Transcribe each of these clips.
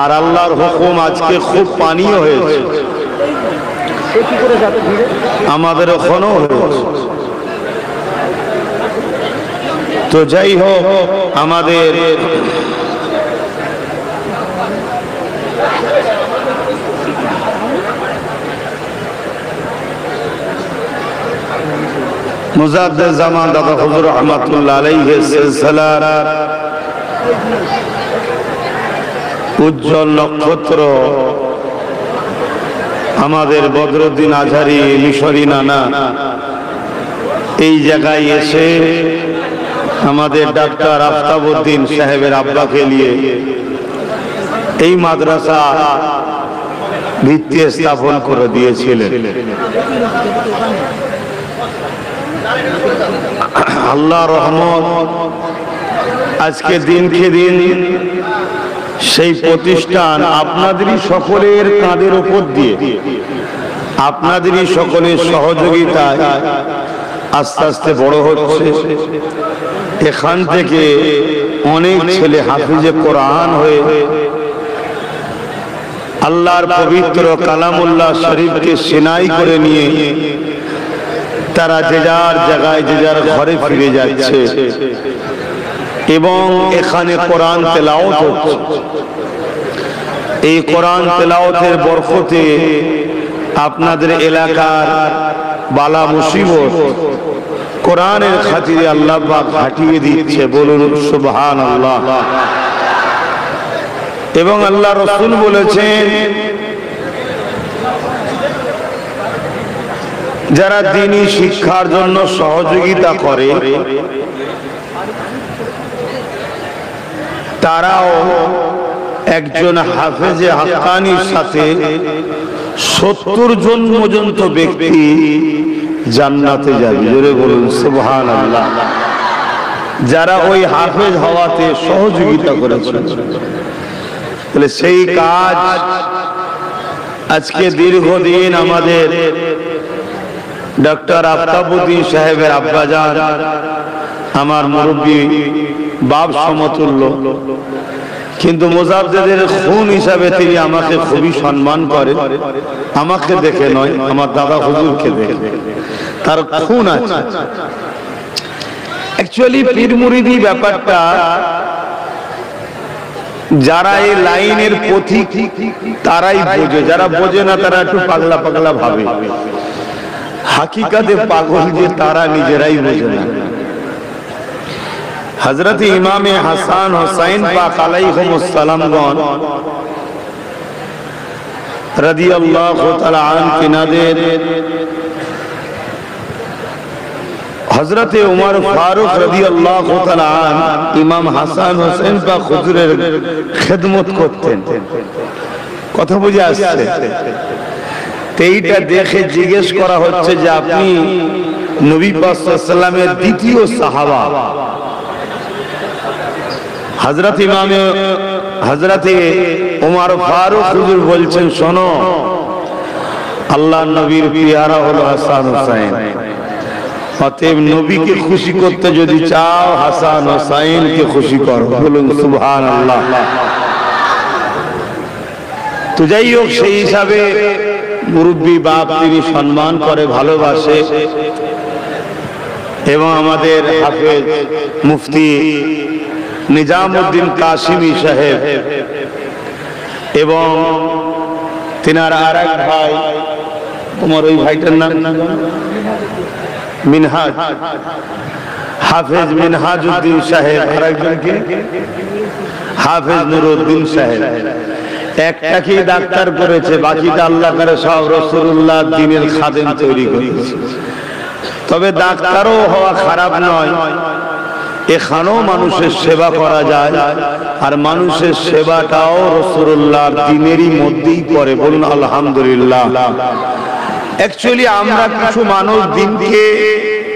আর আল্লাহর হুকুম আজকে খুব পানীয় হয়েছে, আমাদের ওখানেও হয়েছে। তো যাই হোক, আমাদের মুজাদ্দিদ জামান দাদা হুজুর রহমাতুল্লাহ আলাইহি সিলসিলার উজ্জ্বল নক্ষত্র আমাদের বদরুদ্দিন আজহারি মিশরি নানা এই জায়গায় এসে আমাদের ডাক্তার আফতাবউদ্দিন সাহেবের আব্বাকে নিয়ে এই মাদ্রাসা ভিত্তি স্থাপন করে দিয়েছিলেন। আল্লাহ রহমত, আজকে দিনকে দিন সেই প্রতিষ্ঠান আপনাদেরই সকলের কাঁধের উপর দিয়ে, আপনাদেরই সকলের সহযোগিতায় আস্তে আস্তে বড় হচ্ছে। এখান থেকে অনেক ছেলে হাফিজে কোরআন হয়ে আল্লাহর পবিত্র কালামুল্লাহ শরীফকে সিনাই করে নিয়ে তারা যে যার জায়গায় যে যার ঘরে ফিরে যাচ্ছে এবং এখানে কোরআন তেলাওয়াত হচ্ছে। এই কোরআন তেলাওয়াতের বরকতে আপনাদের এলাকার বালা মুসিবত কোরআনের খাতিরে আল্লাহ পাক হটিয়ে দিচ্ছে, বলুন সুবহানাল্লাহ। এবং আল্লাহ রাসূল বলেছেন, যারা দ্বীনি শিক্ষার জন্য সহযোগিতা করে তারাও একজন হাফেজে হাক্কানির সাথে 70 জন পর্যন্ত ব্যক্তি জান্নাতে যাবে, জোরে বলুন সুবহানাল্লাহ। যারা ওই হাফেজ হওয়াতে সহযোগিতা করেছে, তাহলে সেই কাজ আজকে দীর্ঘদিন আমাদের ডাক্তার আফতাবউদ্দিন সাহেবের আব্বাজান, আমার মুরব্বী বাপ সমতুল্য, কিন্তু মুজাদ্দিদের খুন হিসাবে তিনি আমাকে খুবই সম্মান করে। আমাকে দেখে নয়, আমার দাদা হুজুরকে দেখে তার খুন আছে। অ্যাকচুয়ালি পীর মুরিদি ব্যাপারটা যারা এই লাইনের পথিক তারাই বোঝে, যারা বোঝে না তারা একটু পাগলা পাগলা ভাবে। হাকিকাতে পাগল যে তারা নিজেরাই বোঝে না। হযরত ইমামে হাসান হুসাইন পাক আলাইহিমুস সালামগণ রাদিয়াল্লাহু তাআলা আন তিনাদের হযরত ওমর ফারুক রাদিয়াল্লাহু তাআলা আন ইমাম হাসান হুসাইন পাক হুজুরের খেদমত করতেন। কথা বুঝে আসছে? এইটা দেখে জিজ্ঞেস করা হচ্ছে যে আপনি নবী পাক সাল্লাল্লাহু আলাইহি ওয়াসাল্লামের দ্বিতীয় সাহাবা হযরত ওমর ফারুক হুজুর বলছেন, শোনো, আল্লাহর নবীর পেয়ারা হলো হাসান হুসাইন, অতএব নবীকে খুশি করতে যদি চাও হাসান হুসাইনকে খুশি করো, বলুন সুবহানাল্লাহ। তো যাই হোক, সেই হিসাবে মুরব্বী বাপ তিনি সম্মান করে, ভালোবাসে। এবং আমাদের হাফেজ মুফতি নিজামউদ্দিন কাশিমি সাহেব এবং তিনার আরেক ভাই, তোমার ওই ভাইটার নাম মিনহাজ, হাফেজ মিনহাজউদ্দিন সাহেব, আরেকজনকে হাফেজ নুরউদ্দিন সাহেব। একটাকেই ডাক্তার করেছে, বাকিটা আল্লাহ করে সব রাসূলুল্লাহ দ্বীনের খাদেম তৈরি করেছে। তবে ডাক্তারও হওয়া খারাপ নয়, এখানেও মানুষের সেবা করা যায়, আর মানুষের সেবাটাও রাসূলুল্লাহর দ্বীনেরই মধ্যেই পড়ে, বলুন আলহামদুলিল্লাহ। অ্যাকচুয়ালি আমরা কিছু মানুষ দিনকে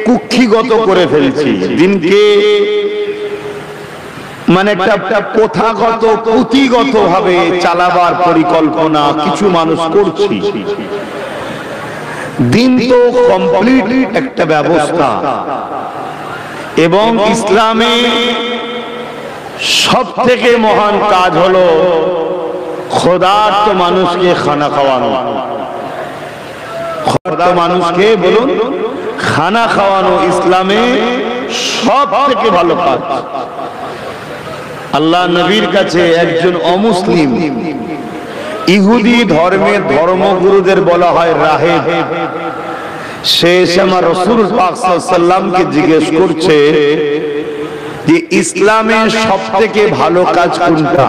কুক্ষিগত করে ফেলছি, দিনকে মানে একটা প্রথাগত পুঁথিগত ভাবে চালাবার পরিকল্পনা কিছু মানুষ করছি। দিন তো কমপ্লিট একটা ব্যবস্থা, এবং ইসলামে সবথেকে মহান কাজ হলো ক্ষুধার্ত মানুষকে খানা খাওয়ানো, ক্ষুধার্ত মানুষকে বলুন খানা খাওয়ানো ইসলামে সব থেকে ভালো কাজ। আল্লাহ নবীর কাছে একজন অমুসলিম ইহুদি ধর্মের ধর্মগুরুদের বলা হয় রাহেব, সে আমার রাসূল পাক সাল্লাল্লাহু আলাইহি ওয়াসাল্লামকে জিজ্ঞেস করছে যে ইসলামের সবথেকে ভালো কাজ কোনটা?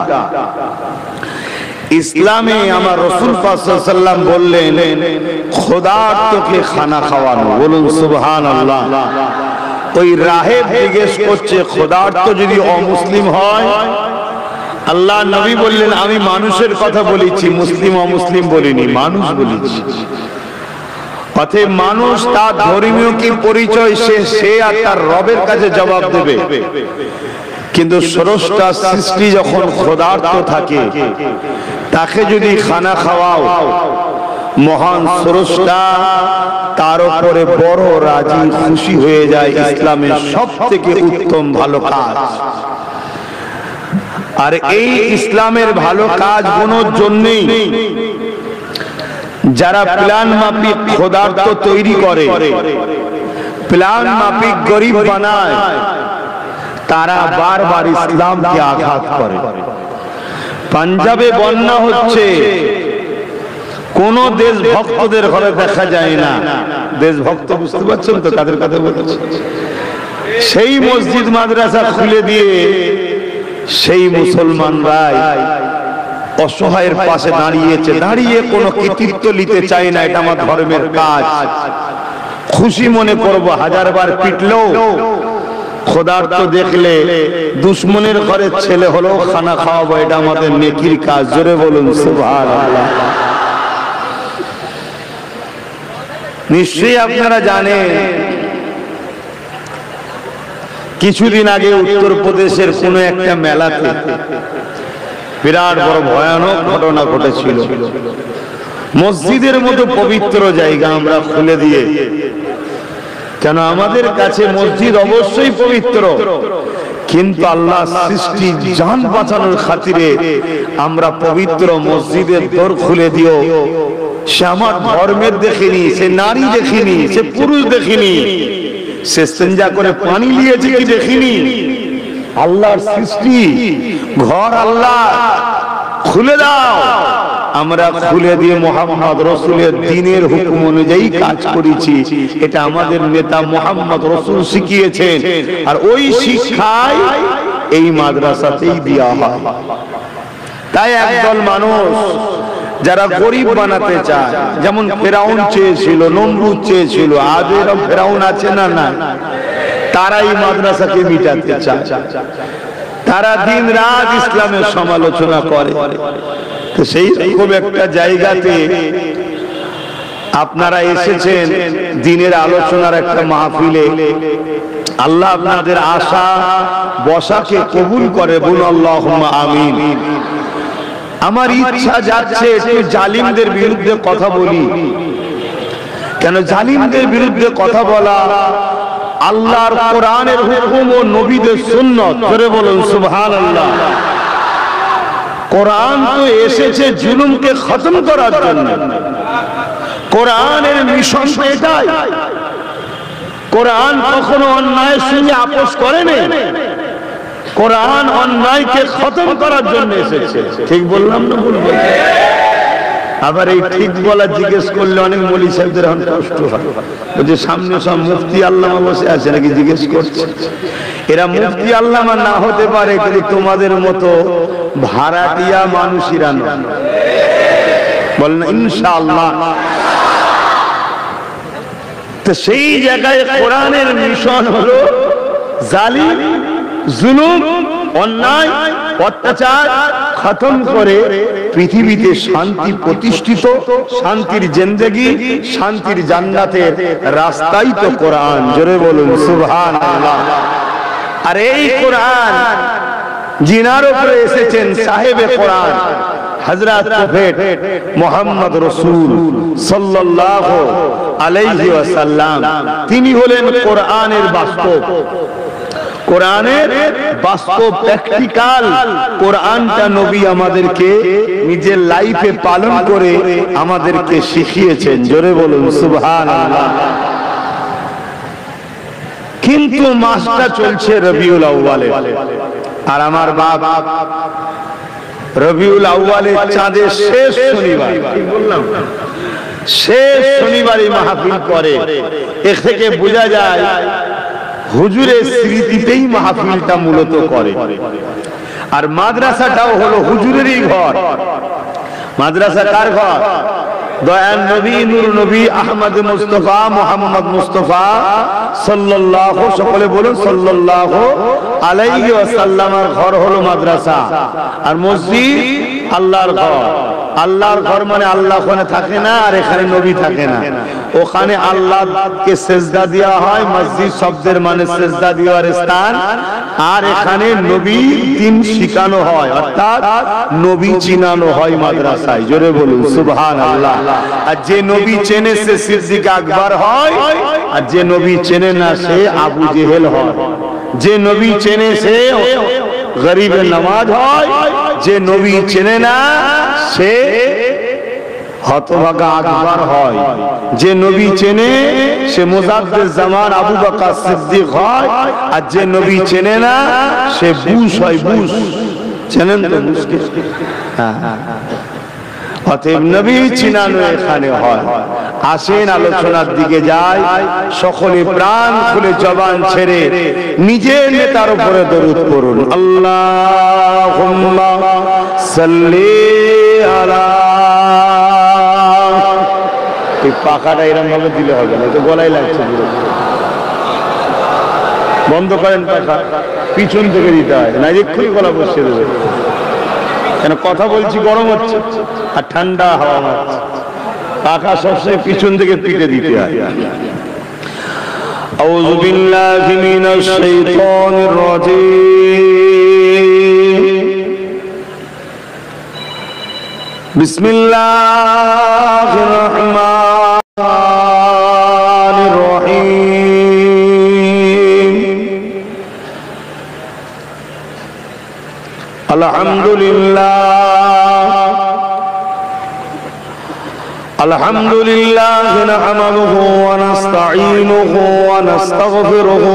ইসলামে আমার রাসূল পাক সাল্লাল্লাহু আলাইহি ওয়াসাল্লাম বললেন ক্ষুধার্তকে খানা খাওয়ানো। বলুন সুবহানাল্লাহ। ওই রাহেব জিজ্ঞেস করছে ক্ষুধার্ত যদি অমুসলিম হয়? আল্লাহ নবী বললেন আমি মানুষের কথা বলেছি, মুসলিম অমুসলিম বলিনি, মানুষ বলেছি। অতএব মানুষ তার ধর্মীয় কি পরিচয় সে আর তার রবের কাছে জবাব দেবে। কিন্তু স্রষ্টা সৃষ্টি যখন ক্ষুধার্ত থাকে তাকে যদি খানা খাওয়াও, মহান স্রষ্টা তার উপরে বড় রাজি খুশি হয়ে যায়। ইসলামের সব থেকে উত্তম ভালো কাজ। আর এই ইসলামের ভালো কাজগুলোর জন্যই যারা প্ল্যান মাফিক ক্ষুধার্ত তৈরি করে, প্ল্যান মাফিক গরিব বানায়, তারা বারবার ইসলামকে আঘাত করে। পাঞ্জাবে বন্যা হচ্ছে, কোন দেশভক্তদের ঘরে দেখা যায় না। দেশভক্ত বুঝতে পারছেন তো কাদের কথা বলছে? সেই মসজিদ মাদ্রাসা খুলে দিয়ে সেই মুসলমানরাই অসহায়ের পাশে দাঁড়িয়েছে, দাঁড়িয়ে কোনো কৃতিত্ব নিতে চায় না, এটা আমার ধর্মের কাজ, খুশি মনে করব। হাজারবার পিটলেও ক্ষুধার্ত দেখলে দুশ্মনের ঘরের ছেলে হলেও খানা খাওয়াবো, এটা আমাদের নেকির কাজ। জোরে বলুন সুবহানাল্লাহ। নিশ্চয়ই আপনারা জানেন কিছুদিন আগে উত্তরপ্রদেশের কোন একটা মেলাতে বিরাট বড় ভয়ানক ঘটনা ঘটেছিল। মসজিদের মতো পবিত্র জায়গা আমরা খুলে দিয়ে, কেন আমাদের কাছে মসজিদ অবশ্যই পবিত্র, কিন্তু আল্লাহ সৃষ্টি জান বাঁচানোর খাতিরে আমরা পবিত্র মসজিদের দর খুলে দিও। সে আমার ধর্মের দেখিনি, সে নারী দেখিনি, সে পুরুষ দেখিনি, সে সেঞ্জা করে পানি নিয়েছে কি দেখিনি। আল্লাহর সৃষ্টি ঘর আল্লাহ খুলে দাও। আমরা খুলে দিয়ে মুহাম্মদ রাসূলের দ্বীনের হুকুম অনুযায়ী কাজ করেছি। এটা আমাদের নেতা মুহাম্মদ রাসূল শিখিয়েছেন, আর ওই শিক্ষাই এই মাদ্রাসাতেই দেওয়া হয়। তাই একদল মানুষ যারা গরিব বানাতে চায়, যেমন ফেরাউন চেয়েছিল, নমরুদ চেয়েছিল, আজ এরকম ফেরাউন আছে না? না, তারা এই মাদ্রাসাকে মিটাতে চায়। তারা দিন রাত ইসলামের সমালোচনা করে। তো সেই রকম একটা জায়গাতে আপনারা এসেছেন দিনের আলোচনার একটা মাহফিলে। আল্লাহ আপনাদের আশা বসাকে কবুল করে, বলুন আল্লাহুম্মা আমিন। আমার ইচ্ছা যাচ্ছে একটু জালিমদের বিরুদ্ধে কথা বলি। কেন জালিমদের বিরুদ্ধে কথা বলা আল্লাহর কোরআনের হুকুম ও নবীদের সুন্নাত। করে বলুন সুবহানাল্লাহ। কোরআন তো এসেছে জুলুমকে খতম করার জন্য। কোরআনের মিশন তো এটাই। কোরআন কখনো অন্যায়ের সঙ্গে আপোষ করেনি। কোরআন অন্যায়কে খতম করার জন্য এসেছে। ঠিক বললাম না? ভুল বললাম? আবার এই ঠিক বলা জিজ্ঞেস করলে অনেক মৌলী সাহেবদের এখন কষ্ট হয়, যে সামনে সব মুফতি আল্লামা বসে আছে নাকি জিজ্ঞেস করছে। এরা মুফতি আল্লামা না হতে পারে, কিন্তু তোমাদের মতো ভাড়াটিয়া মানুষেরা নয়। বলেন ইনশাআল্লাহ। তো সেই জায়গায় কোরআনের মিশন হলো জালিম, জুলুম, অন্যায়, অত্যাচার খতম করে পৃথিবীতে শান্তি প্রতিষ্ঠিত, শান্তির জিন্দেগি, শান্তির জান্নাতের রাস্তাই তো কোরআন। জোরে বলুন সুবহানাল্লাহ। আর এই কোরআন জিনার উপরে এসেছেন সাহেবে কোরআন হযরত প্রফেট মুহাম্মদ রাসূল সাল্লাল্লাহু আলাইহি ওয়াসাল্লাম। তিনি হলেন কোরআনের বাস্তব। কোরআনের বাস্তব প্র্যাকটিক্যাল কোরআনটা নবী আমাদেরকে নিজের লাইফে পালন করে আমাদেরকে শিখিয়েছেন। জোরে বলুন সুবহানাল্লাহ। কিন্তু মাসটা চলছে রবিউল আউয়ালে, আর আমার বাপ রবিউল আউয়ালের চাঁদের শেষ শনিবার, কি বললাম, শেষ শনিবারই মাহফিল করে। এর থেকে বোঝা যায় হুজুরের স্মৃতিতেই মাহফিলটা মূলত করে। আর মাদ্রাসাটাও হলো হুজুরেরই ঘর। মাদ্রাসা কার ঘর? দয়ান নবী নূর নবী আহমদ মুস্তাফা মুহাম্মদ মুস্তাফা সাল্লাল্লাহু, সকলে বলুন সাল্লাল্লাহু আলাইহি ওয়াসাল্লামের ঘর হলো মাদ্রাসা। আর মসজিদ আল্লাহর ঘর। আল্লাহর ঘর মানে আল্লাহ ওখানে থাকে না, আর এখানে নবী থাকে না। ওখানে আল্লাহকে সেজদা দেওয়া হয়, মসজিদ শব্দের মানে সেজদা দেওয়ার স্থান। আর এখানে নবী দিন শিখানো হয়, অর্থাৎ নবী চিনানো হয় মাদ্রাসায়। জোরে বলুন সুবহানাল্লাহ। আর যে নবী চেনে সে সিদ্দিক আকবর হয়, আর যে নবী চেনে না সে আবু জেহেল হয়। যে নবী চেনে সে গরিবের নামাজ হয়, যে নবী চেনে না সে হতভাগা আকবর হয়। যে নবী চেনে সে মুজাদ্দিদ জামান আবু বকর সিদ্দিক হয়, আর যে নবী চেনে না সে বুশ হয়। বুশ চেনেন তো বুশকে? অতএব নবী চিনানো এখানে হয়। আসেন আলোচনার দিকে যাই। সকলে প্রাণ খুলে জবান ছেড়ে নিজের নেতার উপরে দরুদ পড়ুন। আল্লাহুম্মা সাল্লি আলা। এই পাখাটা এরকম ভাবে দিলে হবে না, তো গলায় লাগছে। বন্ধ করেন পাখা, পিছন থেকে দিতে হয় না, এক্ষুনি গলা বসিয়ে দেবে। কেন কথা বলছি, গরম হচ্ছে আর ঠান্ডা হাওয়া মারছে। পাখা সবসময় পিছন থেকে পিঠে দিতে হয়। আউযু বিল্লাহি মিনাশ শাইতানির রাজীম। বিসমিল্লাহির রহমানির রহিম। আলহামদুলিল্লাহ নাহমাদুহু ওয়া নাস্তাঈনুহু ওয়া নাস্তাগফিরুহু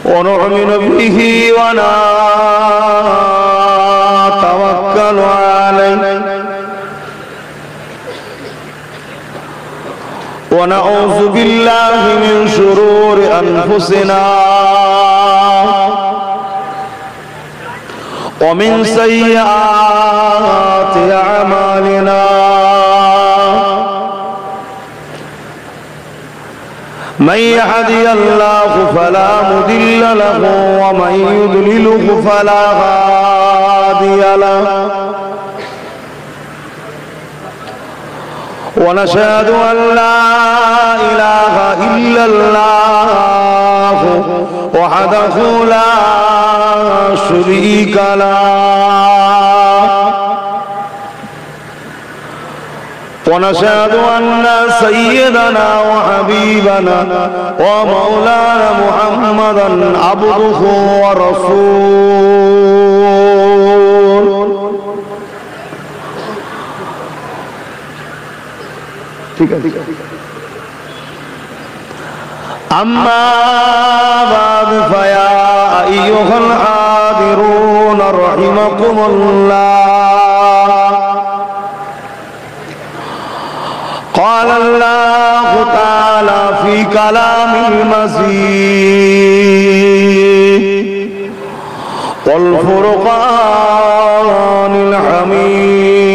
ওয়া নু'মিনু বিহি ওয়া নাতাওয়াক্কালু আলাইহি ওয়া নাউযু বিল্লাহি মিন শুরুরি আনফুসিনা ومن سيئات أعمالنا من يهدي الله فلا مضل له ومن يضلله فلا هادي له ونشهد أن لا إله إلا الله وحده لا شريك له ونشهد أن سيدنا وحبيبنا ومولانا محمدا عبده ورسوله أما بعد فيا أيها الحاضرون رحمكم الله قال الله تعالى في كلام المزيد والفرقان الحميد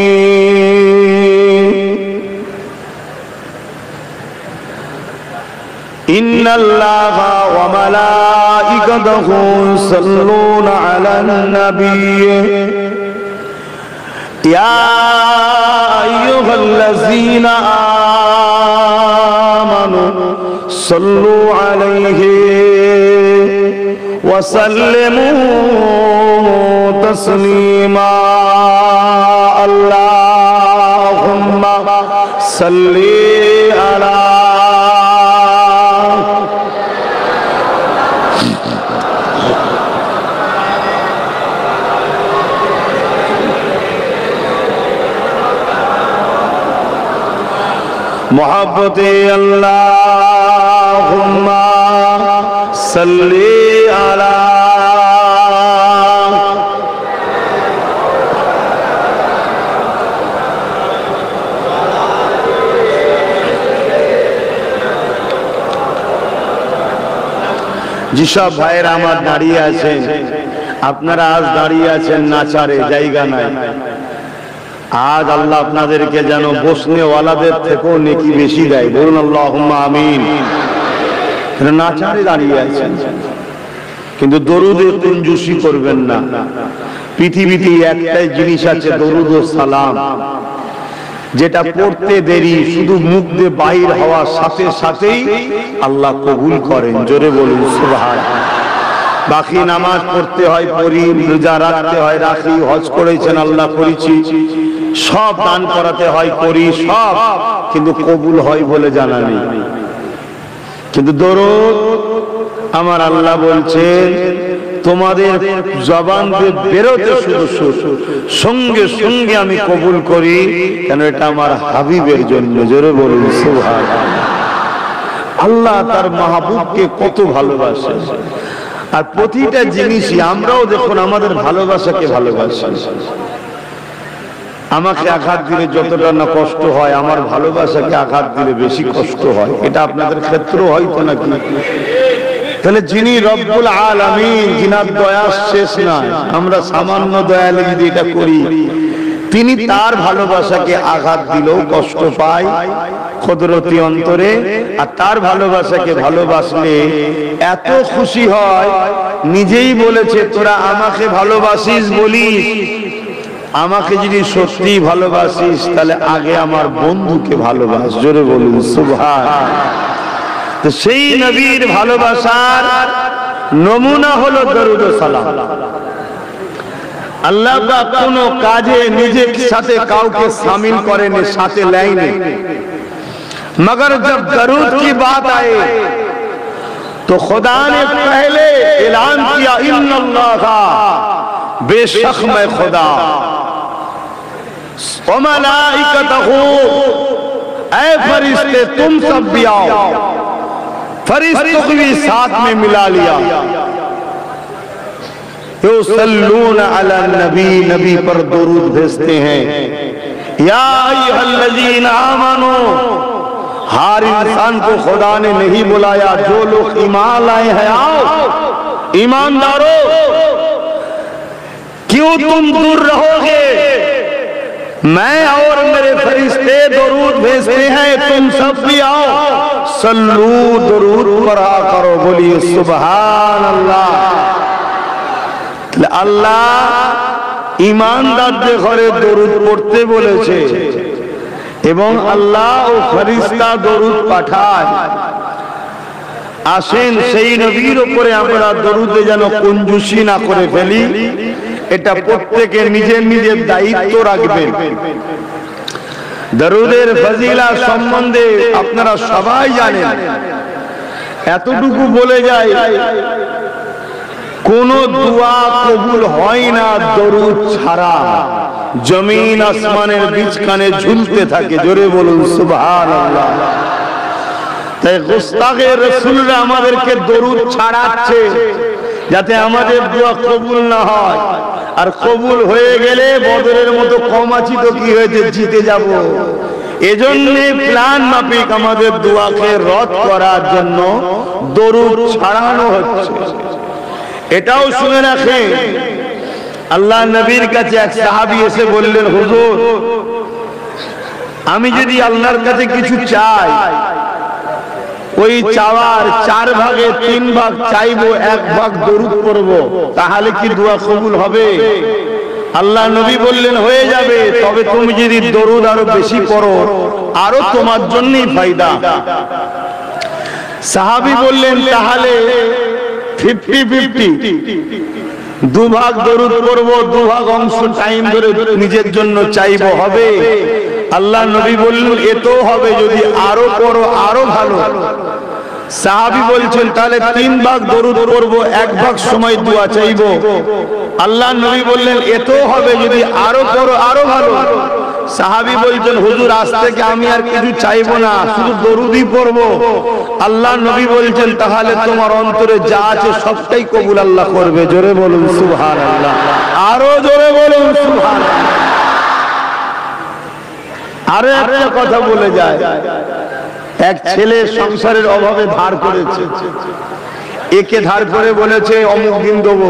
إن الله وملائكته يصلون على النبي يا أيها الذين آمنوا صلوا عليه وسلموا تسليما اللهم صل على मोहब्बते अल्लाहुम्मा सल्ली अला যেসব ভাইয়েরা আমার দাঁড়িয়ে আছেন, আপনারা আজ দাঁড়িয়ে আছেন নাচারে, জায়গা নাই। আজ আল্লাহ আপনাদেরকে যেন বসনেওয়ালাদের থেকেও নেকি বেশি দেয়, বলুন আল্লাহুম্মা আমিন। নাচারে দাঁড়িয়ে আছেন, কিন্তু দরুদে কুঞ্জুসি করবেন না। পৃথিবীতে একটাই জিনিস আছে, দরুদ ও সালাম, যেটা পড়তে দেরি, শুধু মুখ দিয়ে বাহির হওয়ার সাথে সাথেই আল্লাহ কবুল করেন, জোরে বলুন সুবহানাল্লাহ। বাকি নামাজ পড়তে হয় পড়ি, রোজা রাখতে হয় রাখি, হজ করেছেন আল্লাহ করেছি, সব দান করাতে হয় করি, সব, কিন্তু কবুল হয় বলে জানা নেই। কিন্তু দরুদ আমার আল্লাহ বলছেন তোমাদের জবান দিয়ে বেরোতে শুধু সঙ্গে সঙ্গে আমি কবুল করি, কেন এটা আমার হাবিবের জন্য, জোরে বলুন সুবহানাল্লাহ। আল্লাহ তার মাহবুবকে কত ভালোবাসে, আর প্রতিটা জিনিসই আমরাও দেখুন আমাদের ভালোবাসাকে ভালোবাসি। আমাকে আঘাত দিলে যতটা না কষ্ট হয়, আমার ভালোবাসাকে আঘাত দিলে বেশি কষ্ট হয়। এটা আপনাদের ক্ষেত্রেও হয়তো নাকি? তাহলে যিনি রব্বুল আলামিন, যিনার দয়া শেষ নাই, আমরা সামান্য দয়ালে যদি এটা করি, তিনি তার ভালোবাসাকে আঘাত দিলেও কষ্ট পায় কুদরতি অন্তরে, আর তার ভালোবাসাকে ভালোবাসলে এত খুশি হয়, নিজেই বলেছে তোরা আমাকে ভালোবাসিস বলিস, আমাকে যদি সত্যি ভালোবাসিস তাহলে আগে আমার বন্ধুকে ভালোবাস, জোরে বলুন সুবহানাল্লাহ। তো সেই নবীর ভালোবাসার নমুনা হলো দরুদ ও সালাম। আল্লাহ পাক কোনো কাজে নিজের সাথে কাউকে শামিল করেনি, সাথে লাইনে, मगर जब दरूद की बात आए तो खुदा ने पहले ऐलान किया इन्नल्लाह, बेशक मैं खुदा, व मलाइकतहू, ऐ फरिश्ते तुम सब भी आओ, फरिश्तों को भी साथ में मिला लिया। युसल्लून अला नबी, नबी पर दरूद भेजते हैं। या अय्युहल्लज़ीना आमनू, हर इंसान को खुदा ने नहीं बुलाया, जो लोग ईमान लाए हैं आओ, ईमानदारों क्यों तुम दूर रहोगे, मैं और मेरे फरिश्ते दरूद भेजते हैं, तुम सब भी आओ, सल्लू, दरूद पढ़ा करो, बोलिए सुभान अल्लाह। আল্লাহ ঈমানদারদের ঘরে দরুদ পড়তে বলেছে, এবং আল্লাহ ও ফেরেশতা দরুদ পাঠায়। আসেন সেই নবীর উপরে আমরা দরুদে যেন কঞ্জুসি না করে ফেলি, এটা প্রত্যেকে নিজের নিজের দায়িত্ব রাখবেন। দরুদের ফজিলা সম্বন্ধে আপনারা সবাই জানেন, এতটুকু বলে যায় কোন দোয়া কবুল হয় না দরুদ ছাড়া, জমিন আসমানের বিচখানে ঝুলতে থাকে, জোরে বলুন সুবহানাল্লাহ। তাই গুস্তাখে রাসূলরা আমাদেরকে দরুদ ছাড়াচ্ছে যাতে আমাদের দোয়া কবুল না হয়, আর কবুল হয়ে গেলে বদরের মতো কম আছি তো কি হয়েছে, জিতে যাব। এজন্য প্ল্যান মাফিক আমাদের দোয়াকে রদ করার জন্য দরুদ ছাড়ানো হচ্ছে। এটাও শুনে রাখেন, আল্লাহ নবীর কাছে এক সাহাবী এসে বললেন, হুজুর আমি যদি আল্লাহর কাছে কিছু চাই, ওই চাওয়ার 4 ভাগে 3 ভাগ চাইবো, 1 ভাগ দরুদ পড়ব, তাহলে কি দোয়া কবুল হবে? আল্লাহ নবী বললেন হয়ে যাবে, তবে তুমি যদি দরুদ আরো বেশি পড়ো আরো তোমার জন্যই ফায়দা। সাহাবী বললেন তাহলে 50-50, 2 ভাগ দরুদ পড়ব, 2 ভাগ অংশ টাইম ধরে নিজের জন্য চাইবো, হবে? আল্লাহ নবী বললেন এতো হবে, যদি আরো পড়ো আরো ভালো। সাহাবী বলছেন তাহলে 3 ভাগ দরুদ পড়ব, 1 ভাগ সময় দোয়া চাইবো। আল্লাহ নবী বললেন এতো হবে, যদি আরো পড়ো আরো ভালো। সাহাবী বলছেন হুজুর আজ থেকে আমি আর কিছু চাইবো না, শুধু দরুদই পড়বো। আল্লাহ নবী বলছেন তাহলে তোমার অন্তরে যা আছে সবটাই কবুল আল্লাহ করবে। জোরে বলুন সুবহানাল্লাহ, আরো জোরে বলুন সুবহানাল্লাহ। আরো একটা কথা বলে যায়, এক ছেলে সংসারের অভাবে ধার করেছে, একে ধার করে বলেছে অমুক দিন দেবো,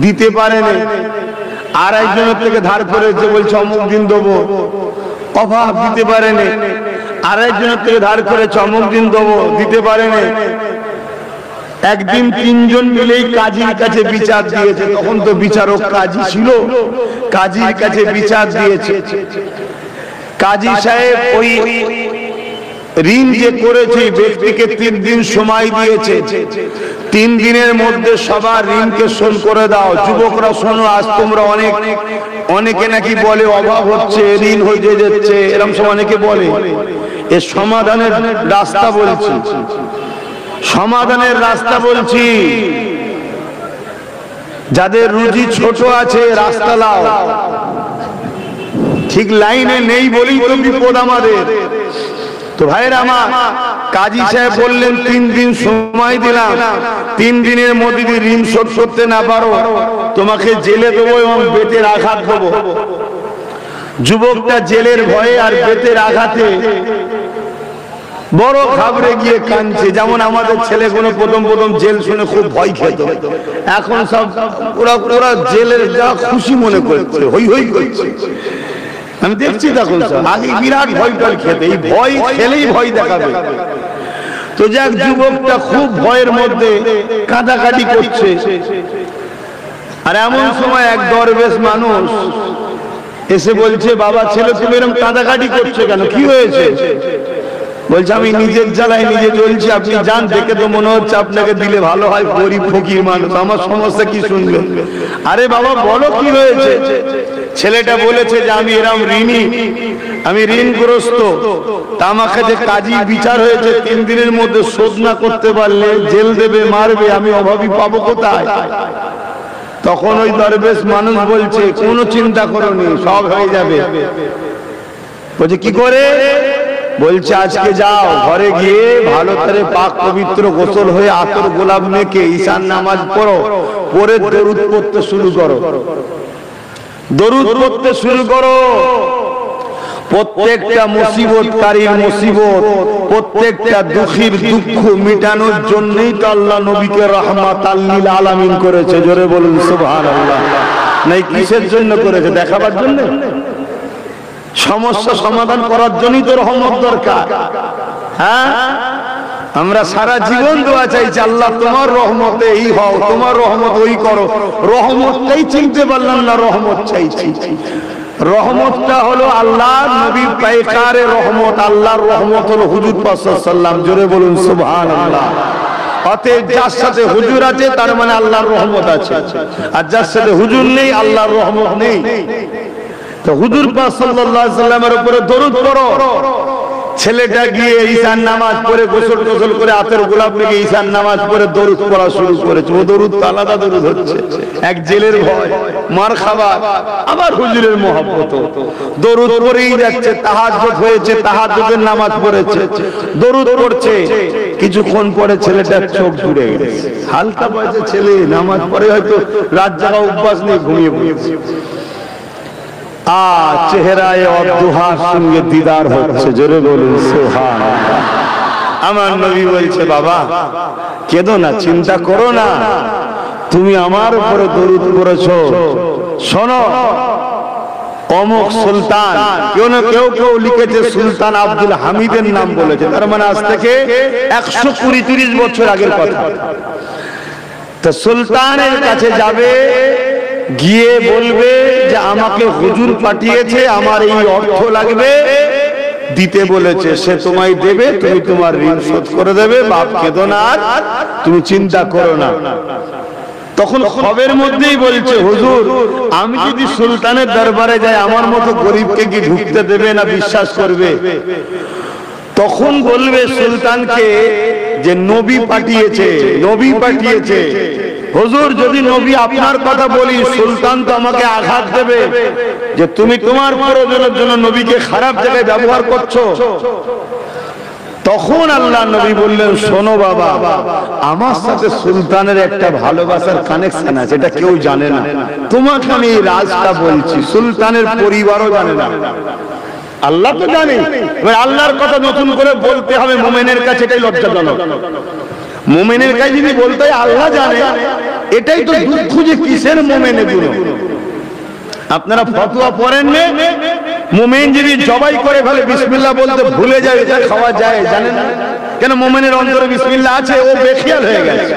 দিতে পারেনি। আর একজনের থেকে ধার করেছে, বলছে অমুক দিন দেবো, অভাব, দিতে পারেনি। আর একজনের থেকে ধার করেছে অমুক দিন দেবো, দিতে পারেনি। একদিন তিনজন মিলেই কাজীর কাছে বিচার দিয়েছে, তখন তো বিচারক কাজী ছিল, কাজীর কাছে বিচার দিয়েছে। কাজী সাহেব ওই ঋণ যে করেছে ব্যক্তিকে 3 দিন সময় দিয়েছে, 3 দিনের মধ্যে সবার ঋণকে শোধ করে দাও। যুবকরা শোনো, আজ তোমরা অনেকে নাকি বলে অভাব হচ্ছে, ঋণ হয়ে যাচ্ছে, এরকম সব অনেকে বলে। এর সমাধানের রাস্তা বলছি, সমাধানের রাস্তা বলছি। যাদের রুজি ছোট আছে রাস্তা লাও, ঠিক লাইনে নেই বলেই তো বিপদ আমাদের। তো ভাইরা আমার, কাজী সাহেব বললেন 3 দিন সময় দিলাম, 3 দিনের মধ্যে যদি ঋণ শোধ করতে না পারো তোমাকে জেলে দেবো এবং বেতের আঘাত দেবো। যুবকটা জেলের ভয়ে আর বেতের আঘাতে বড় ঘাবড়ে গিয়ে কাঁদছে। যেমন আমাদের ছেলেগুলো প্রথম প্রথম জেল শুনে খুব ভয় খেত, এখন সব ওরা জেলের যা খুশি মনে করছে, হই হই করছে। আমি দেখছি তখন আগে বিরাট ভয় টল খেতে, এই ভয় খেলেই ভয় দেখাবে। তো যাক, যুবকটা খুব ভয়ের মধ্যে কাঁদাকাটি করছে। আর এমন সময় এক দরবেশ মানুষ এসে বলছে, বাবা ছেলে তুমি এরকম কাঁদাকাটি করছে কেন, কি হয়েছে? বলছে আমি নিজের জ্বালায় নিজে জ্বলছি, আপনি যান, দেখে তো মনে হচ্ছে আপনাকে দিলে ভালো হয়, গরিব ফকির মানুষ, আমার সমস্যা কি শুনবেন? আরে বাবা বলো কি হয়েছে? ছেলেটা বলেছে যে আমি এরকম ঋণী, আমি ঋণগ্রস্ত, তা আমাকে যে কাজী বিচার হয়েছে 3 দিনের মধ্যে শোধ না করতে পারলে জেল দেবে, মারবে, আমি অভাবী পাবো কোথায়? তখন ওই দরবেশ মানুষ বলছে কোনো চিন্তা করোনি, সব হয়ে যাবে। বলছে কি করে? বলছে আজকে যাও, ঘরে গিয়ে ভালো করে পাক পবিত্র গোসল হয়ে আতর গোলাপ মেখে ঈশান নামাজ পড়ো, পরে দরুদ পড়তে শুরু করো, দরুদ পড়তে শুরু করো। প্রত্যেকটা মুসিবতকারীর মুসিবত, প্রত্যেকটা দুঃখীর দুঃখ মিটানোর জন্যই তো আল্লাহ নবীকে রাহমাতাল লিল আলামিন করেছে। জোরে বলুন সুবহানাল্লাহ। নাই কিসের জন্য করেছে? দেখাবার জন্য? সমস্যা সমাধান করার জন্যই তো রহমত দরকার। হ্যাঁ, আমরা সারা জীবন দোয়া চাইছি আল্লাহ তোমার রহমতে এই হও, তোমার রহমত ওই করো। রহমতটাই চিনতে পারলাম না, রহমত চাইছি। রহমতটা হলো আল্লাহর নবী পায়কারে রহমত, আল্লাহর রহমত হলো হুজুর পাক সাল্লাল্লাহু আলাইহি ওয়াসাল্লাম। জোরে বলুন সুবহানাল্লাহ। অতএব যার সাথে হুজুর আছে তার মানে আল্লাহর রহমত আছে, আর যার সাথে হুজুর নেই আল্লাহর রহমত নেই। তো হুজুর পাক সাল্লাল্লাহু আলাইহি ওয়াসাল্লামের উপরে দরুদ পড়ো। ছেলেটা গিয়ে ঈশান নামাজ পড়ে গোসল টোসল করে আতর গোলাপ মেখে ঈশান নামাজ পড়ে দরুদ পড়া শুরু করেছে। ও দরুদ তো আলাদা দরুদ হচ্ছে, এক জেলের ভয়, মার খাবার, আবার হুজুরের মহব্বত, দরুদ পড়েই যাচ্ছে। তাহাজ্জুদ হয়েছে, তাহাজ্জুদের নামাজ পড়েছে, দরুদ পড়ছে। কিছুক্ষণ পরে ছেলেটার চোখ জুড়ে গেছে। হালকা বয়সে ছেলে, নামাজ পড়ে হয়তো রাত জাগা অভ্যাস নেই, ঘুমিয়ে পড়েছে। চেহারায় অদ্দুহার সঙ্গে দিদার হচ্ছে। জোরে বলুন সুবহানাল্লাহ। আমার নবী বলছে বাবা কেঁদো না, চিন্তা করো না, তুমি আমার উপরে দরুদ পড়েছো। শোনো, অমুক সুলতান, কেউ লিখেছে সুলতান আব্দুল হামিদের নাম বলেছে, তার মানে আজ থেকে 120-30 বছর আগের কথা। তো সুলতানের কাছে যাবে, গিয়ে বলবে যে আমাকে হুজুর পাঠিয়েছে, আমার এই অর্থ লাগবে, দিতে বলেছে, সে তোমায় দেবে, তুমি তোমার ঋণ শোধ করে দেবে। বাপ কেঁদো না, আর তুমি চিন্তা করো না। তখন খবরের মধ্যেই বলছে হুজুর আমি যদি সুলতানের দরবারে যাই আমার মতো গরিবকে কি ঢুকতে দেবে না বিশ্বাস করবে? তখন বলবে সুলতানকে যে নবী পাঠিয়েছে, নবী পাঠিয়েছে, হুজুর যদি নবী আপনার কথা বলি সুলতান তো আমাকে আঘাত দেবে যে তুমি তোমার প্রয়োজনের জন্য নবীকে খারাপ জায়গায় ব্যবহার করছো। তখন আল্লাহ নবী বললেন, শোনো বাবা, আমার সাথে সুলতানের একটা ভালোবাসার কানেকশন আছে, এটা কেউ জানে না। তোমাকে আমি এই রাজটা বলছি, সুলতানের পরিবারও জানে না, আল্লাহ তো জানে। এবার আল্লাহর কথা নতুন করে বলতে হবে মুমিনের কাছে, এটাই লজ্জাজনক। মুমিনের কাছে যদি বলতে হয় আল্লাহ জানে, এটাই তো দুঃখ যে কিসের মুমিন এগুলো। আপনারা ফতোয়া পড়েন না, মুমিন যদি জবাই করে ফেলে বিসমিল্লাহ বলতে ভুলে যায়, এটা খাওয়া যায় জানেন না কেন? মুমিনের অন্তরে বিসমিল্লাহ আছে, ও বেখিয়াল হয়ে গেছে।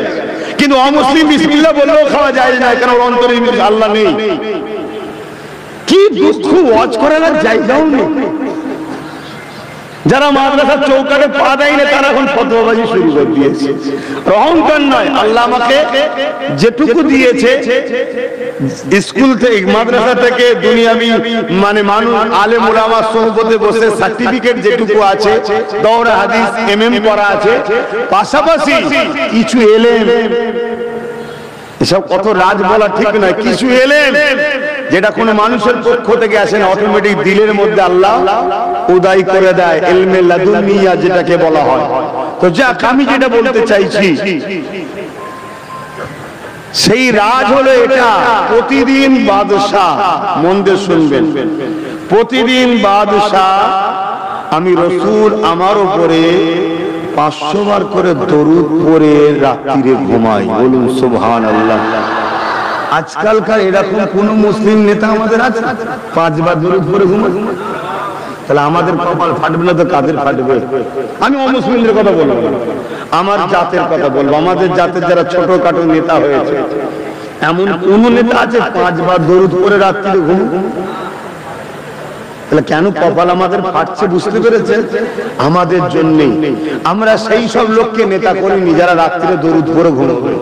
কিন্তু অমুসলিম বিসমিল্লাহ বললেও খাওয়া যায় না, কেন ওর অন্তরে আল্লাহ নেই। কি দুঃখ, ওয়াজ করার জায়গাও নেই। যারা মাদ্রাসার চৌকাঠে পা দেয় না তারা এখন ফতোয়াবাজি শুরু করে দিয়েছে। অহংকার নয়, আল্লাহ আমাকে যেটুকু দিয়েছে স্কুল থেকে মাদ্রাসা থেকে দুনিয়াবি মানে মানুষ আলেম উলামা সোহবতে বসে সার্টিফিকেট যেটুকু আছে, দৌরা হাদিস এমএম করা আছে, পাশাপাশি কিছু এলেম, এসব কত রাজ বলা ঠিক নয়, কিছু এলেম যেটা কোনো মানুষের পক্ষ থেকে আসে না, অটোমেটিক দিলের মধ্যে আল্লাহ উদয় করে দেয়, ইলমে লাদুনিয়া যেটাকে বলা হয়। তো যাক, আমি যেটা বলতে চাইছি সেই রাজ হলো এটা, প্রতিদিন বাদশাহ, মন দিয়ে শুনবেন, প্রতিদিন বাদশাহ আমি রাসূল আমার উপরে 500 বার করে দরুদ পড়ে রাত্রিরে ঘুমাই। বলুন সুবহানাল্লাহ। আজকালকার এরকম কোন মুসলিম নেতা আমাদের আছে 5 বার দরুদ পড়ে ঘুমায়? তাহলে আমাদের কপাল ফাটবে না তো কাদের ফাটবে? আমি অমুসলিমদের কথা বলবো না, আমার জাতের কথা বলবো। আমাদের জাতের যারা ছোটখাটো নেতা হয়েছে, এমন কোন নেতা আছে 5 বার দরুদ পড়ে রাত্রিরে ঘুমায়? তাহলে কেন কপাল আমাদের ফাটছে বুঝতে পেরেছেন? আমাদের জন্যই। আমরা সেই সব লোককে নেতা করিনি যারা রাত্রিরে দরুদ পড়ে ঘুমাবে।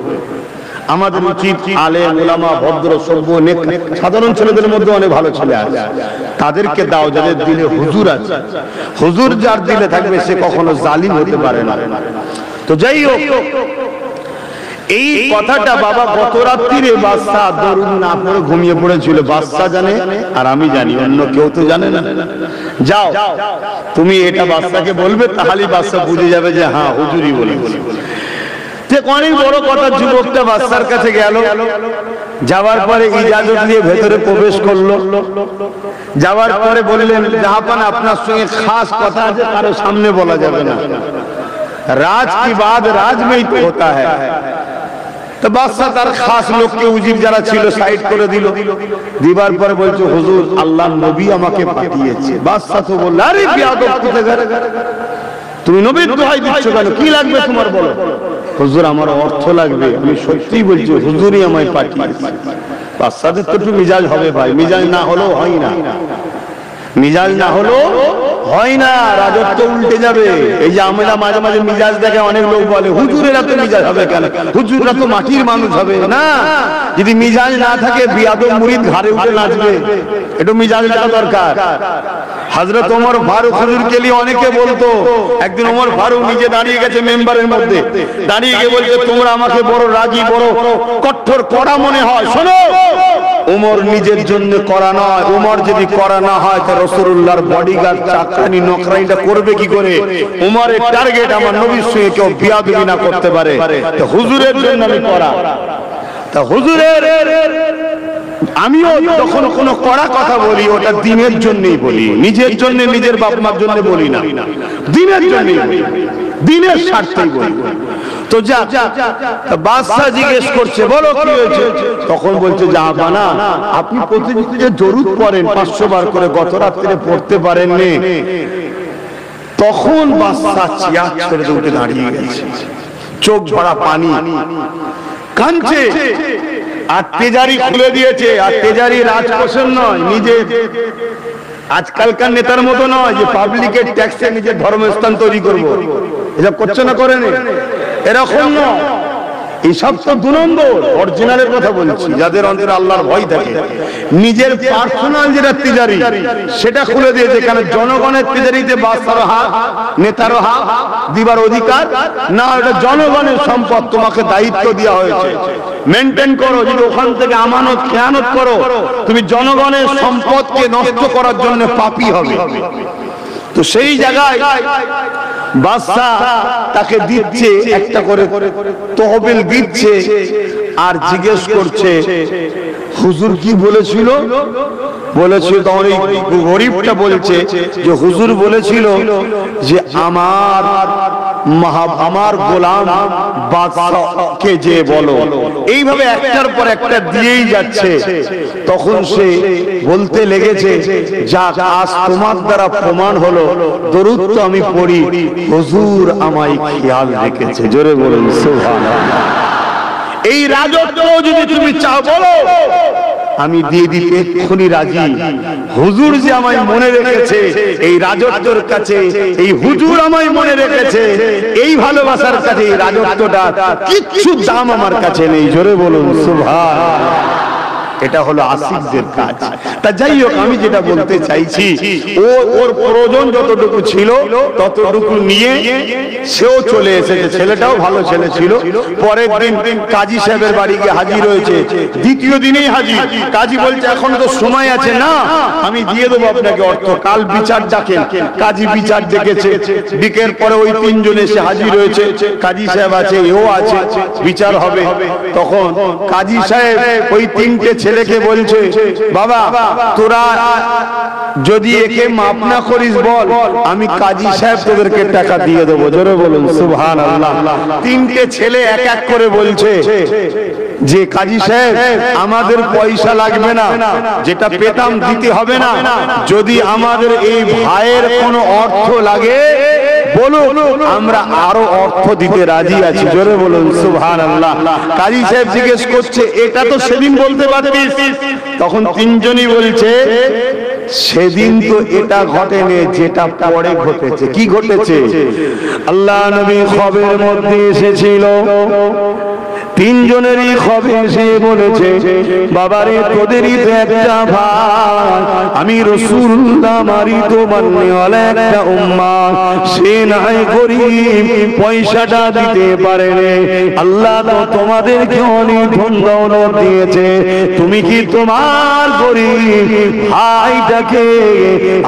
আমাদের উচিত আলেম উলামা ভদ্র সভ্য সাধারণ ছেলেদের মধ্যে অনেক ভালো ছেলে আছে, তাদেরকে দাও যাদের দিলে হুজুর আছে। হুজুর যার দিলে থাকবে সে কখনো জালিম হতে পারে না। তো যাই হোক, এই কথাটা বাবা গত রাত্রিরে বাদশা দরুদ না পড়ে ঘুমিয়ে পড়েছিল, বাদশা জানে আর আমি জানি, অন্য কেউ তো জানে না। যাও তুমি এটা বাদশাকে বলবে, তাহলে বাদশা বুঝে যাবে যে হ্যাঁ হুজুরই বলেছে। অনেক বড় কথা, যুবকটা বাদশার কাছে গেল, যাওয়ার পরে ইজাজত নিয়ে ভেতরে প্রবেশ করলো। যাওয়ার পরে বললেন, জাহাপান আপনার সঙ্গে খাস কথা আছে, কারো সামনে বলা যাবে না, রাজ কি বাদ রাজ মেই তো হতা হ্যায়। তো বাদশা তার খাস লোককে উজির যারা ছিল সাইড করে দিল। দিবার পরে বলছে, হুজুর আল্লাহ নবী আমাকে পাঠিয়েছে। বাদশা তো বলল, আরে বিয়াদব কোথাকার, তুমি নবীর দোহাই দিচ্ছ কেন? কি লাগবে তোমার বলো? হুজুর আমার অর্থ লাগবে। আমি সত্যি বলছি, হুজুরই আমায় পাঠিয়েছে। বাদশাদের তো একটু মিজাজ হবে ভাই, মিজাজ না হলেও হয় না, মিজাজ না হলেও হয় না, রাজত্ব উল্টে যাবে। এই যে আমরা মাঝে মাঝে মিজাজ দেখে অনেক লোক বলে হুজুরেরা তো মিজাজ হবে কেন, হুজুররা তো মাটির মানুষ হবে না। যদি মিজাজ না থাকে বিয়াদব মুরিদ ঘাড়ে উঠে নাচবে, একটু মিজাজ থাকা দরকার। হযরত ওমর ফারুক হুজুরকে নিয়ে অনেকে বলতো, একদিন ওমর ফারুক নিজে দাঁড়িয়ে গেছে মেম্বারের মধ্যে, দাঁড়িয়ে গিয়ে বলছে, তোমরা আমাকে বড় রাগী বড় কঠোর কড়া মনে হয়। শোনো, ওমর নিজের জন্য করা নয়, ওমর যদি করা না হয় তো রাসূলুল্লাহর বডিগার্ড চাকরানি নকরানিটা করবে কি করে? ওমরের টার্গেট আমার নবীর সঙ্গে কেউ বিয়াদবি না করতে পারে। তো হুজুরের জন্য আমি করা, তা হুজুরের আমিও যখন কোনো কড়া কথা বলি ওটা দিনের জন্যই বলি, নিজের জন্য নিজের বাপ মার জন্য বলি না, দিনের জন্যই বলি, দিনের স্বার্থেই বলি। তো যা বাদশা জিজ্ঞেস করছে, বলো কি হয়েছে? তখন বলছে, জাহাপানা আপনি প্রতিদিন যে দরুদ পড়েন 500 বার করে, গত রাত্রে পড়তে পারেননি। তখন বাদশা চিয়া ছেড়ে উঠে দাঁড়িয়ে গেছে, চোখ ভরা পানি, কাঁদছে। আর তেজারি খুলে দিয়েছে, আর তেজারি রাজকোষের নয়, নিজে আজকালকার নেতার মতো নয় যে পাবলিকের ট্যাক্সে নিজের ধর্মস্থান তৈরি করবো, এসব করছে না, করেনি, এরকম নয়। এইসব তো 2 নম্বর। অরিজিনালের কথা বলছি, যাদের অন্তরে আল্লাহর ভয় থাকে। নিজের পার্সোনাল যেটা তিজারি সেটা খুলে দিয়ে, যেখানে জনগণের তিজারিতে বাদশার হাত, নেতার হাত দিবার অধিকার না, এটা জনগণের সম্পদ, তোমাকে দায়িত্ব দেওয়া হয়েছে, মেনটেন করো। যদি ওখান থেকে আমানত খেয়ানত করো, তুমি জনগণের সম্পদকে নষ্ট করার জন্য পাপী হবে। তো সেই জায়গায় বাদশা তাকে দিচ্ছে, একটা করে তহবিল দিচ্ছে, আর জিজ্ঞেস করছে হুজুর কি বলেছিল। বলেছিল তখন এই গরিবটা বলছে যে হুজুর বলেছিল যে আমার গোলাম বাদশাকে যে বলো। এইভাবে একটার পর একটা দিয়েই যাচ্ছে। তখন সে বলতে লেগেছে, যাক আজ তোমার দ্বারা প্রমাণ হলো, দরুদ তো আমি পড়ি, হুজুর আমায় খেয়াল রেখেছে। জোরে বলুন সুবহানাল্লাহ। এই রাজত্ব যদি তুমি চাও বলো, আমি দিয়ে দিতে এক্ষুনি রাজি। হুজুর যে আমায় মনে রেখেছে, এই রাজত্বের কাছে এই হুজুর আমায় মনে রেখেছে, এই ভালোবাসার কাছে এই রাজত্বটা কিচ্ছু দাম আমার কাছে নেই। জোরে বলুন সুবহানাল্লাহ। এটা হলো আশিকদের কাজ। তা যাই হোক, আমি যেটা বলতে চাইছি, ওর প্রয়োজন যতটুকু ছিল ততটুকু নিয়ে সেও চলে এসেছে। ছেলেটাও ভালো ছেলে ছিল। পরের দিন কাজী সাহেবের বাড়ি গিয়ে হাজির হয়েছে। দ্বিতীয় দিনেই হাজির। কাজী বলছে এখন তো সময় আছে, না আমি দিয়ে দেবো আপনাকে অর্থ, কাল বিচার ডাকেন। কাজী বিচার ডেকেছে, ডিকের পরে ওই 3 জন এসে হাজির হয়েছে। কাজী সাহেব আছে, এও আছে, বিচার হবে। তখন কাজী সাহেব ওই 3টে ছেলেকে বলছে, বাবা তোরা যদি একে মাফ না করিস বল, আমি কাজী সাহেব তোদেরকে টাকা দিয়ে দেবো। জোরে বলুন সুবহানাল্লাহ। 3টে ছেলে এক এক করে বলছে যে কাজী সাহেব আমাদের পয়সা লাগবে না, যেটা পেতাম দিতে হবে না, যদি আমাদের এই ভাইয়ের কোনো অর্থ লাগে বলুন, আমরা আরো অর্থ দিতে রাজি আছি। জোরে বলুন সুবহানাল্লাহ। কাজী সাহেব জিজ্ঞেস করছে, এটা তো সেদিন বলতে পারতিস। তখন 3 জনই বলছে, সেদিন তো এটা ঘটেনি, যেটা পরে ঘটেছে। কি ঘটেছে? আল্লাহ নবী খবরের মধ্যে এসেছিল, 3 জনেরই খবর এসে বলেছে, বাবারে তোদেরই তো একটা ভাই, আমি রাসূলুল্লাহ মারি তো মাননেওয়ালা একটা উম্মাহ, সে নাই গরিব, পয়সাটা দিতে পারে না। আল্লাহ তো তোমাদেরকে অনেক ধন দৌলত দিয়েছে, তুমি কি তোমার গরিব ভাইটাকে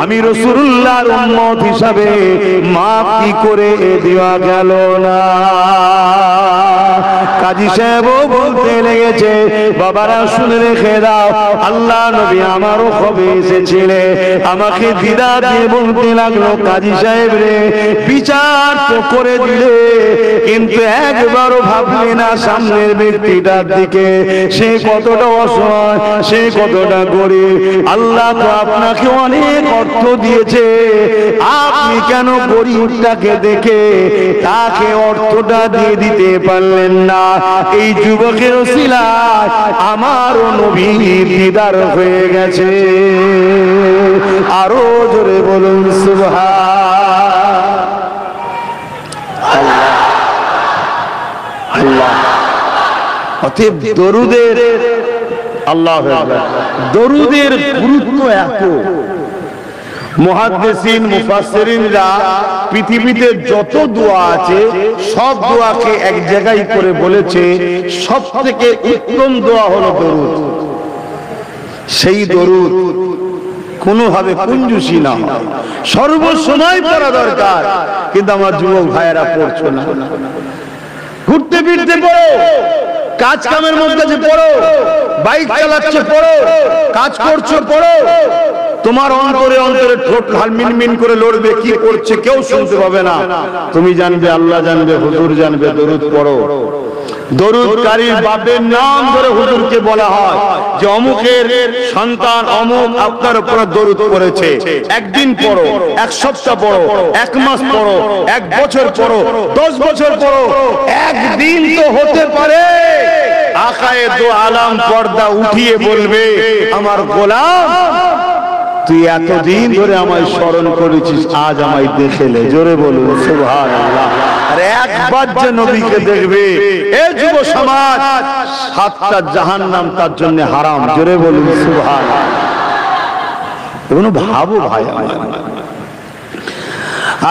আমি রাসূলুল্লাহর উম্মত হিসাবে মাফ কি করে দেওয়া গেল না? কাজী সাহেবও বলতে লেগেছে, বাবারা শুনে রেখে দাও, আল্লাহ নবী আমারও খবর এসেছিলে, আমাকে দিদা দিয়ে বলতে লাগলো, কাজী সাহেব রে বিচার তো করে দিলে, কিন্তু একবারও ভাবলে না সামনের ব্যক্তিটার দিকে, সে কতটা অসহায়, সে কতটা গরিব। আল্লাহ তো আপনাকে অনেক অর্থ দিয়েছে, আপনি কেন গরিবটাকে দেখে তাকে অর্থটা দিয়ে দিতে পারলেন না? এই যুবকের ওসিলায় আমারও নবীর দিদার হয়ে গেছে। আরো জোরে বলুন সুবহানাল্লাহ। অতএব দরুদের, আল্লাহু আকবার, দরুদের গুরুত্ব এত। মুহাদ্দিসিন মুফাসসিরিনরা পৃথিবীতে যত দোয়া আছে সব দোয়াকে এক জায়গায় করে বলেছে, সবথেকে উত্তম দোয়া হলো দরুদ। সেই দরুদ কোনোভাবে কুঞ্জুসি না হয়, সর্বসময় পড়া দরকার। কিন্তু আমার যুবক ভাইয়েরা পড়ছো না। ঘুরতে ফিরতে পড়ো, কাজ কামের মধ্যে যে পড়ো, বাইক চালাচ্ছে পড়ো, কাজ করছো পড়ো, তোমার অন্তরে অন্তরে ঠোঁট মিনমিন করে লড়বে, কি করছে কেউ শুনতে পাবে না, তুমি জানবে, আল্লাহ জানবে, হুজুর জানবে। দরুদ পড়ো। দরুদকারীর বাপের নাম ধরে হুজুরকে বলা হয় যে অমুকের সন্তান অমুক আপনার উপর দরুদ পড়েছে। একদিন পড়ো, এক সপ্তাহ পড়ো, এক মাস পড়ো, এক বছর পড়ো, 10 বছর পড়ো, একদিন তো হতে পারে আকায়ে দো আলম পর্দা উঠিয়ে বলবে, আমার গোলাম তুই এতদিন ধরে আমায় স্মরণ করেছিস, আজ আমায় দেখেলে। জোরে বলুন সুবহানাল্লাহ। আর একবার যে নবীকে দেখবে এই যুব সমাজ, 7টা জাহান্নাম তার জন্য হারাম। জোরে বলুন সুবহানাল্লাহ। এগুলো ভাবো ভাই আমার।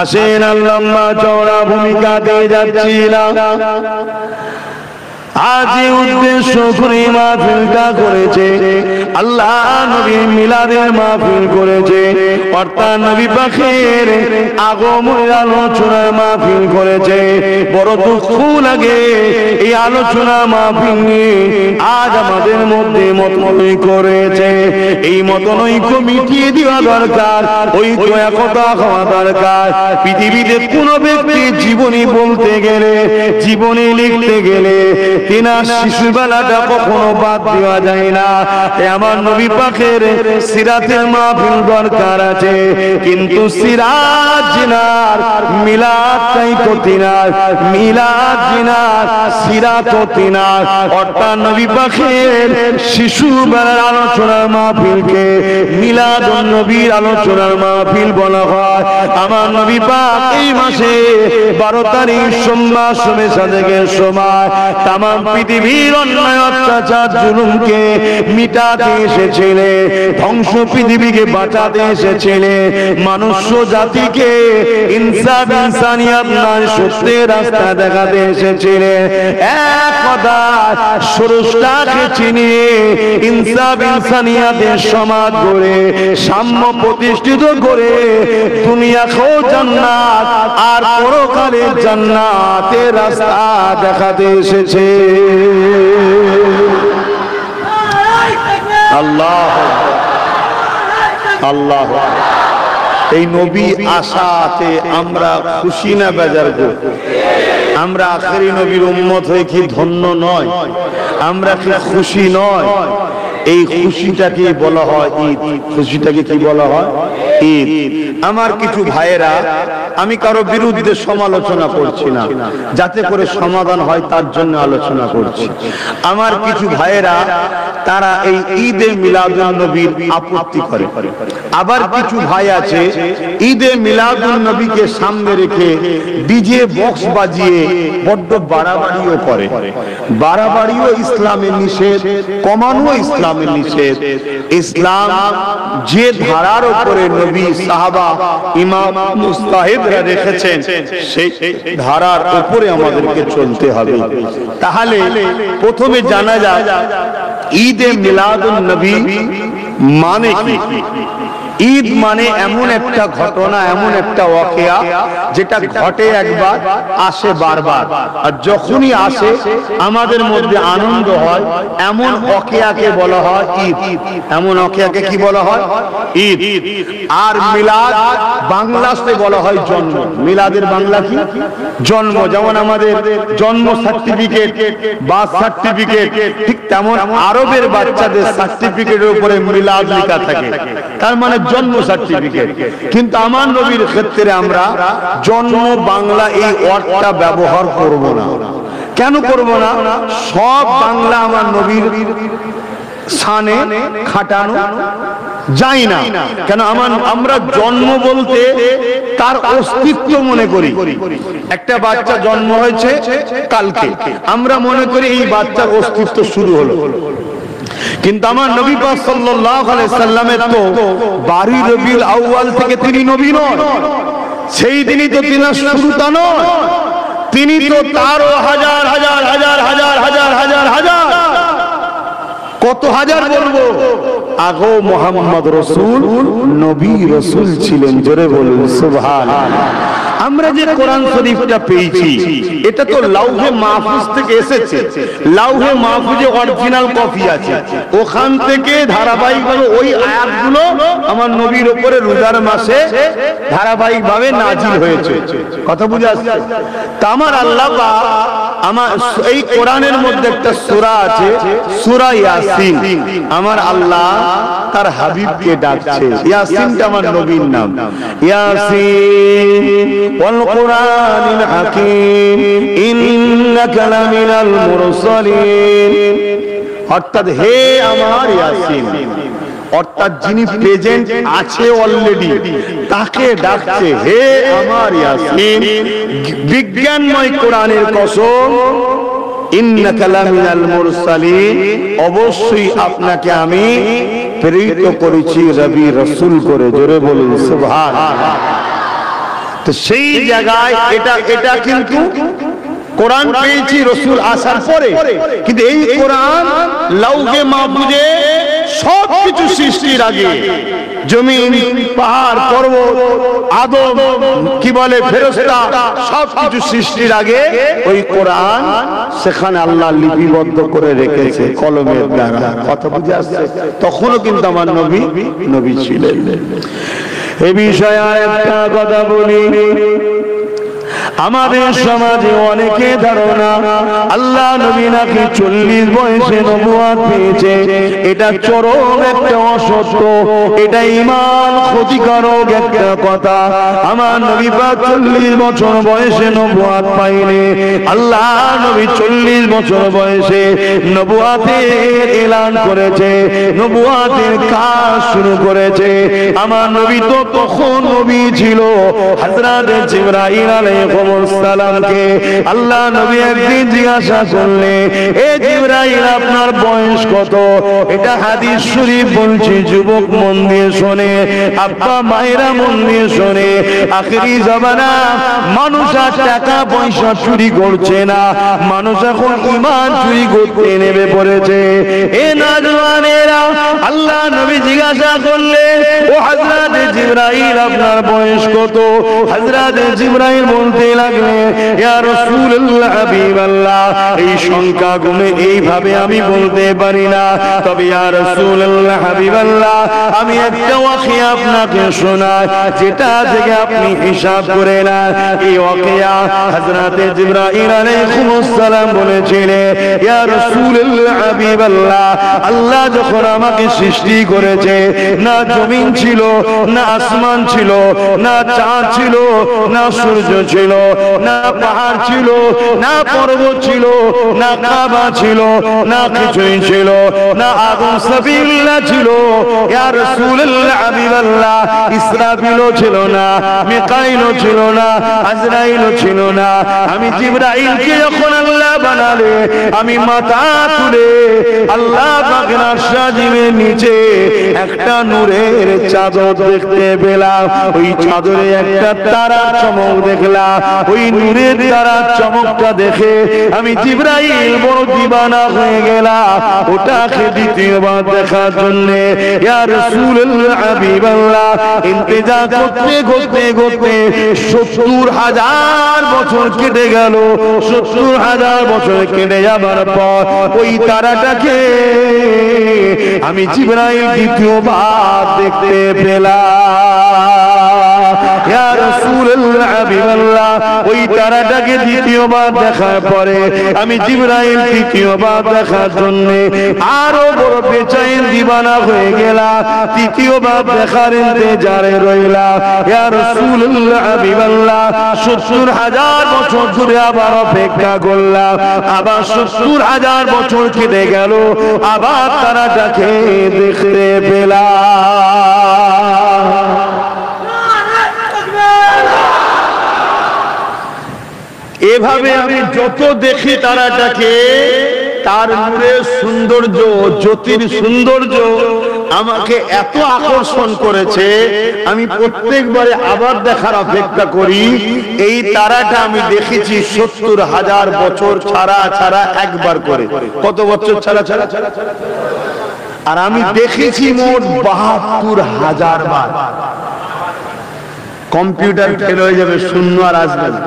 আসেন লম্বা চওড়া ভূমিকা দিয়ে যাচ্ছিলাম। আজ উদ্দেশ্য করে মাহফিলটা করেছে, আল্লাহ নবী মিলাদের মাহফিল করেছে, অর্থাৎ নবী পাকের আগমনের আলোচনার মাহফিল করেছে। বড় দুঃখ লাগে এই আলোচনা মাহফিল নিয়ে আজ আমাদের মধ্যে মতনৈক্য করেছে। এই মতনৈক্য মিটিয়ে দেওয়া দরকার, ঐক্য একতা হওয়া দরকার। পৃথিবীতে কোন ব্যক্তি জীবনী বলতে গেলে, জীবনী লিখতে গেলে তিনার শিশুবেলাটা কখনো বাদ দেওয়া যায় না। আমার নবী পাকের সিরাতের মাহফিল দরকার আছে, কিন্তু সিরাত জিনার মিলাদ চাইতো তিনার, মিলাদ জিনার সিরাত তিনার। অর্থাৎ নবী পাকের শিশুবেলার আলোচনার মাহফিলকে মিলাদুন নবীর আলোচনার মাহফিল বলা হয়। আমার নবী পাক এই মাসে 12 তারিখ সোমবার সময় সাদেকের সময় তামাম পৃথিবীর অন্যায় অত্যাচার জুলুমকে মিটাতে এসেছিলেন, ধ্বংস পৃথিবীকে বাঁচাতে এসেছিলেন, মানুষ্য জাতিকে ইনসাফ ইনসানিয়ত নয় সত্যের রাস্তা দেখাতে এসেছিলেন। এক কথা স্রষ্টাকে চিনিয়ে ইনসাফ ইনসানিয়তের সমাজ গড়ে সাম্য প্রতিষ্ঠিত করে দুনিয়াকেও জান্নাত আর পরকালে জান্নাতের রাস্তা দেখাতে এসেছে। আল্লাহ আল্লাহ। এই নবী আসাতে আমরা খুশি না বেজার গো? আমরা আখেরি নবীর উম্মত হয়ে কি ধন্য নয়? আমরা কি খুশি নয়? এই খুশিটাকে বলা হয় ঈদ। খুশিটাকে কি বলা হয়? ঈদ। আমার কিছু ভাইয়েরা, আমি কারো বিরুদ্ধে সমালোচনা করছি না, যাতে করে সমাধান হয় তার জন্য আলোচনা করছি। আমার কিছু ভাইয়েরা তারা এই ঈদে মিলাদুন নবীর আপত্তি করে। আবার কিছু ভাই আছে ঈদে মিলাদুন নবীকে সামনে রেখে ডিজে বক্স বাজিয়ে বড্ড বাড়াবাড়িও করে। বাড়াবাড়িও ইসলামের নিষেধ, কমানো ইসলামের নিষেধ। ইসলাম যে ধারার উপরে নবী, সাহাবা, ইমাম, মুস্তাহিদরা রেখেছেন সেই ধারার উপরে আমাদেরকে চলতে হবে। তাহলে প্রথমে জানা যায় ঈদে মিলাদুন নবী মানে কি। ঈদ মানে এমন একটা ঘটনা, এমন একটা ওয়াকিয়া যেটা ঘটে একবার, আসে বারবার, আর যখনই আসে আমাদের মধ্যে আনন্দ হয়, এমন ওয়াকিয়াকে বলা হয় ঈদ। এমন ওয়াকিয়াকে কি বলা হয়? ঈদ। আর মিলাদ বাংলাতে বলা হয় জন্ম। মিলাদের বাংলা কি? জন্ম। যেমন আমাদের জন্ম সার্টিফিকেট, বার্থ সার্টিফিকেট, ঠিক তেমন আরবের বাচ্চাদের সার্টিফিকেটের উপরে মিলাদ লেখা থাকে, তার মানে জন্ম সার্টিফিকেট। কিন্তু আমার নবীর ক্ষেত্রে আমরা জন্ম বাংলা এই ওয়ার্ডটা ব্যবহার করব না। কেন করব না? সব বাংলা আমার নবীর শানে খাটানো যাই না। কেন? আমরা জন্ম বলতে তার অস্তিত্ব মনে করি। একটা বাচ্চা জন্ম হয়েছে কালকে, আমরা মনে করি এই বাচ্চার অস্তিত্ব শুরু হলো। কিন্তু আমার নবী পাক সাল্লাল্লাহু আলাইহি সাল্লামের তো 12 রবিউল আউয়াল থেকে তিনি নবী নন, সেই দিনই তো তিনি শুরুটা নন, তিনি তো তারও হাজার হাজার হাজার হাজার হাজার হাজার হাজার, কত হাজার বলবো, আগো মুহাম্মদ রাসূল নবী রাসূল ছিলেন। জোরে বলুন সুবহানাল্লাহ। আমরা যে কোরআন শরীফটা পেয়েছি এটা তো লাউহে মাহফুজ থেকে এসেছে। লাউহে মাহফুজে অরিজিনাল কপি আছে, ওখান থেকে ধারাবাহিকভাবে ওই আয়াতগুলো আমার নবীর উপরে রোজার মাসে ধারাবাহিকভাবে নাজিল হয়েছে। কথা বুঝা আসছে? তা আমার আল্লাহ আমার এই কোরআনের মধ্যে একটা সূরা আছে, সূরা ইয়াসিন। আমার আল্লাহ তার হাবিবকে ডাকছে, ইয়াসিনটা আমার নবীর নাম। ইয়াসিন ওয়াল কুরআনিল হাকীম ইন্নাকা লামিনাল মুরসালিন। অর্থাৎ হে আমার ইয়াসিন, অর্থাৎ যিনি প্রেজেন্ট আছে অলরেডি তাকে ডাকছে, হে আমার ইয়াসিন, বিজ্ঞানময় কোরআনের কসম, ইন্নাকা লামিনাল মুরসালিন, অবশ্যই আপনাকে আমি প্রেরিত করেছি নবী রাসূল করে। জোরে বলুন সুবহানাল্লাহ। তো সেই জায়গায় এটা কিন্তু কোরআন পেয়েছি রাসূল আসার পরে, কিন্তু এই কোরআন লাউহে মাহফুজে সবকিছু সৃষ্টির আগে, জমিন, পাহাড়, পর্বত, আদম, কি বলে ফেরেশতা, সবকিছু সৃষ্টির আগে ওই কোরআন সেখানে আল্লাহ লিপিবদ্ধ করে রেখেছে কলমের দ্বারা। কথা বুঝে আসছে? তখনও কিন্তু আমার নবী ছিলেন। এই বিষয়ে আরেকটা কথা বলি, আমাদের সমাজে অনেকে ধারণা আল্লাহ নবী নাকি 40 বয়সে নবুয়ত পেয়েছে। এটা চরম একটা অসত্য, এটা ঈমান ক্ষতিকারক একটা কথা। আমার নবী পাক 40 বছর বয়সে নবুয়ত পাইনি। আল্লাহ নবী 40 বছর বয়সে নবুয়তের এলান করেছে, নবুয়তের কাজ শুরু করেছে। আমার নবী তো তখন নবী ছিল। হযরত জিবরাইল আলাইহিস সালামকে আল্লাহ নবী একদিন জিজ্ঞাসা করলে, এ জিবরাইল আপনার বয়স কত? এটা হাদিস শরীফ বলছি, যুবক মন দিয়ে শোনে, আব্বা মায়েরা মন দিয়ে শোনে। আখেরি জামানা মানুষ আর টাকা পয়সা চুরি করছে না, মানুষ এখন ঈমান চুরি করতে নেমে পড়েছে। এ নওজওয়ানেরা, আল্লাহ নবী জিজ্ঞাসা করলে, ও হযরত জিবরাইল আপনার বয়স কত? হযরত জিবরাইল বলতে লাগলে, ইয়া রাসূলুল্লাহ হাবিবাল্লাহ, এই সংখ্যা গুণে এইভাবে আমি বলতে পারি না, তবে ইয়া রাসূলুল্লাহ হাবিবাল্লাহ আমি একটা ওয়াকিয়া আপনাকে শোনাই, যেটা থেকে আপনি হিসাব করে না। এই ওয়াকিয়া হযরত জিবরাইল আলাইহিস সালাম বলেছিলেন, ইয়া রাসূলুল্লাহ হাবিবাল্লাহ, আল্লাহ যখন আমাকে সৃষ্টি করেছে, না জমিন ছিল, না আসমান ছিল, না চাঁদ ছিল, না সূর্য ছিল, না পাহাড় ছিল, না পর্বত ছিল, না কাবা ছিল, না কিছুই ছিল, না আদম সাবিল্লাহ ছিল, ইয়া রাসূলুল্লাহ হাবিবাল্লাহ ইসরাফিলও ছিল না, মিকাইলও ছিল না, আজরাইলও ছিল না। আমি জিবরাইলকে যখন আল্লাহ বানালে, আমি মাথা তুলে আল্লাহ পাকের আরশ আজিমের নিচে একটা নূরের চাদর দেখতে পেলাম। ওই চাদরে একটা তারার চমক দেখলাম। ওই নূরের তারার চমকটা দেখে আমি জিবরাইল বড় দিবানা হয়ে গেলাম, ওটাকে দ্বিতীয়বার দেখার জন্য। ইয়া রাসূলুল্লাহ হাবিবাল্লাহ ইন্তেজার করতে করতে করতে 70,000 বছর কেটে গেল। 70,000 বছর কেটে যাবার পর ওই তারাটাকে আমি জিবরাইল দ্বিতীয়বার দেখতে পেলাম। ইয়া রাসূলুল্লাহ হাবিবাল্লাহ ওই তারাটাকে দ্বিতীয়বার দেখার পরে আমি জিবরাইল তৃতীয়বার দেখার জন্য আরো বড় বেচैन দিবানা হয়ে গেলাম। তৃতীয়বার দেখার ইন্তজারে রইলাম। ইয়া রাসূলুল্লাহ হাবিবাল্লাহ 70,000 বছর ধরে আবার অপেক্ষা করলাম। আবার 70,000 বছর কেটে গেল, আবার তারাটাকে দেখতে পেলাম। এভাবে আমি যত দেখি তারাটাকে, তার নূরের সৌন্দর্য, জ্যোতির সৌন্দর্য আমাকে এত আকর্ষণ করেছে, আমি প্রত্যেকবারে আবার দেখার অপেক্ষা করি। এই তারাটা আমি দেখেছি 70,000 বছর ছাড়া ছাড়া একবার করে। কত বছর ছাড়া ছাড়া? আর আমি দেখেছি মোট 72,000 বার। কম্পিউটার ফেল হয়ে যাবে, শূন্য আর আসবে না।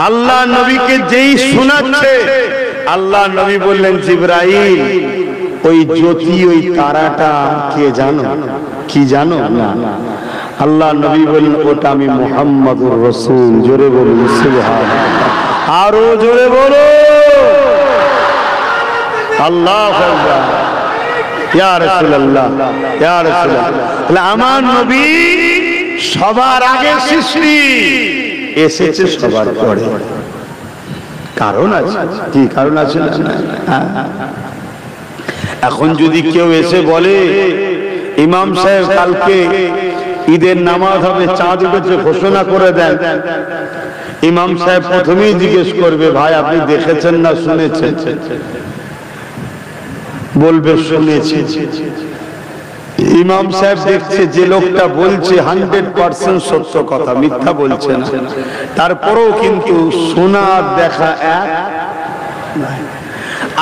আল্লাহ নবীকে যেই শোনাচ্ছে, আল্লাহ নবী বললেন, জিবরাইল ওই জ্যোতি, ওই তারাটা কে জানো? কি জানো? না। আল্লাহ নবী বললেন, ওটা আমি মুহাম্মাদুর রাসূল। জোরে বলুন সুবহানাল্লাহ। আরো জোরে বলো আল্লাহু আকবার। ইয়া রাসূলুল্লাহ, ইয়া রাসূলুল্লাহ। আমার নবী সবার আগে সৃষ্টি, এসেছে সবার পরে। কারণ আছে, কি কারণ আছে? এখন যদি কেউ এসে বলে ইমাম সাহেব কালকে ঈদের নামাজ হবে, চাঁদ উঠেছে ঘোষণা করে দেন। ইমাম সাহেব প্রথমেই জিজ্ঞেস করবে, ভাই আপনি দেখেছেন না শুনেছেন? বলবে শুনেছি। ইমাম সাহেব দেখছে যে লোকটা বলছে 100% সত্য কথা, মিথ্যা বলছে না, তারপরেও কিন্তু শোনা দেখা এক।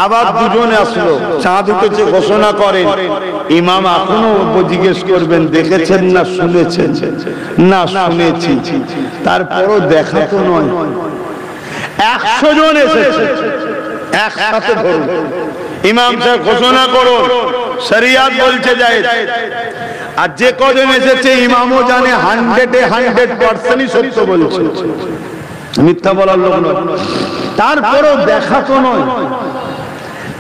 আবার দুজনে আসলো, চাঁদ উঠেছে ঘোষণা করেন। ইমাম এখনো জিজ্ঞেস করবেন দেখেছেন না শুনেছেন? না শুনেছি। তারপরও দেখা তো নয়। 100 জন এসেছে একসাথে ধরুন, ইমাম সাহেব ঘোষণা করো, শরিয়াত বলছে যায়। আর যে কজন এসেছে ইমামও জানে 100% সত্য বলছে, মিথ্যা বলার লোক নয়। তারপরও দেখা তো নয়।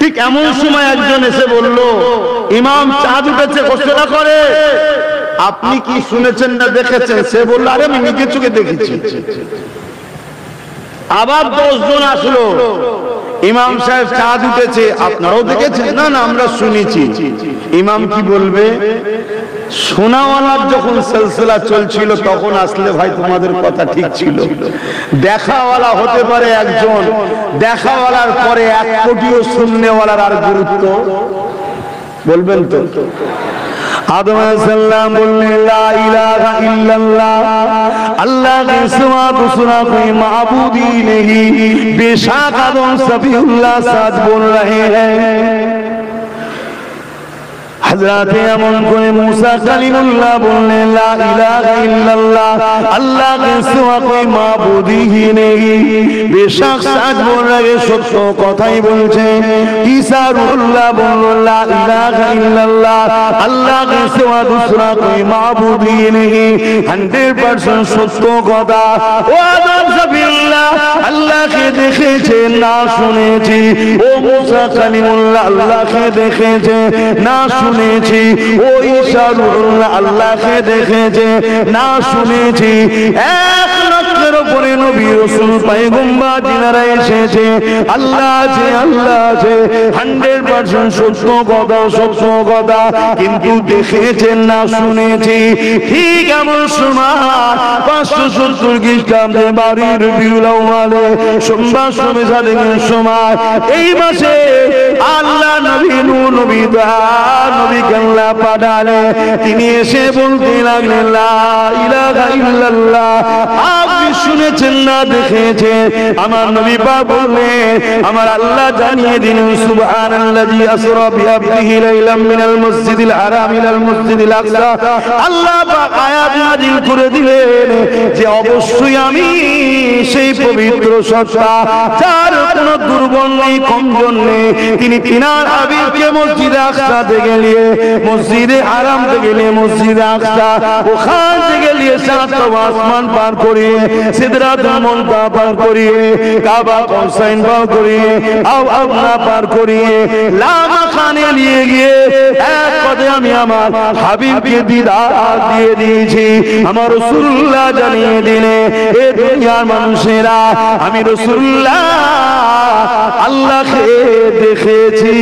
ঠিক এমন সময় একজন এসে বলল, ইমাম চাঁদ উঠেছে ঘোষণা করে, আপনি কি শুনেছেন না দেখেছেন? সে বলল, আরে আমি নিজের চোখে দেখেছি। আবার 10 জন আসলো, ইমাম সাহেব চাঁদ উঠেছে, আপনারাও দেখেছেন? না না আমরা শুনেছি। ইমাম কি বলবে? শোনাওয়ালার যখন সিলসিলা চলছিল তখন আসলে ভাই তোমাদের কথা ঠিক ছিল। দেখাওয়ালা হতে পারে একজন, দেখাওয়ালার পরে 1 কোটিও শুননেওয়ালার আর গুরুত্ব বলবেন তো? আদম আলাইহিস সালাম বললেন লা ইলাহা ইল্লাল্লাহ, अल्लाह के सिवा दूसरा कोई माबूद ही नहीं। बेशक आदम सफीउल्लाह साथ बोल रहे हैं। हज़रत अमन को मूसा कलीमुल्लाह बोलने ला इलाहा इल्लल्लाह, अल्लाह के सिवा कोई माबूद ही नहीं। बेशक सच बोल रहे, सत्य কথাই বলছে। ঈসা রুহুল্লাহ বলল লা ইলাহা ইল্লাল্লাহ, अल्लाह के सिवा दूसरा कोई माबूद ही नहीं। 100% সত্য কথা। ও আদম সফিউল্লাহ আল্লাহকে দেখেছে না শুনেছি? ও মুসা কলিমুল্লাহ আল্লাহকে দেখেছে না শুনেছি? ও ঈসা রূহুল্লাহ আল্লাহকে দেখেছে না শুনেছি? 1 লক্ষের উপরে নবী রাসূল পয়গম্বর যিনারা এসেছে, আল্লাহ আছে আল্লাহ আছে, 100% সত্য কথা সত্য কথা, কিন্তু দেখেছেন না শুনেছি। ঠিক এমন সময় 570 খ্রিস্টাব্দে বাড়ির রবিউল আউয়ালে সোমবার সন্ধ্যার সময় এই মাসে আল্লাহ নবী নূহ নবী নবীকে আল্লাহ পাঠালেন। তিনি এসে বলতে লাগলেন লা ইলাহা ইল্লাল্লাহ। আপনি শুনেছেন না দেখেছেন? আমার নবী পাক বললেন, আমার আল্লাহ জানিয়ে দিলেন সুবহানাল্লাযী আসরা বিআবদিহি লাইলাম মিনাল মসজিদিল হারাম ইলাল মসজিদিল আকসা। আল্লাহ পাক আয়াত নাযিল করে দিলেন যে অবশ্যই আমি সেই পবিত্র সত্তা, যার কোনো দুর্বল নেই কমজোর নেই, তিনি তিনার হাবিবকে মসজিদে আকসা থেকে নিয়ে মসজিদে হারাম থেকে নিয়ে মসজিদে আকসা, ওখান থেকে নিয়ে 7 আসমান পার করিয়ে সিদরাতুল মুনতাহা পার করিয়ে কাবা কৌসাইন পার করিয়ে আওয়াবনা পার করিয়ে লামা খানে নিয়ে গিয়ে এক পদে আমি আমার হাবিবকে দিদার দিয়ে দিয়েছি। আমার রাসূলুল্লাহ জানিয়ে দিলে এ দুনিয়ার মানুষেরা আমি রাসূলুল্লাহ আল্লাহকে দেখেছি।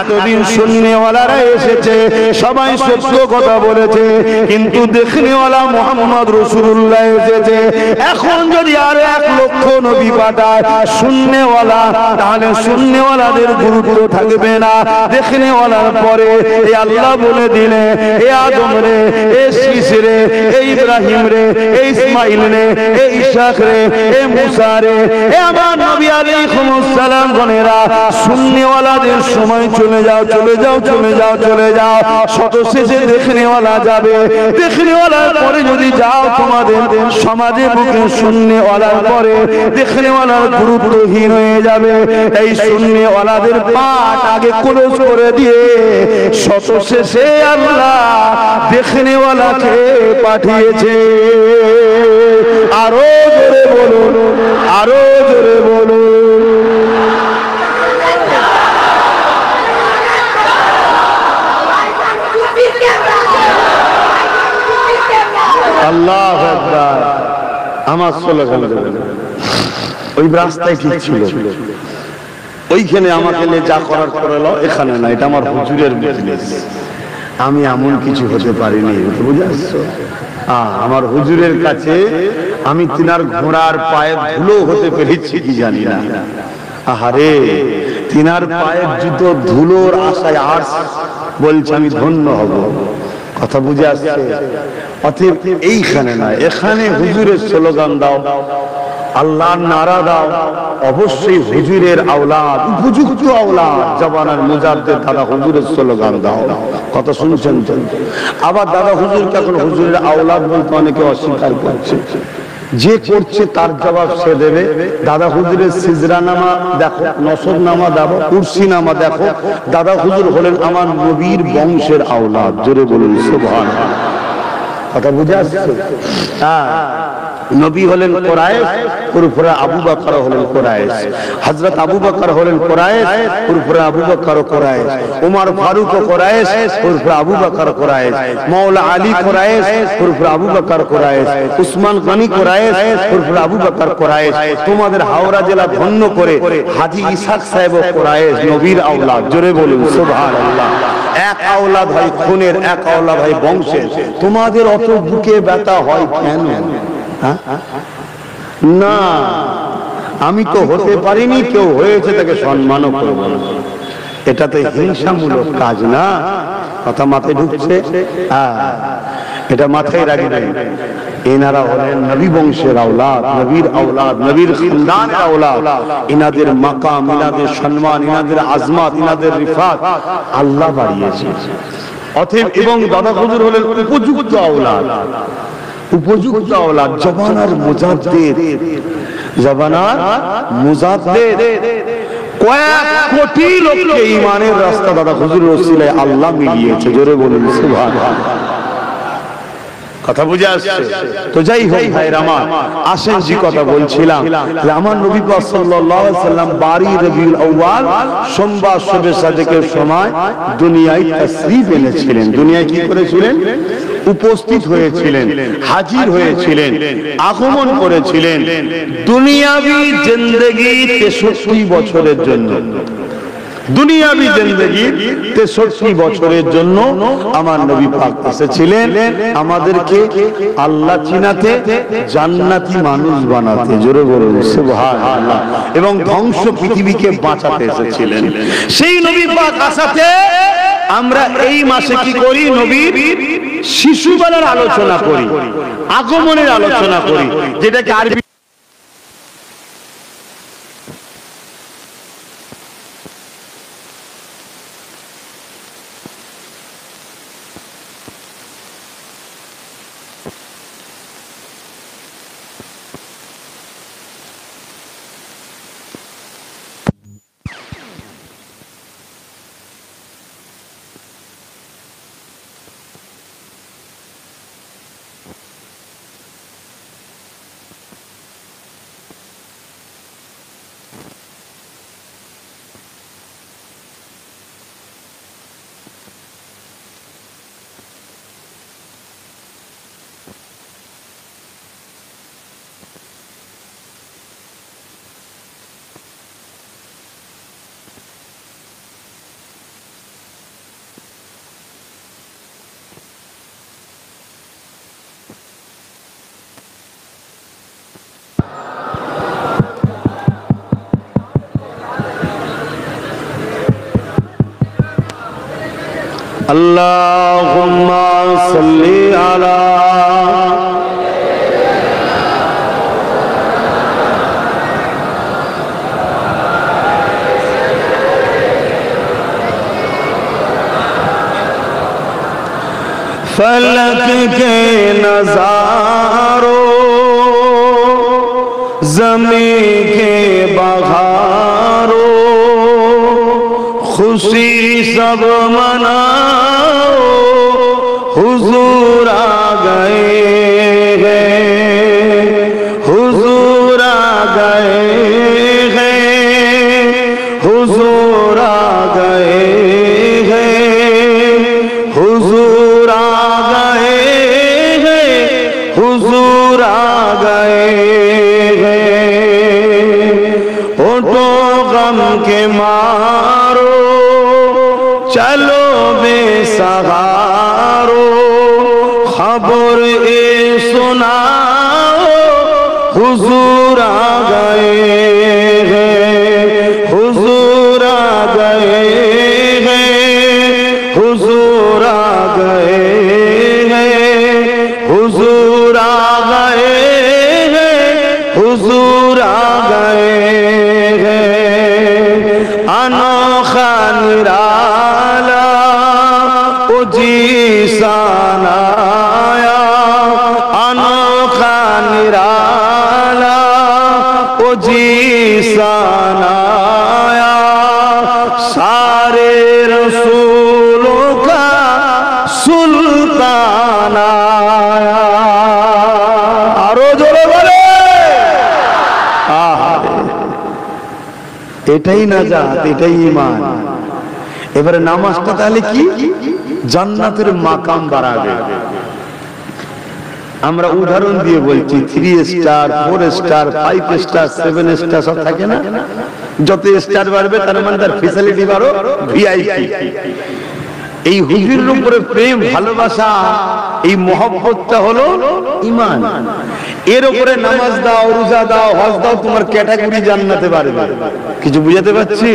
এতদিন শুননেওয়ালারা এসেছে, সবাই সত্য কথা বলেছে, কিন্তু দেখনেওয়ালা মুহাম্মদ রাসূলুল্লাহ এসেছে। এখন যদি আরো 1 লক্ষ নবী পাঠায় শুননেওয়ালা, তাহলে শুননেওয়ালাদের গুরুত্ব থাকবে না। দেখনেওয়ালার পরে এ আল্লাহ বলে দিলে, এ আদম রে, এ শীস রে, এ ইব্রাহিম রে, এ ইসমাইল রে, এ ইসহাক রে, এ মুসা রে, এ আমার নবী আলাইহিস সালাম গণেরা, শুননেওয়ালাদের সময় চলে যাও চলে যাও চলে যাও চলে যাও। শত শেষে দেখনেওয়ালা যাবে, দেখনেওয়ালার পরে যদি যাও তোমাদের সমাজে বুকে শুননেওয়ালার পরে দেখনেওয়ালার গুরুত্বহীন হয়ে যাবে। এই শুননেওয়ালাদের পাঠ আগে ক্লোজ করে দিয়ে শত শেষে আল্লাহ দেখনেওয়ালাকে পাঠিয়েছে। আরো জোরে বলুন, আরো জোরে বলুন। আল্লাহু আকবার। আমার স্লোগান ওই রাস্তায় ঠিক ছিল। ওইখানে আমাকে নিয়ে যা করার করে লো, এখানে না, এটা আমার হুজুরের বিজনেস। আমি এমন কিছু হতে পারিনি, বুঝে আসছো? আমার হুজুরের কাছে আমি তিনার ঘোড়ার পায়ে ধুলো হতে পেরেছি কি জানি না। আহারে, তিনার পায়ের জুতো ধুলোর আশায় আর বলছে আমি ধন্য হব। কথা বুঝে আসছে? অতএব এইখানে না, এখানে হুজুরের স্লোগান দাও, আল্লাহর নারা দাও, অবশ্যই হুজুরের আওলাদ, উপযুক্ত আওলাদ, জামানার মুজাদ্দিদ দাদা হুজুরের স্লোগান দাও। কথা শুনছেন তো? আবার দাদা হুজুরকে এখন হুজুরের আওলাদ বলতে অনেকে অস্বীকার করছে। যে করছে তার জবাব সে দেবে। দাদা হুজুরের সিজরা নামা দেখো, নসব নামা দেখো, কুরসি নামা দেখো। দাদা হুজুর হলেন আমার নবীর বংশের আওলাদ। জোরে বলুন সুবহানাল্লাহ। কথা বুঝে আসছে? নবী হলেন কুরাইশ, পুরপুরা আবু বকর হলেন কুরাইশ। হযরত আবু বকর হলেন কুরাইশ, পুরপুরা আবু বকর কুরাইশ। ওমর ফারুক কুরাইশ, পুরপুরা আবু বকর কুরাইশ। মাওলা আলী কুরাইশ, পুরপুরা আবু বকর কুরাইশ। উসমান গনি কুরাইশ, পুরপুরা আবু বকর কুরাইশ। তোমাদের হাওড়া জেলা ধন্য করে হাজী ইসহাক সাহেব কুরাইশ, নবীর আওলাদ। জোরে বলুন সুবহানাল্লাহ। এক আওলাদ হয় খুনের, এক আওলাদ হয় বংশের। তোমাদের অত বুকে ব্যথা হয় কেন? না, আমি তো হতে পারিনি, কেউ হয়েছে তাকে সম্মানও করব না। এটা তো হিংসামূলক কাজ না। কথা মাথায় ঢুকছে? এটা মাথায় রাখবেন। এনারা হলেন নবী বংশের আওলাদ, নবীর আওলাদ, নবীর খানদানের আওলাদ। ইনাদের মাকাম, ইনাদের সম্মান, ইনাদের আজমাত, ইনাদের রিফাত আল্লাহ বাড়িয়েছে। অতএব এবং দাদা হুজুর হলেন উপযুক্ত আওলাদ, উপযুক্ত আওলাদ, জামানার মুজাদ্দিদ, জামানার মুজাদ্দিদ। কয়েক কোটি লোককে ঈমানের রাস্তা দাদা হুজুরের ওসিলায় আল্লাহ মিলিয়েছে। জোরে বলুন সুবহানাল্লাহ। কথা বুঝে আসছে তো? যাই হোক ভাইরা আমার, আসেন যে কথা বলছিলাম, আমার নবী পাক সাল্লাল্লাহু আলাইহি সাল্লাম 12 রবিউল আউয়াল সোমবার শবে সাদেকের সময় দুনিয়ায় তাশরীফ এনেছিলেন। দুনিয়ায় কি করেছিলেন? উপস্থিত হয়েছিলেন, হাজির হয়েছিলেন, আগমন করেছিলেন। দুনিয়াবি জিন্দেগি 63 বছরের জন্য, দুনিয়াবি জিন্দেগি 63 বছরের জন্য আমার নবী পাক এসেছিলেন আমাদেরকে আল্লাহ চিনাতে, জান্নাতি মানুষ বানাতে। জোরে বলুন সুবহানাল্লাহ। এবং ধ্বংস পৃথিবীকে বাঁচাতে এসেছিলেন। সেই নবী পাক আসাতে আমরা এই মাসে কি করি? নবীর শিশুবেলার আলোচনা করি, আগমনের আলোচনা করি, যেটাকে আরবি আল্লাহুম্মা সাল্লি আলা फलक के नजारों, ज़मीं के बहारों, खुशी सब मनाओ, हुजूर आ गए हैं, हुजूर आ गए हैं, हुजूर आ गए हैं, हुजूर आ गए हैं, हुजूर आ गए हैं। उठो गम के बेसहारो खबर ए सुनाओ हुजूर आ गए हैं, हुजूर आ गए हैं, हुजूर आ गए हैं, हुजूर आ गए हैं, हुजूर आ गए हैं। अनोखा निराला उजीसान आया, अनोखा निराला उजीसान आया, सारे रसूलों का सुल्तान आया। आरो जोरे बोले এটাই নাজাত, এটাই ঈমান। এবারে নামাজটা তাহলে কি জান্নাতের মাকাম বাড়াবে। আমরা উদাহরণ দিয়ে বলছি 3 স্টার 4 স্টার 5 স্টার 7 স্টার সব থাকে না, যত স্টার বাড়বে তার মানে তার ফ্যাসিলিটি বাড়ো, ভিআইপি। এই হুজুরের উপরে প্রেম ভালোবাসা, এই মহব্বতটা হলো ঈমান। এর উপরে নামাজ দাও, রোজা দাও, হজ দাও, তোমার ক্যাটাগরি জান্নাতে বাড়বে। কিছু বুঝাতে পারছি?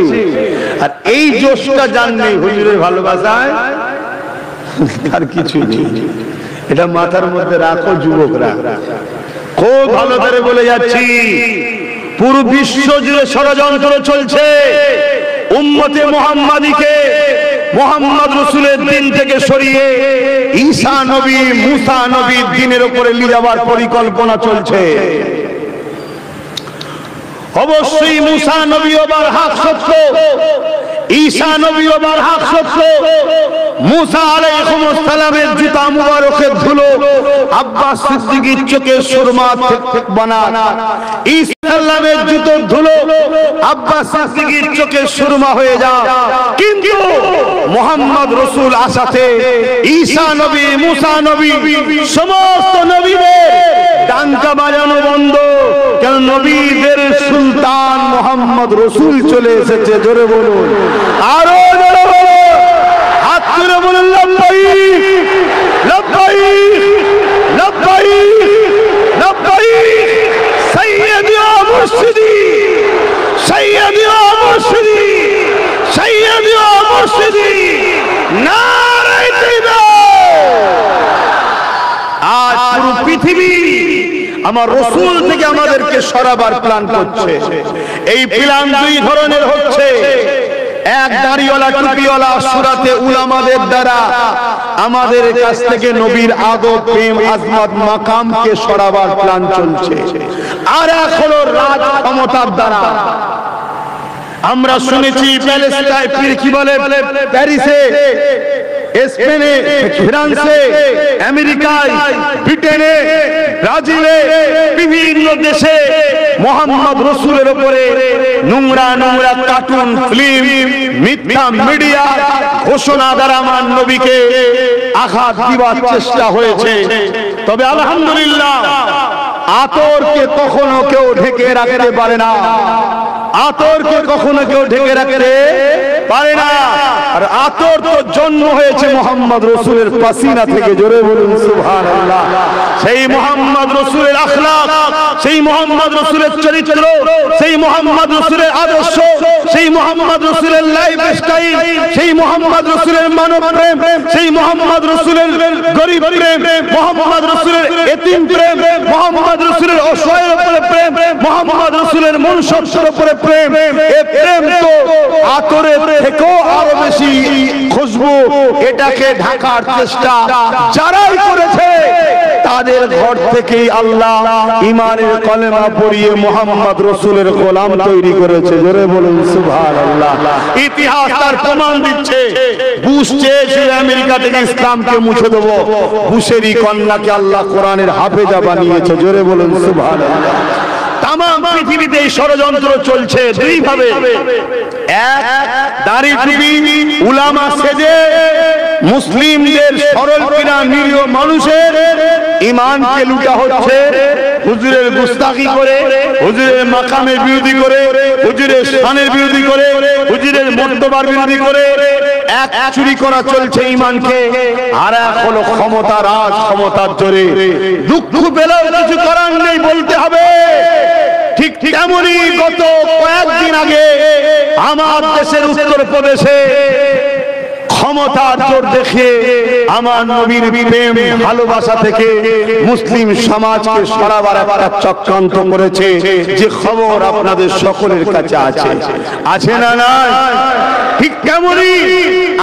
আর এই জোশটা জানলে হুজুরের ভালোবাসায় আর কিছু নেই। এটা মাথার মধ্যে রাখো যুবকরা, খুব ভালো করে বলে যাচ্ছি। পুরো বিশ্ব জুড়ে ষড়যন্ত্র চলছে উম্মতে মুহাম্মাদীকে মুহাম্মদ রাসূলের দিন থেকে সরিয়ে ঈসা নবী মুসা নবীর দিনের উপরে নিয়ে যাওয়ার পরিকল্পনা চলছে। অবশ্যই মুসা নবী ওবার হক সত্য, ঈসা নবী ওবার হক সত্য। মুসা আলাইহিস সালামের জুতা মুবারকের ধুলো আব্বাস সিদ্দিকীর চোখে সুরমা বানা, ঈসা সালামের জুতোর ধুলো আব্বাস সিদ্দিকীর চোখে সুরমা হয়ে যা। কিন্তু মুহাম্মদ রাসূল আসাতে ঈসা নবী মুসা নবী সমস্ত নবীদের ডাঙ্কা বাজানো বন্ধ। কেন? নবীদের সুলতান মুহাম্মদ রাসূল চলে এসেছে। জোরে বলুন, আরো জোরে বলুন, হাত তুলে বলুন লব্বাইক লব্বাইক লব্বাইক লব্বাইক। সাইয়্যিদি ওয়া মুর্শিদি, সাইয়্যিদি ওয়া মুর্শিদি, সাইয়্যিদি ওয়া মুর্শিদি, নারে তাকবীর। আজ পুরো পৃথিবী আমার রাসূল থেকে আমাদেরকে সরাবার প্ল্যান করছে। এই প্ল্যান দুই ধরনের হচ্ছে। এক, দাড়িওয়ালা টুপিওয়ালা সুরাতে উলামাদের দ্বারা আমাদের কাছ থেকে নবীর আদব প্রেম আজমত মাকামকে সরাবার প্ল্যান চলছে। আর এক হলো রাজ ক্ষমতার দ্বারা। আমরা শুনেছি প্যালেস্টাইন কি বলে, প্যারিসে, স্পেনে, ফ্রান্সে, আমেরিকায়, ব্রিটেনে, ব্রাজিলে, বিভিন্ন দেশে মুহাম্মদ রাসূলের উপরে নোংরা নোংরা কার্টুন ফিল্ম, মিথ্যা মিডিয়া ঘোষণা দ্বারা আমার নবীকে আঘাত দিবার চেষ্টা হয়েছে। তবে আলহামদুলিল্লাহ, আতরকে কখনো কেউ ঢেকে রাখতে পারে না, আতরকে কখনো কেউ ঢেকে রাখতে পারে না। আর আতর তো জন্ম হয়েছে মুহাম্মদ রাসূলের পাসিনা থেকে। জোরে বলুন সুবহানাল্লাহ। সেই মুহাম্মদ রাসূলের আখলাক, সেই মুহাম্মদ রাসূলের চরিত্র, সেই মুহাম্মদ রাসূলের আদর্শ, সেই মুহাম্মদ রাসূলের লাইফস্টাইল, সেই মুহাম্মদ রাসূলের মানব প্রেম, সেই মুহাম্মদ রাসূলের গরীব প্রেম, মুহাম্মদ রাসূলের এতিম প্রেম, মুহাম্মদ রাসূলের অসহায়ের উপরে প্রেম, মুহাম্মদ রাসূলের মনুষ্যত্বের উপরে প্রেম। এই প্রেম তো আতরের থেকেও আরো বেশি খুশবু। এটাকে ঢাকার চেষ্টা যারাই করেছে তাদের ঘর থেকেই আল্লাহ ঈমানের কলেমা পড়িয়ে মুহাম্মদ রাসূলের গোলাম তৈরি করেছে। জোরে বলুন সুবহানাল্লাহ। ইতিহাস তার প্রমাণ দিচ্ছে। বুশ চেয়েছিল আমেরিকা থেকে ইসলামকে মুছে দেব, বুশেরই কন্যাকে আল্লাহ কোরআনের হাফেজা বানিয়েছে। জোরে বলুন সুবহানাল্লাহ। তাম পৃথিবীতে ষড়যন্ত্র চলছে দুই ভাবে। এক, দাড়ি টুপি উলামা সেজে মুসলিমদের সরল কিনা নিরীহ মানুষের ঈমানকে লুটা হচ্ছে। হুজুরের গুস্তাখি করে, হুজুরের মাকামের বিরোধী করে, হুজুরের শানের বিরোধী করে, হুজুরের মর্তবার বিরোধী করে এক চুরি করা চলছে ঈমানকে, আর এক হলো ক্ষমতা, রাজ ক্ষমতার জোরে। দুঃখ পেলেও কিছু করার নেই, বলতে হবে। ঠিক তেমনই গত কয়েকদিন আগে আমার দেশের উত্তরপ্রদেশে ক্ষমতার জোর দেখে আমার নবীর প্রেম ভালোবাসা থেকে মুসলিম সমাজকে সরাবার একটা চক্রান্ত করেছে, যে খবর আপনাদের সকলের কাছে আছে না নাই? ঠিক তেমনই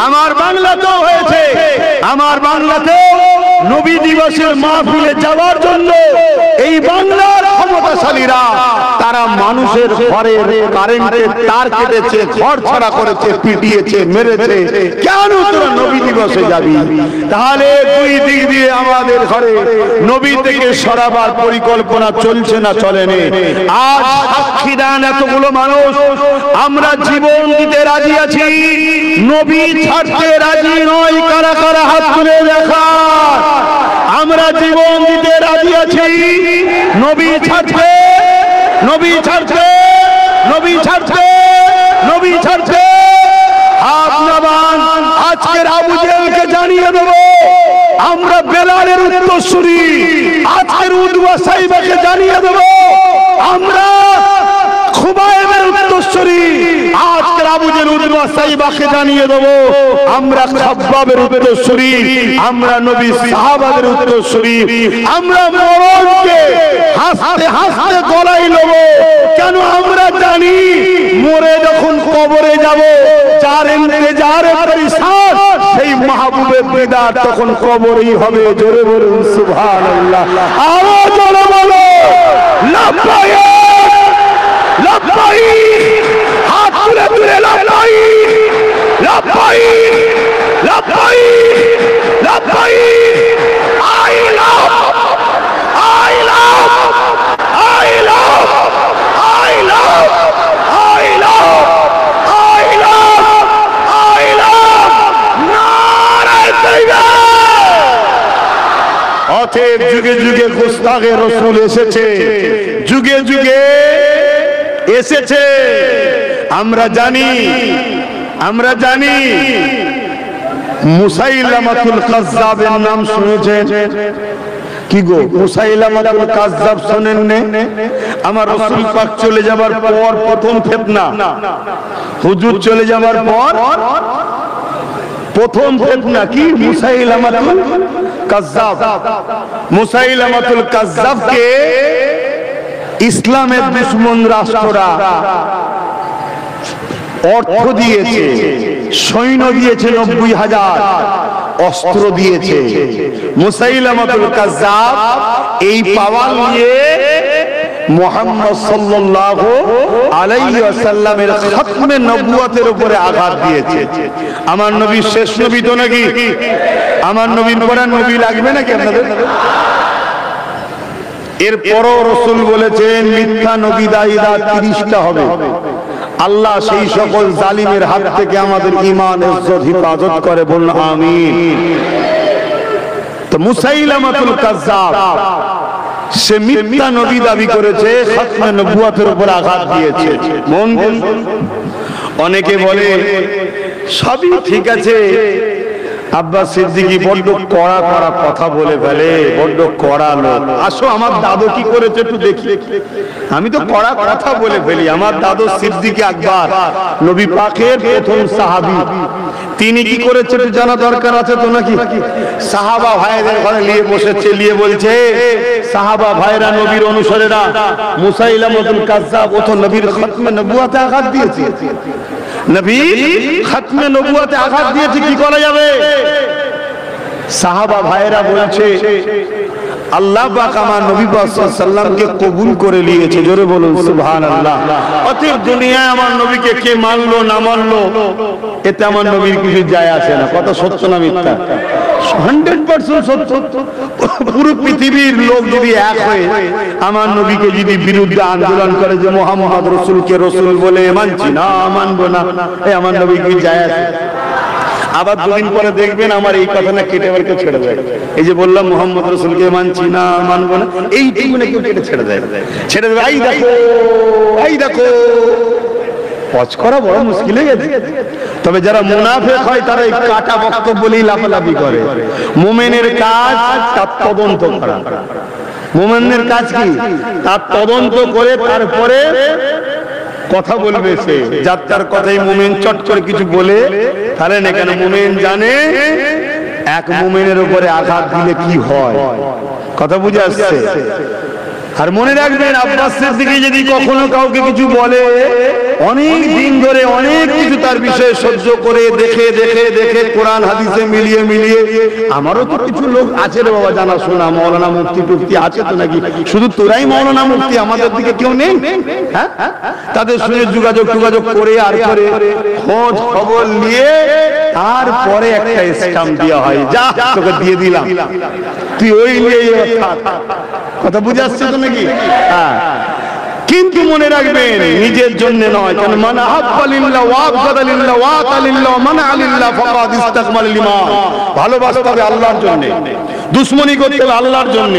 আমার বাংলাতেও হয়েছে। আমার বাংলাতেও নবী দিবসের মাহফিলে যাওয়ার জন্য এই বাংলার ক্ষমতাশালীরা তারা মানুষের ঘরের কারেন্টের তার কেটেছে, ঘর ছাড়া করেছে, পিটিয়েছে, মেরেছে। কেন তোরা নবী দিবসে যাবি? তাহলে দুই দিক দিয়ে আমাদের ঘরে নবী থেকে সরাবার পরিকল্পনা চলছে না চলেনি? আজ সাক্ষী দেন এতগুলো মানুষ, আমরা জীবন দিতে রাজি আছি, নবী ছাড়তে রাজি নয়। কারা কারা হাত তুলে দেখা? আমরা জীবন দিতে রাজি আছি, নবী ছাড়তে, নবী ছাড়তে, নবী ছাড়তে, নবী ছাড়তে হাত নামান। আজকের আবু জেহেলকে জানিয়ে দেব আমরা বেলালের উত্তরসূরি। আজকের উদওয়া সাইবাকে জানিয়ে দেব আমরা খুবাইবের উত্তরসূরি। আজকের আবু জেহেল উদওয়া সাইবাকে জানিয়ে দেব আমরা খাব্বাবের উত্তরসূরি, আমরা নবী সাহাবাদের উত্তরসূরি। আমরা মরণকে হাসতে হাসতে গলায় নেব। কেন? আমরা জানি মরে যখন কবরে যাব, যার ইন্তজার পরিসান সেই মাহবুবের দিদার তখন কবরেই হবে। জোরে বলুন সুবহানাল্লাহ। আরো জোরে বলো লাব্বাইক লাব্বাইক। হাত তুলে তুলে লাব্বাইক লাব্বাইক লাব্বাইক লাব্বাইক। I love I love I love I love I love I love I love নারায়ে তাকবীর। অতএব যুগে যুগে গুস্তাখে রাসূল এসেছে, যুগে যুগে এসেছে। আমরা জানি, আমরা জানি মুসাইলামাতুল কাজ্জাবের নাম শুনেছেন? কি গো মুসাইলামাতুল কাজ্জাব শুনেন নে? আমার রাসূল পাক চলে যাবার পর প্রথম ফিতনা, হুজুর চলে যাবার পর প্রথম ফিতনা কি? মুসাইলামাতুল কাজ্জাব। মুসাইলামাতুল কাজ্জাবকে ইসলামের দুশমন রাষ্ট্ররা অর্থ দিয়েছে, সৈন্য দিয়েছে 90,000, অস্ত্র দিয়েছে। মুসাইলামাতুল কাজ্জাব এই পাওয়ার নিয়ে মুহাম্মদ সাল্লাল্লাহু আলাইহি ওয়াসাল্লামের খতমে নবুয়তের উপরে আঘাত দিয়েছে। আমার নবী শেষ নবী তো নাকি? আমার নবীর পরে নবী লাগবে নাকি আপনাদের? এরপরও রাসূল বলেছেন মিথ্যা নবী দায়ীরা 30টা হবে। আল্লাহ সেই সকল জালিমের হাত থেকে আমাদের ঈমান ইজ্জত হিফাজত করে, বলুন আমিন। তো মুসাইলামাতুল কাজ্জাব সে মিথ্যা নবী দাবি করেছে, খতমে নবুয়তের উপর আঘাত দিয়েছে। মন অনেকে বলে সবই ঠিক আছে, আব্বাস সিদ্দিকী বড্ড কড়া কড়া কথা বলে ফেলে, বড্ড কড়া লোক। আসো আমার দাদু কি করেছে একটু দেখি। আমি তো কড়া কথা বলে ফেলি। আমার দাদু সিদ্দিকী আকবর নবী পাকের প্রথম সাহাবী, তিনি কি করেছে একটু জানা দরকার আছে তো নাকি? সাহাবা ভাইদের ঘরে নিয়ে বসেছে, নিয়ে বলছে সাহাবা ভাইরা নবীর অনুসারীরা, মুসাইলামাতুল কাজ্জাব ও তো নবীর খতমে নবুয়তে আঘাত দিয়েছে। নবী খতমে নবুয়তে আঘাত দিয়েছে, কি করা যাবে? সাহাবা ভাইরা বলছে আল্লাহ পাক আমার নবী পাক সাল্লাল্লাহু আলাইহি সাল্লামকে কবুল করে নিয়েছে। জোরে বলুন সুবহানাল্লাহ। অতএব দুনিয়ায় আমার নবীকে কে মানলো না মানলো এতে আমার নবীর কিছু যায় আসে না। কত সত্য না মিথ্যা? 100% সত্য। পুরো পৃথিবীর লোক যদি এক হয়ে আমার নবীকে যদি বিরুদ্ধে আন্দোলন করে যে মুহাম্মদ রাসূলকে রাসূল বলে মানছি না, মানবো না, এই আমার নবী কি যায় আসে? আবার দুদিন পরে দেখবেন আমার এই কথা না কেটে আবার কেউ ছেড়ে দেয়। এই যে বললাম মুহাম্মদ রাসূলকে মানছি না, মানবো না, এইটুকু না কেউ কেটে ছেড়ে দেয়, ছেড়ে দেবে। এই দেখো, এই দেখো, পজ করা বড় মুশকিল হয়ে গেছে। তবে যারা মুনাফিক হয় তারা এই কাটা বক্তব্য বলেই লাফালাফি করে। মুমিনের কাজ তার তদন্ত করা। মুমিনের কাজ কি? তার তদন্ত করে তারপরে কথা বলবে সে। যার তার কথাই মুমিন চট করে কিছু বলে তাহলে না, কেন মুমিন জানে এক মুমিনের উপরে আঘাত দিলে কি হয়। কথা বুঝে আসছে? আর মনে রাখবেন, আব্বাস সিদ্দিকী যদি কখনো কাউকে কিছু বলে, অনেক দিন ধরে অনেক কিছু তার বিষয়ে সহ্য করে দেখে দেখে দেখে কোরআন হাদিসে মিলিয়ে মিলিয়ে, আমারও তো কিছু লোক আছে রে বাবা জানা শোনা, মৌলানা মুফতি টুফতি আছে তো নাকি, শুধু তোরাই মৌলানা মুফতি, আমাদের দিকে কেউ নেই? হ্যাঁ, তাদের সঙ্গে যোগাযোগ করে আর করে খোঁজ খবর নিয়ে তারপরে একটা স্ট্যাম্প দেওয়া হয়, যা তোকে দিয়ে দিলাম, তুই ওই নিয়ে। কথা বুঝে আসছে তো নাকি? হ্যাঁ, কিন্তু মনে রাখবেন নিজের জন্য নয়। কারণ মান আহাব্বা লিল্লাহ ওয়া আবগাদা লিল্লাহ ওয়া আতা লিল্লাহ ওয়া মানা লিল্লাহ ফাকাদ ইসতাকমাল ঈমান। ভালোবাসতে হবে আল্লাহর জন্য, দুশমনি করতে হবে আল্লাহর জন্য,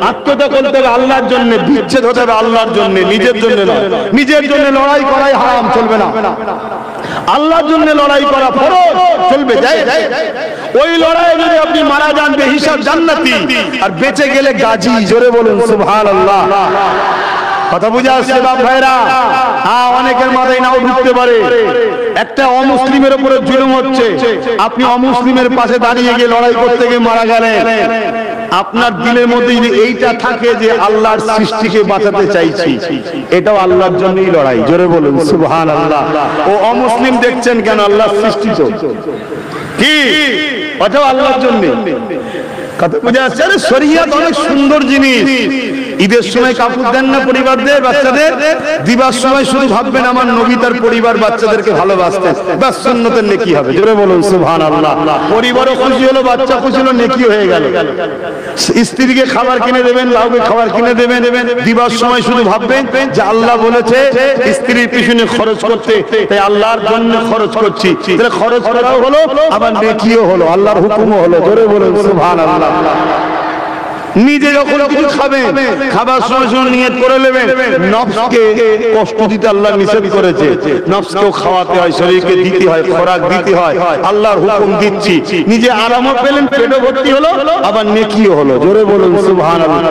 আত্মহত্যা করতে হবে আল্লাহর জন্য, বিচ্ছেদ হতে হবে আল্লাহর জন্য, নিজের জন্য নয়। নিজের জন্য লড়াই করাই হারাম, চলবে না। আল্লাহর জন্য লড়াই করা ফরজ, চলবে। ওই লড়াইয়ে যদি আপনি মারা যান বেহিসাব জান্নাতি, আর বেঁচে গেলে গাজী। জোরে বলুন সুবহানাল্লাহ। কথা বুঝে আসছে বাপ ভাইরা? হ্যাঁ, অনেকের মাথায় নাও ঢুকতে পারে। একটা অমুসলিমের উপরে জুলুম হচ্ছে, আপনি অমুসলিমের পাশে দাঁড়িয়ে গিয়ে লড়াই করতে গিয়ে মারা গেলেন, আপনার দিলের মধ্যে যদি এইটা থাকে যে আল্লাহর সৃষ্টিকে বাঁচাতে চাইছি, এটাও আল্লাহর জন্যই লড়াই। জোরে বলুন সুবহানাল্লাহ। ও অমুসলিম দেখছেন কেন? আল্লাহর সৃষ্টি তো কি, ওটাও আল্লাহর জন্য। কথা বুঝে আসছে? আরে শরীয়ত অনেক সুন্দর জিনিস। ঈদের সময় কাপড় দেন না পরিবারদের, বাচ্চাদের দিবার সময় শুধু ভাববেন আমার নবী তার পরিবার বাচ্চাদেরকে ভালোবাসতেন, বাস সুন্নতের নেকি হবে। জোরে বলুন সুবহানাল্লাহ। পরিবারও খুশি হলো, বাচ্চা খুশি হলো, নেকি হয়ে গেল। স্ত্রীকে খাবার কিনে দেবেন, বাবুকে খাবার কিনে দেবেন, দিবার সময় শুধু ভাববেন যে আল্লাহ বলেছে স্ত্রীর পিছনে খরচ করতে, তাই আল্লাহর জন্য খরচ করছি। তাহলে খরচ করাও হলো, আবার নেকিও হলো, আল্লাহর হুকুমও হলো। জোরে বলুন সুবহানাল্লাহ। নিজে যখন কিছু খাবেন, খাবার সময় সময় নিয়ত করে নেবেন, নফসকে কষ্ট দিতে আল্লাহ নিষেধ করেছে। নফসকেও খাওয়াতে হয়, শরীরকে দিতে হয়, খোরাক দিতে হয়, আল্লাহর হুকুম দিচ্ছি। নিজে আরামও পেলেন, পেটও ভর্তি হলো, আবার নেকিও হলো। জোরে বলুন সুবহানাল্লাহ।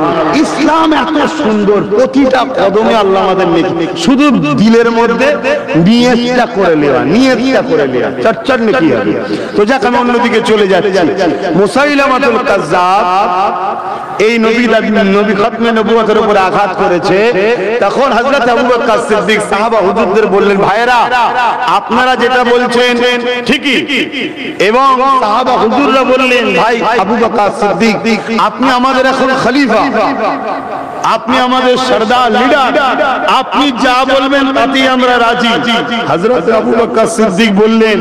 ইসলাম এত সুন্দর, প্রতিটা কদমে আল্লাহ আমাদের নেকি। শুধু দিলের মধ্যে নিয়তটা করে নেওয়া, নিয়তটা করে নেওয়া, চটচট নেকি হবে। তো যাক, আমি অন্যদিকে চলে যাচ্ছি। মুসাইলামাতুল কাজ্জাব এই নবী খতমে নবুয়তের উপরে আঘাত করেছে। তখন হযরত আবু বকর সিদ্দিক সাহাবা হুজুরদের বললেন, ভাইরা আপনারা যেটা বলছেন ঠিকই। এবং সাহাবা হুজুররা বললেন, ভাই আবু বকর সিদ্দিক আপনি আমাদের এখন খলিফা, আপনি আমাদের সরদার, লিডার, আপনি যা বলবেন তাতেই আমরা রাজি। হযরত আবু বকর সিদ্দিক বললেন,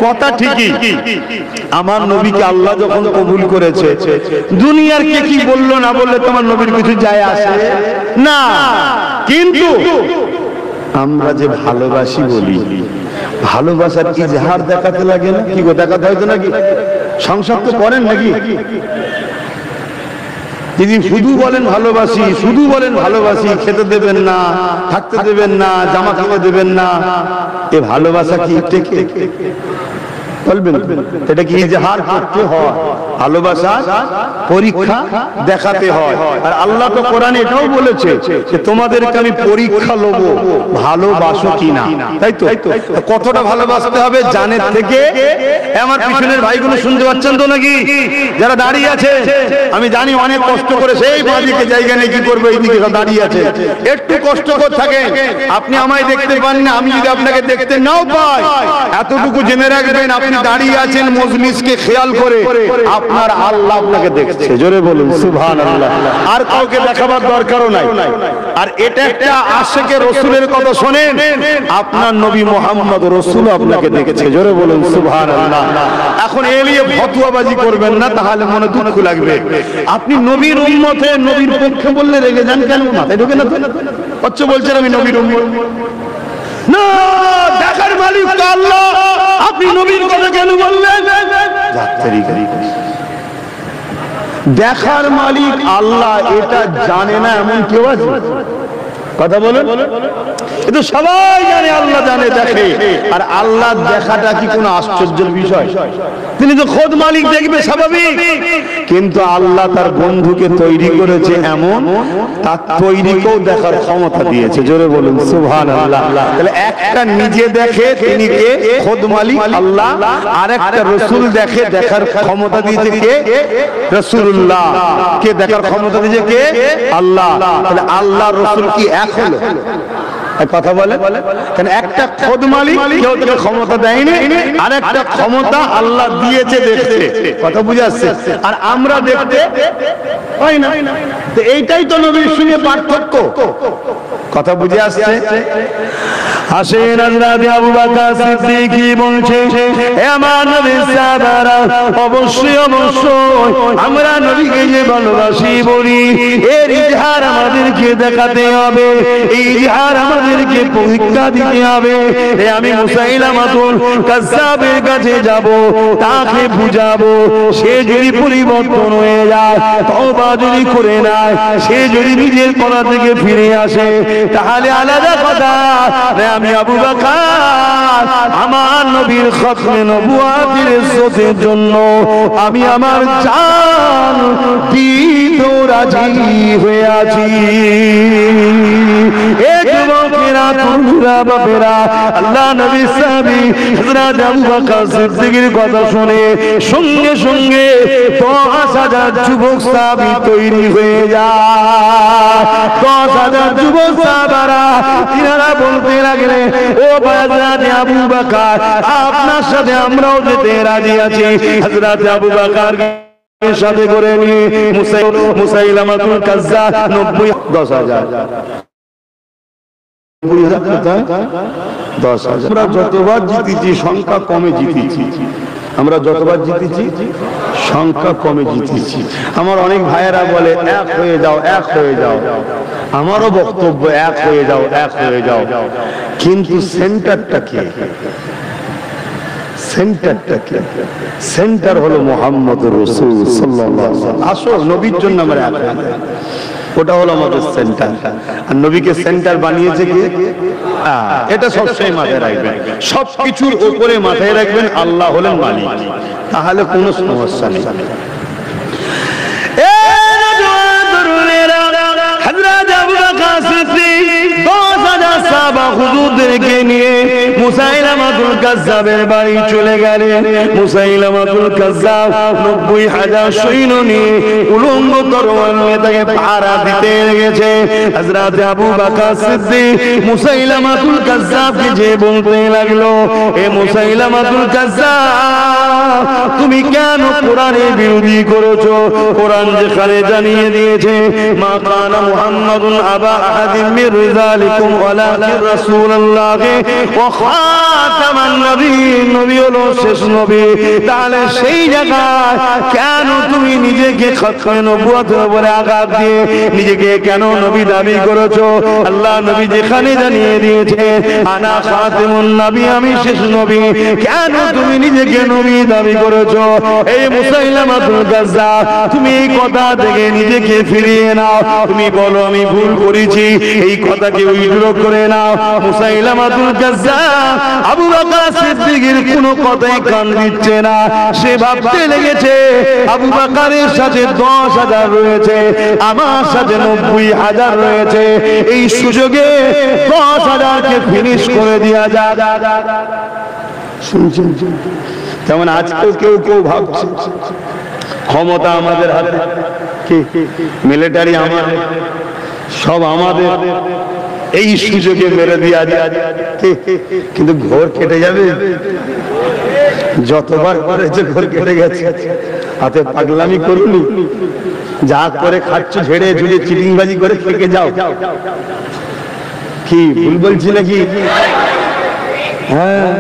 কথা ঠিকই, আমার নবীকে আল্লাহ যখন কবুল করেছে, দুনিয়ার কে কি বললো না বললে তোমার নবীর কিছু যায় আসে না। কিন্তু আমরা যে ভালোবাসি বলি, ভালোবাসার ইজহার দেখাতে লাগে না? কি গো, দেখাতে হয়তো নাকি? সংসার তো করেন নাকি? যদি শুধু বলেন ভালোবাসি, শুধু বলেন ভালোবাসি, খেতে দেবেন না, থাকতে দেবেন না, জামা কিনে দেবেন না, এ ভালোবাসা কি টেকে? বলবেন এটা কি ইজহার করতে হয়? ভালোবাসা পরীক্ষা দেখাতে হয়। আর আল্লাহ তো কোরআনে এটাও বলেছে যে তোমাদেরকে আমি পরীক্ষা লব ভালোবাসো কিনা। তাই তো? কতটা ভালোবাসতে হবে জানের থেকে। আমার পিছনের ভাইগুলো শুনতে পাচ্ছেন তো নাকি? যারা দাঁড়িয়ে আছে, আমি জানি অনেক কষ্ট করে সেই বাঁদিকে জায়গা নেই, কি করবো, এইদিকে দাঁড়িয়ে আছে। একটু কষ্ট করে থাকেন, আপনি আমায় দেখতে পান না, আমি যদি আপনাকে দেখতে নাও পাই, এতটুকু জেনে রাখবেন আপনি দাঁড়িয়ে আছেন মজলিসকে খেয়াল করে, আপনার আল্লাহ আপনাকে দেখছে। জোরে বলুন সুবহানাল্লাহ। আর কাউকে দেখাবার দরকারও নাই। আর এটা একটা আশিকে রাসূলের কথা শোনেন, আপনার নবী মুহাম্মদ রাসূল আপনাকে দেখেছে। জোরে বলুন সুবহানাল্লাহ। এখন এলিয়ে ফতোয়াবাজি করবেন না, তাহলে মনে দুঃখ লাগবে। আপনি নবীর উম্মতে, নবীর পক্ষে বললে রেগে যান কেন? মাথায় ঢোকে না তো? হচ্ছে বলছেন আমি নবীর উম্মত না, দেখার মালিক তো আল্লাহ, আপনি নবীর কথা কেন বললেন? দেখার মালিক আল্লাহ, এটা জানে না এমন কেউ আছে? কথা বলেন। কিন্তু সবাই জানে আল্লাহ জানে, দেখে। আর আল্লাহ দেখাটা কি কোনো আশ্চর্যের বিষয়? তিনি তো খোদ মালিক, দেখবে স্বাভাবিক। কিন্তু আল্লাহ তার বন্ধুকে তৈরি করেছে এমন, তার তৈরিকেও দেখার ক্ষমতা দিয়েছে। জোরে বলুন সুবহানাল্লাহ। তাহলে একটা নিজে দেখে, তিনি কে? খোদ মালিক আল্লাহ। আর একটা রাসূল দেখে, দেখার ক্ষমতা দিয়েছে কে? রাসূলুল্লাহ। কে দেখার ক্ষমতা দিয়েছে? কে? আল্লাহ। তাহলে আল্লাহ রাসূল কি এক হলো? কথা বলে কেন? একটা খোদ মালিক, কেউ তাকে ক্ষমতা দেয়নি, আর একটা ক্ষমতা আল্লাহ দিয়েছে দেখতে। কথা বুঝে আসছে? আর আমরা দেখতে পাই না। তো এইটাই তো নবীর সঙ্গে পার্থক্য। কথা বুঝে আসছে? আসেন হযরত আবু বকর সিদ্দিক বলছে, হে আমার নবীর সাহাবারা, অবশ্যই অবশ্যই আমরা নবীকে যে ভালোবাসি বলি, এর ইজহার আমাদেরকে দেখাতে হবে, এই ইজহার আমাদেরকে পরীক্ষা দিতে হবে। আমি মুসাইলামাতুল কাজ্জাবের কাছে যাব, তাকে বুঝাবো। সে যদি পরিবর্তন হয়ে যায়, তওবা যদি করে নেয়, সে যদি নিজের কথা থেকে ফিরে আসে, তাহলে আলাদা কথা। আমি আবু বকর আমার নবীর খতমে নবুয়তের ইজ্জতের জন্য আমি আমার জান দিতে রাজি হয়ে আছি। যুবকেরা, তরুণরা, বাপেরা, আল্লাহ নবীর সাহাবী হযরত আবু বকর সিদ্দিকের কথা শুনে সঙ্গে সঙ্গে 10,000 যুবক সাহাবী তৈরি হয়ে যায়। 10,000 যুবক সাহাবারা তিনারা বলতে লাগলেন, ও হযরত আবু বকর, আপনার সাথে আমরাও যেতে রাজি আছি। হযরত আবু বকর সাথে করে নিয়ে মুসাইলামাতুল কাজ্জাব 10,000 আমরা যতবার জিতেছি সংখ্যা কমে জিতেছি। আমরা যতবার জিতেছি সংখ্যা কমে জিতেছি। আমার অনেক ভাইয়েরা বলে এক হয়ে যাও, এক হয়ে যাও। আমারও বক্তব্য এক হয়ে যাও, এক হয়ে যাও। কিন্তু সেন্টারটা কে? সেন্টারটা কে? সেন্টার হলো মুহাম্মদুর রাসূল সাল্লাল্লাহু আলাইহি ওয়াসাল্লাম। আসো নবীর জন্য আমরা এক হয়ে যাই, ওটা হলো আমাদের সেন্টার। আর নবীকে সেন্টার বানিয়েছে কি? এটা সবসময় মাথায় রাখবেন। সবকিছুর উপরে মাথায় রাখবেন আল্লাহ হলেন মালিক, তাহলে কোনো সমস্যা নেই। হযরত আবু বকর সিদ্দিক 10,000 সাহাবা হুজুরদেরকে নিয়ে মুসাইলামাতুল কাজ্জাবের বাড়ি চলে গেলেন। মুসাইলামাতুল কাজ্জাব 90,000 সৈন্য নিয়ে উলঙ্গ তরোয়ার নিয়ে তাকে পাহারা দিতে লেগেছে। হযরত আবু বকর সিদ্দিক মুসাইলামাতুল কাজ্জাবকে যে বলতে লাগলো, এ মুসাইলামাতুল কাজ্জাব, তুমি কেন কোরআনের বিরোধী করেছো? কোরআন যেখানে জানিয়ে দিয়েছে, মা কানা মুহাম্মাদুন আবা আহাদিম মির রিজালিকুম ওয়ালাকিন রাসূলুল্লাহ ওয়া খাতামান নবিয়্যিন, নবী হলো শেষ নবী। তাহলে সেই জায়গায় কেন তুমি নিজেকে খতমে নবুয়তের উপরে আঘাত দিয়ে নিজেকে কেন নবী দাবি করেছো? আল্লাহ নবী যেখানে জানিয়ে দিয়েছে আনা খাতিমুন নবী, আমি শেষ নবী, কেন তুমি নিজেকে নবী দাবি করেছো? এই মুসাইলামাতুল কাজ্জাব, তুমি এই কথা থেকে নিজেকে ফিরিয়ে নাও। তুমি বলো আমি ভুল করেছি, এই কথাকে উইথড্র করে নাও। মুসাইলামাতুল কাজ্জাব আবু বকর সিদ্দিকের কোনো কথাই কান দিচ্ছে না। সে ভাবতে লেগেছে আবু বকরের সাথে 10,000 রয়েছে, আমার সাথে 90,000 রয়েছে, এই সুযোগে 10,000কে ফিনিশ করে দেওয়া যায়। শুনছেন? যেমন আজকেও কেউ কেউ ভাবছে ক্ষমতা আমাদের হাতে, মিলিটারি আমাদের, সব আমাদের, এই সুযোগে মেরে দেওয়া যায়। কিন্তু ঘোর কেটে যাবে। যতবার করেছে ঘোর কেটে গেছে। হাতে পাগলামি করুনি, যা করে খাচ্ছ ঝেড়ে ঝুড়ে চিটিংবাজি করে থেকে যাও। কি ভুল বলছি নাকি? হ্যাঁ,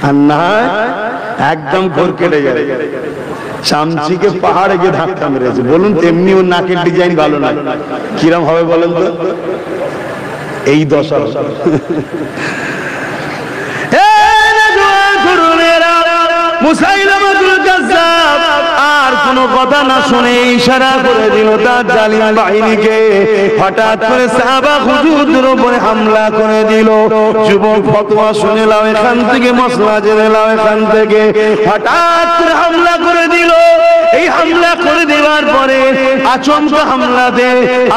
আর না একদম ঘোর কেটে যাবে। চামচিকে পাহাড়ে গিয়ে ধাক্কা মেরেছে। বলুন তেমনি ওর নাকের ডিজাইন ভালো না, কিরম হবে বলেন তো? এই দশা। মুসাইলামাতুল কাজ্জাব আর কোনো কথা না শুনে ইশারা করে দিল তার জালিম বাহিনীকে। হঠাৎ করে সাহাবা হুজুরদের উপরে হামলা করে দিল। যুবক ফতোয়া শুনে লাও এখান থেকে, মশলা জেনে লাও এখান থেকে। হঠাৎ করে হামলা করে দিল। এই হামলা করে দেওয়ার পরে আচমকা হামলাতে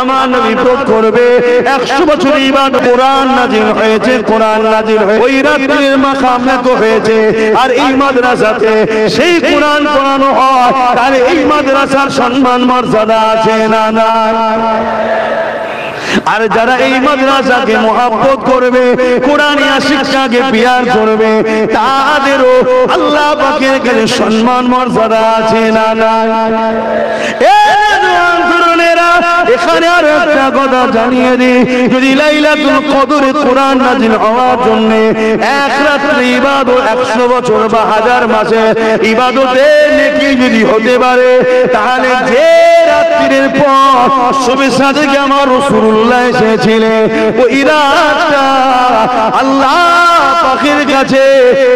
আমার নবী প্রয়োগ করবে 100 বছর ইবাদত। কোরআন নাজিল হয়েছে, কোরআন নাজিল হয়ে ওই রাত্রির মাকামে তো হয়েছে। আর এই মাদ্রাসাতে সেই কোরআন পড়ানো হয়, তাহলে এই মাদ্রাসার সম্মান মর্যাদা আছে না না? আর যারা এই মাদ্রাসাকে মহব্বত করবে, কোরআনিয়া শিক্ষাকে পিয়ার করবে, তাদেরও আল্লাহ পাকের কাছে সম্মান মর্যাদা আছে না না? এখানে আর একটা কথা জানিয়ে দিই, যদি লাইলাতুল কদরে কোরআন নাজিল হওয়ার জন্য এক রাত্রি ইবাদত 100 বছর বা 1000 মাসে ইবাদতের নেকি যদি হতে পারে, তাহলে যে রাত্রির পর সবে সাদেকে আমার রাসূলুল্লাহ এসেছিলেন, ওই রাতটা আল্লাহ পাকের কাছে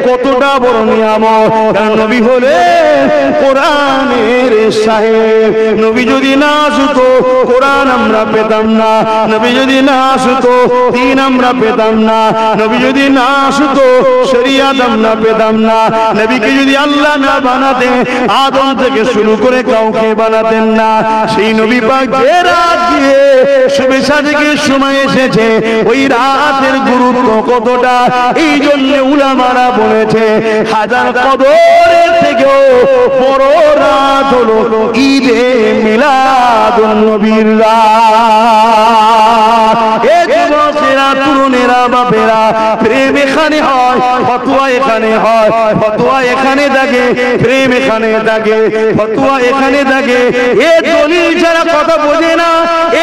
কতটা বড় নিয়ামত। কারণ নবী হলেন কোরআনের সাহেব। নবী যদি না আসতো কোরআন আমরা পেতাম না। নবী যদি না আসতো দ্বীন আমরা পেতাম না। নবী যদি না আসতো শরীয়ত আমরা পেতাম না। নবীকে যদি আল্লাহ না বানাতেন, আদম থেকে শুরু করে কাউকে বানাতেন না। সেই নবী পাক যে রাত দিয়ে শুভে সাদেকের সময় এসেছে, ওই রাতের গুরুত্ব কতটা, এই জন্য উলামারা বলেছে 1000 কদরের থেকেও বড় রাত হলো ঈদে মিলাদুন নবীর রাত। এ যুবকেরা, তরুণেরা, বাপেরা, প্রেম এখানে হয়, ফতোয়া এখানে হয়। ফতোয়া এখানে থাকে, প্রেম এখানে থাকে, ফতোয়া এখানে থাকে। এ দলিল ছাড়া কথা বোঝে না,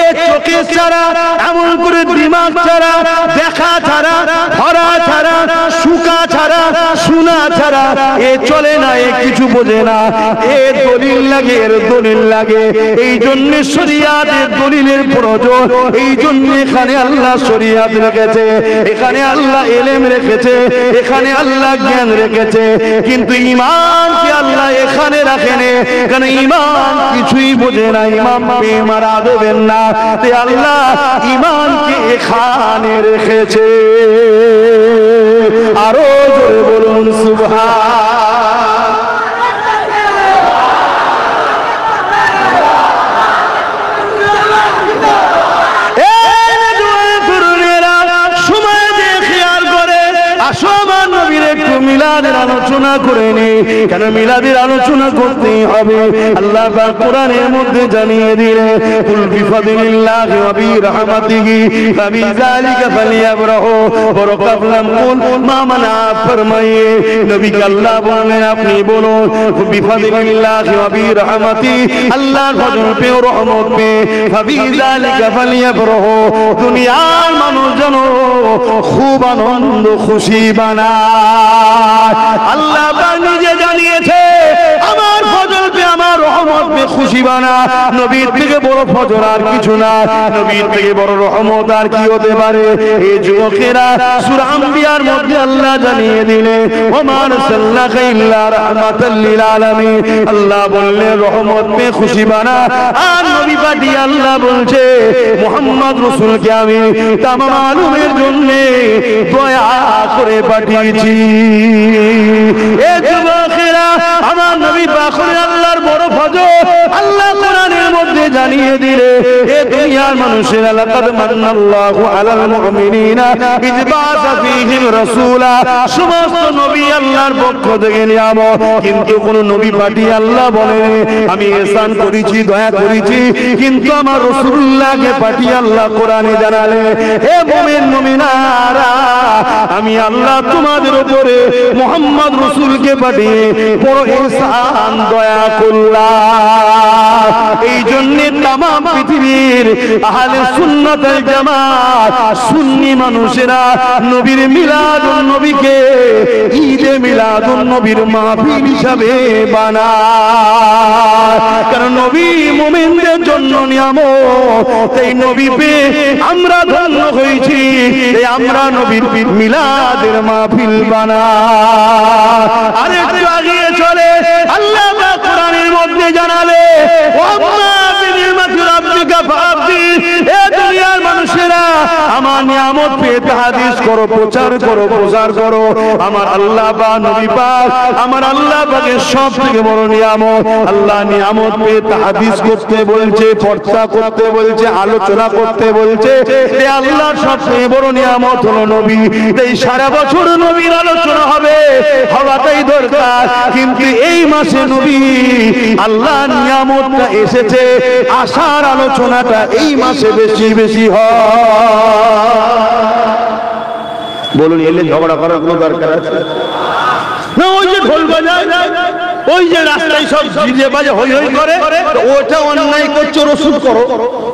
এ চোখে ছাড়া, এমন করে দিমাগ ছাড়া, দেখা ছাড়া, ধরা ছাড়া, শুকা ছাড়া, শোনা ছাড়া এ চলে না, এ কিছু বোঝে না। এ দলিল লাগে, এর দলিল লাগে। এই জন্য শরীয়তের দলিলের প্রয়োজন। এই জন্য এখানে আল্লাহ শরীয়ত রেখেছে, এখানে আল্লাহ ইলম রেখেছে, এখানে আল্লাহ জ্ঞান রেখেছে। কিন্তু ঈমানকে আল্লাহ এখানে রাখেন, কারণ ঈমান কিছুই বোঝে না। ঈমান বেমারা দেবেন না, তাই আল্লাহ ঈমানকে এখানে রেখেছে। আরো জোরে বলুন সুবহান। মিলাদের আলোচনা করে নেই, কেন মিলাদের আলোচনা করতেই হবে। আল্লাহ পাক কোরআনের মধ্যে জানিয়ে দিলেন, কুল বিফাদিলিল্লাহি ওয়া বিরহমাতিহি ফাবিযালিকা ফালিয়াফরাহু ওয়া কাবলাম কুল মা মানা ফরমায়ে। নবীকে আল্লাহ বলেন, আপনি বলুন বিফাদিলিল্লাহি ওয়া বিরহমাতিহি, আল্লাহর ফজল পে ও রহমত পে, ফাবিযালিকা ফালিয়াফরাহু, দুনিয়ার মানুষ যেন খুব আনন্দ খুশি বানায়। আল্লাহ নিজে জানিয়েছে, আমার ফজল পে, আমার রহমত পে খুশি বানা। নবীর থেকে বড় ফজল আর কিছু না, নবীর থেকে বড় রহমত আর কি হতে পারে? এই যুবকেরা, সূরা আম্বিয়ার মধ্যে আল্লাহ জানিয়ে দিলেন, ওমা আরসালনাকা ইল্লা রাহমাতাল লিল আলামিন। আল্লাহ বললেন রহমত পে খুশি বানা। আর নবী পাঠিয়ে আল্লাহ বলছে, মুহাম্মদ রাসূলকে আমি তামাম আলমের জন্য দয়া করে পাঠিয়েছি। এ যুবকেরা, আমার নবী পাক আল্লাহর বড় ফজল আল্লাহ কোরআনের মধ্যে জানিয়ে দিলে, এ দুনিয়ার মানুষের লাকাদ মান্নাল্লাহু আলাল মুমিনিনা ইয বাআসা ফীহিম রাসূলা। সমস্ত নবী আল্লাহর পক্ষ থেকে নিয়ামত, কিন্তু কোন নবী পাঠিয়ে আল্লাহ বলেন আমি ihsan করেছি, দয়া করেছি, কিন্তু আমার রাসূলুল্লাহকে পাঠিয়ে আল্লাহ কোরআনে জানালে, হে মুমিন মুমিনারা, আমি আল্লাহ তোমাদের উপরে মুহাম্মদ রাসূলকে পাঠিয়ে বড় ihsan দয়া করলাম। এই জন্য तमाम পৃথিবীর আহলে সুন্নাত ওয়াল জামাত সুন্নি মানুষেরা নবীর মিলাদুন নবীকে ঈদে মিলাদুন নবীর মাহফিল হিসাবে বানায়। কারণ নবী মুমিনদের জন্য নিয়ামত, তাই নবী পেয়ে আমরা ধন্য হয়েছি, তাই আমরা নবীর মিলাদের মাহফিল বানাই। আরেকটু আগিয়ে চলে আল্লাহ কোরআনের মধ্যে জানালে, পেয়ে হাদিস করো, প্রচার করো, প্রচার করো। আমার আল্লাহ পাক নবী পাক, আমার আল্লাহ পাকের সব থেকে বড় নিয়ামত, আল্লাহ নিয়ামত পেয়ে হাদিস করতে বলছে, চর্চা করতে বলছে, আলোচনা করতে বলছে। এই আল্লাহর সব থেকে বড় নিয়ামত হলো নবী। এই সারা বছর নবীর আলোচনা হবে, হওয়াটাই দরকার, কিন্তু এই মাসে নবী আল্লাহর নিয়ামতটা এসেছে, আশার আলোচনাটা এই মাসে বেশি বেশি হয়। বলুন, এলে ঝগড়া করার কোনো দরকার আছে না? ওই যে ঢোল বাজায়, ওই যে রাস্তায় সব ডিজে বাজে হই হই করে, ওটা অন্যায় করছে, ওর ওষুধ করো,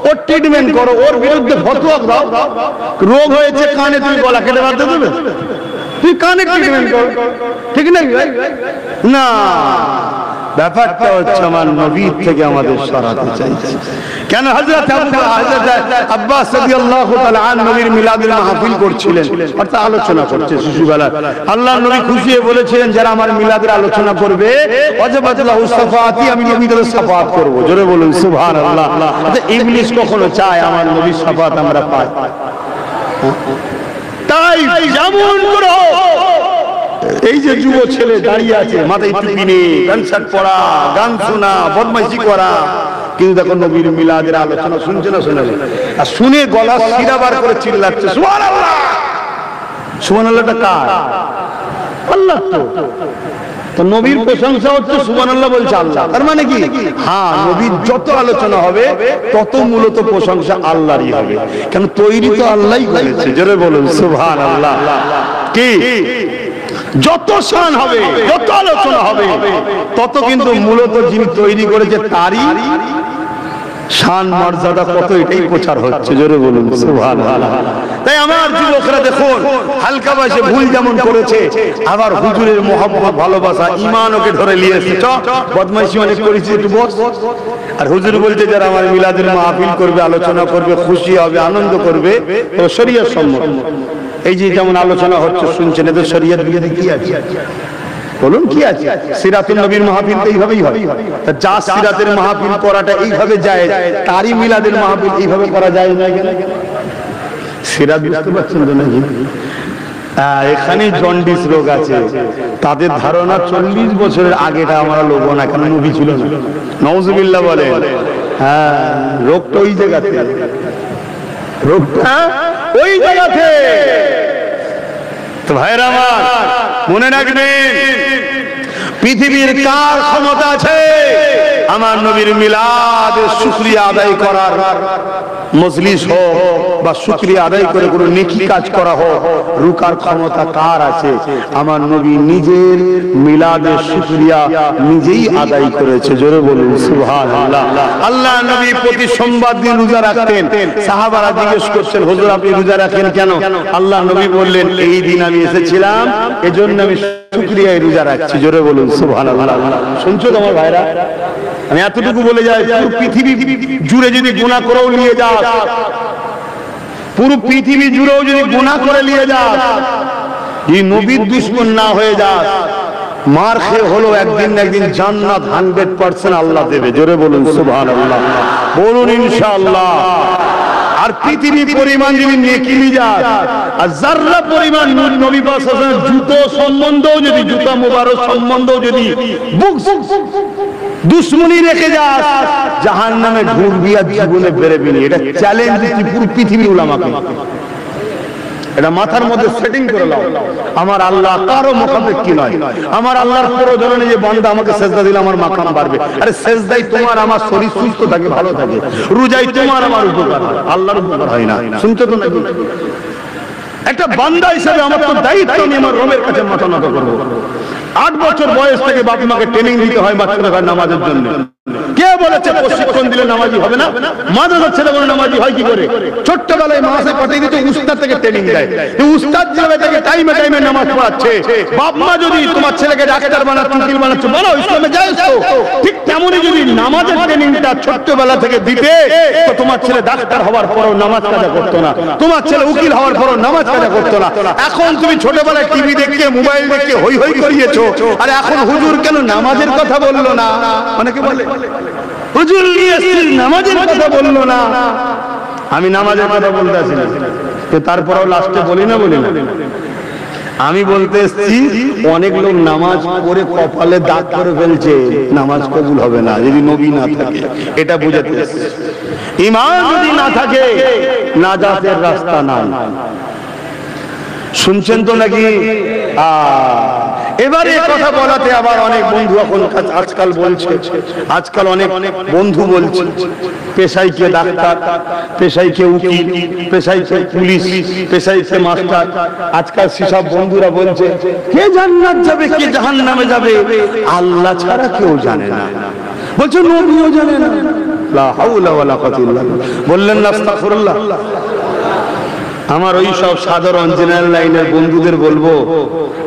ওর ট্রিটমেন্ট করো, ওর বিরুদ্ধে ফতোয়া দাও। রোগ হয়েছে কানে, তুমি গলা কেটে বাঁধতে দেবে? তুই কানে ট্রিটমেন্ট করো, ঠিক নাকি ভাই? না, ব্যাপারটা হচ্ছে আমার নবীর থেকে আমাদের সরাতে চাইছে। কেন হযরত আব্বাস রাদিয়াল্লাহু তাআলা আন নবীর মিলাদুল মাহফিল করছিলেন, অর্থাৎ আলোচনা করছে শিশুবেলা। আল্লাহর নবী খুশি হয়ে বলেছিলেন, যারা আমার মিলাদের আলোচনা করবে ওয়াজাবাত লাহু শাফাআতি, আমি নবীদের শাফাআত করব। জোরে বলুন সুবহানাল্লাহ। আচ্ছা, ইবলিস কখনো চায় আমার নবীর শাফাআত আমরা পাই? তাই যেমন করো, এই যে যুব ছেলে দাঁড়িয়ে আছে, মাথায় টুপি নেই, প্যান্ট শার্ট পরা, গান শোনা, বদমাইশি করা, কিন্তু দেখো নবীর মিলাদের আলোচনা শুনছে না? শোনে, আর শুনে গলা শিরা বার করে চিল্লাচ্ছে সুবহানাল্লাহ। সুবহানাল্লাহটা কার? আল্লাহ। তো নবীর প্রশংসা হচ্ছে, সুবহানাল্লাহ বলছে আল্লাহ। তার মানে কি? হ্যাঁ, নবীর যত আলোচনা হবে তত মূলত প্রশংসা আল্লাহরই হবে, কেন তৈরি তো আল্লাহই করেছে। জোরে বলুন সুবহানাল্লাহ। কি যত শান হবে, যত আলোচনা হবে, তত কিন্তু মূলত যিনি তৈরি করেছে তারই শান মর্যাদা কত, এটাই প্রচার হচ্ছে। জোরে বলুন সুবহানাল্লাহ। তাই আমার যুবকরা দেখুন, হালকা বয়সে ভুল যেমন করেছে, আবার হুজুরের মহব্বত, ভালোবাসা, ঈমান ওকে ধরে নিয়েছে। বদমাইশি অনেক করেছি, একটু বস। আর হুজুর বলতে যারা আমার মিলাদের মাহফিল করবে, আলোচনা করবে, খুশি হবে, আনন্দ করবে, ও শরীয়ত সম্মত। এই যে যেমন আলোচনা হচ্ছে শুনছেন, এদের শরীয়ত বিরোধী কি আছে? বলুন কি আছে? সিরাতুন নবীর মাহফিল তো এইভাবেই হয়। যা সিরাতের মাহফিল করাটা এইভাবে যায়, তারই মিলাদের মাহফিল এইভাবে করা যায় না কেন? সিরাত বুঝতে পারছেন তো নাকি? এখানে জন্ডিস রোগ আছে, তাদের ধারণা 40 বছরের আগেটা আমরা লোক না, কেন নবী ছিল না। নাউজুবিল্লাহ বলে। হ্যাঁ, রোগটা ওই জায়গাতে, রোগটা ওই জায়গাতে। তো ভাইরা আমার মনে রাখবেন, পৃথিবীর কার ক্ষমতা আছে আমার নবীর মিলাদের শুকরিয়া আদায় করার? মজলিস হোক বা শুকরিয়া আদায় করে কোনো নেকি কাজ করা হোক, রুকার ক্ষমতা কার আছে? আমার নবী নিজের মিলাদের শুকরিয়া নিজেই আদায় করেছে। জোরে বলুন সুবহানাল্লাহ। আল্লাহ নবী প্রতি সোমবার দিন রোজা রাখতেন। সাহাবারা জিজ্ঞেস করছেন, হুজুর আপনি রোজা রাখেন কেন? আল্লাহ নবী বললেন, এই দিন আমি এসেছিলাম, এজন্য আমি শুকরিয়ায় রোজা রাখছি। জোরে বলুন সুবহানাল্লাহ। শুনছো তোমার ভাইরা? আমি এতটুকু বলে যাই, পুরো পৃথিবী জুড়ে যদি গুনাহ করেও নিয়ে যাস, পুরো পৃথিবী জুড়েও যদি গুনাহ করে নিয়ে যাস, এই নবীর দুশমন না হয়ে যাস, মার খেয়ে হলো একদিন না একদিন জান্নাত 100% আল্লাহ দেবে। জোরে বলুন সুবহানাল্লাহ। বলুন ইনশাআল্লাহ। আর পৃথিবী পরিমাণ যদি নেকি নিয়ে যাস, আর যাররা পরিমাণ নবী পাক সাল্লাল্লাহু আলাইহি ওয়াসাল্লাম জুতো সম্বন্ধেও যদি, জুতা মোবারক সম্বন্ধেও যদি দুশ্মনী রেখে যাস, জাহান্নামে ঢুকবি আর জীবনে বেরোবি না। এটা চ্যালেঞ্জ দিচ্ছি পুরো পৃথিবীর উলামাকে। এটা মাথার মধ্যে সেটিং করে নাও। আমার আল্লাহ কারো মুখাপেক্ষী নয়। আমার আল্লাহর প্রয়োজনে যে বান্দা আমাকে সেজদা দিলে আমার মাকাম বাড়বে। আরে সেজদাই তোমার আমার শরীর সুস্থ থাকে, ভালো থাকে। রোজাই তোমার আমার উপকার হয়, আল্লাহর উপকার হয় না। শুনছো তো নাকি? একটা বান্দা হিসেবে আমার তো দায়িত্ব, আমি আমার রবের কাছে মাথা নত করবো। 8 বছর বয়স থেকে বাপ মাকে ট্রেনিং দিতে হয় বাচ্চাদের নামাজের জন্য। কে বলেছে প্রশিক্ষণ দিলে নামাজি হবে না? মাদ্রাসার ছেলেগুলো নামাজি হয় কি করে? ছোট্টবেলায় মাসে পাঠিয়ে দিতে উস্তাদ থেকে ট্রেনিং দেয়। উস্তাদ যেভাবে থেকে টাইমে টাইমে নামাজ পড়াচ্ছে, বাপ মা যদি তোমার ছেলেকে ডাক্তার বানাচ্ছে, উকিল বানাচ্ছে, বলো ইসলামে জায়েজ তো। ঠিক তেমনই যদি নামাজের ট্রেনিংটা ছোট্টবেলা থেকে দিতে, তো তোমার ছেলে ডাক্তার হওয়ার পরও নামাজ কাজা করতো না, তোমার ছেলে উকিল হওয়ার পরও নামাজ কাজা করতো না। এখন তুমি ছোটবেলায় টিভি দেখে, মোবাইল দেখে হই হই করিয়েছো, আর এখন হুজুর কেন নামাজের কথা বললো না? অনেকে বলে হুজুর নামাজের কথা বললো না। আমি নামাজের কথা বলতে আসি না, তারপরেও লাস্টে বলি না আমি বলতে এসেছি অনেক লোক নামাজ পড়ে কপালে দাগ করে ফেলছে, নামাজ কবুল হবে না যদি নবী না থাকে। এটা বুঝাতে এসেছি, ঈমান যদি না থাকে নাজাতের রাস্তা নাই। শুনছেন তো নাকি? এবারে কথা বলাতে আবার অনেক বন্ধু এখন আজকাল বলছে, আজকাল অনেক বন্ধু বলছে পেশায় কে ডাক্তার, পেশায় কে উকিল, পেশায় কে পুলিশ, পেশায় কে মাস্টার। আজকাল সেসব বন্ধুরা বলছে কে জান্নাত যাবে কে জাহান্নামে যাবে আল্লাহ ছাড়া কেউ জানে না, বলছে নবীও জানে না। লা হাওলা ওয়ালা কুওয়াতা ইল্লা বিল্লাহ। বললেন না আস্তাগফিরুল্লাহ। আমার ওই সব সাধারণ জেনারেল লাইনের বন্ধুদের বলবো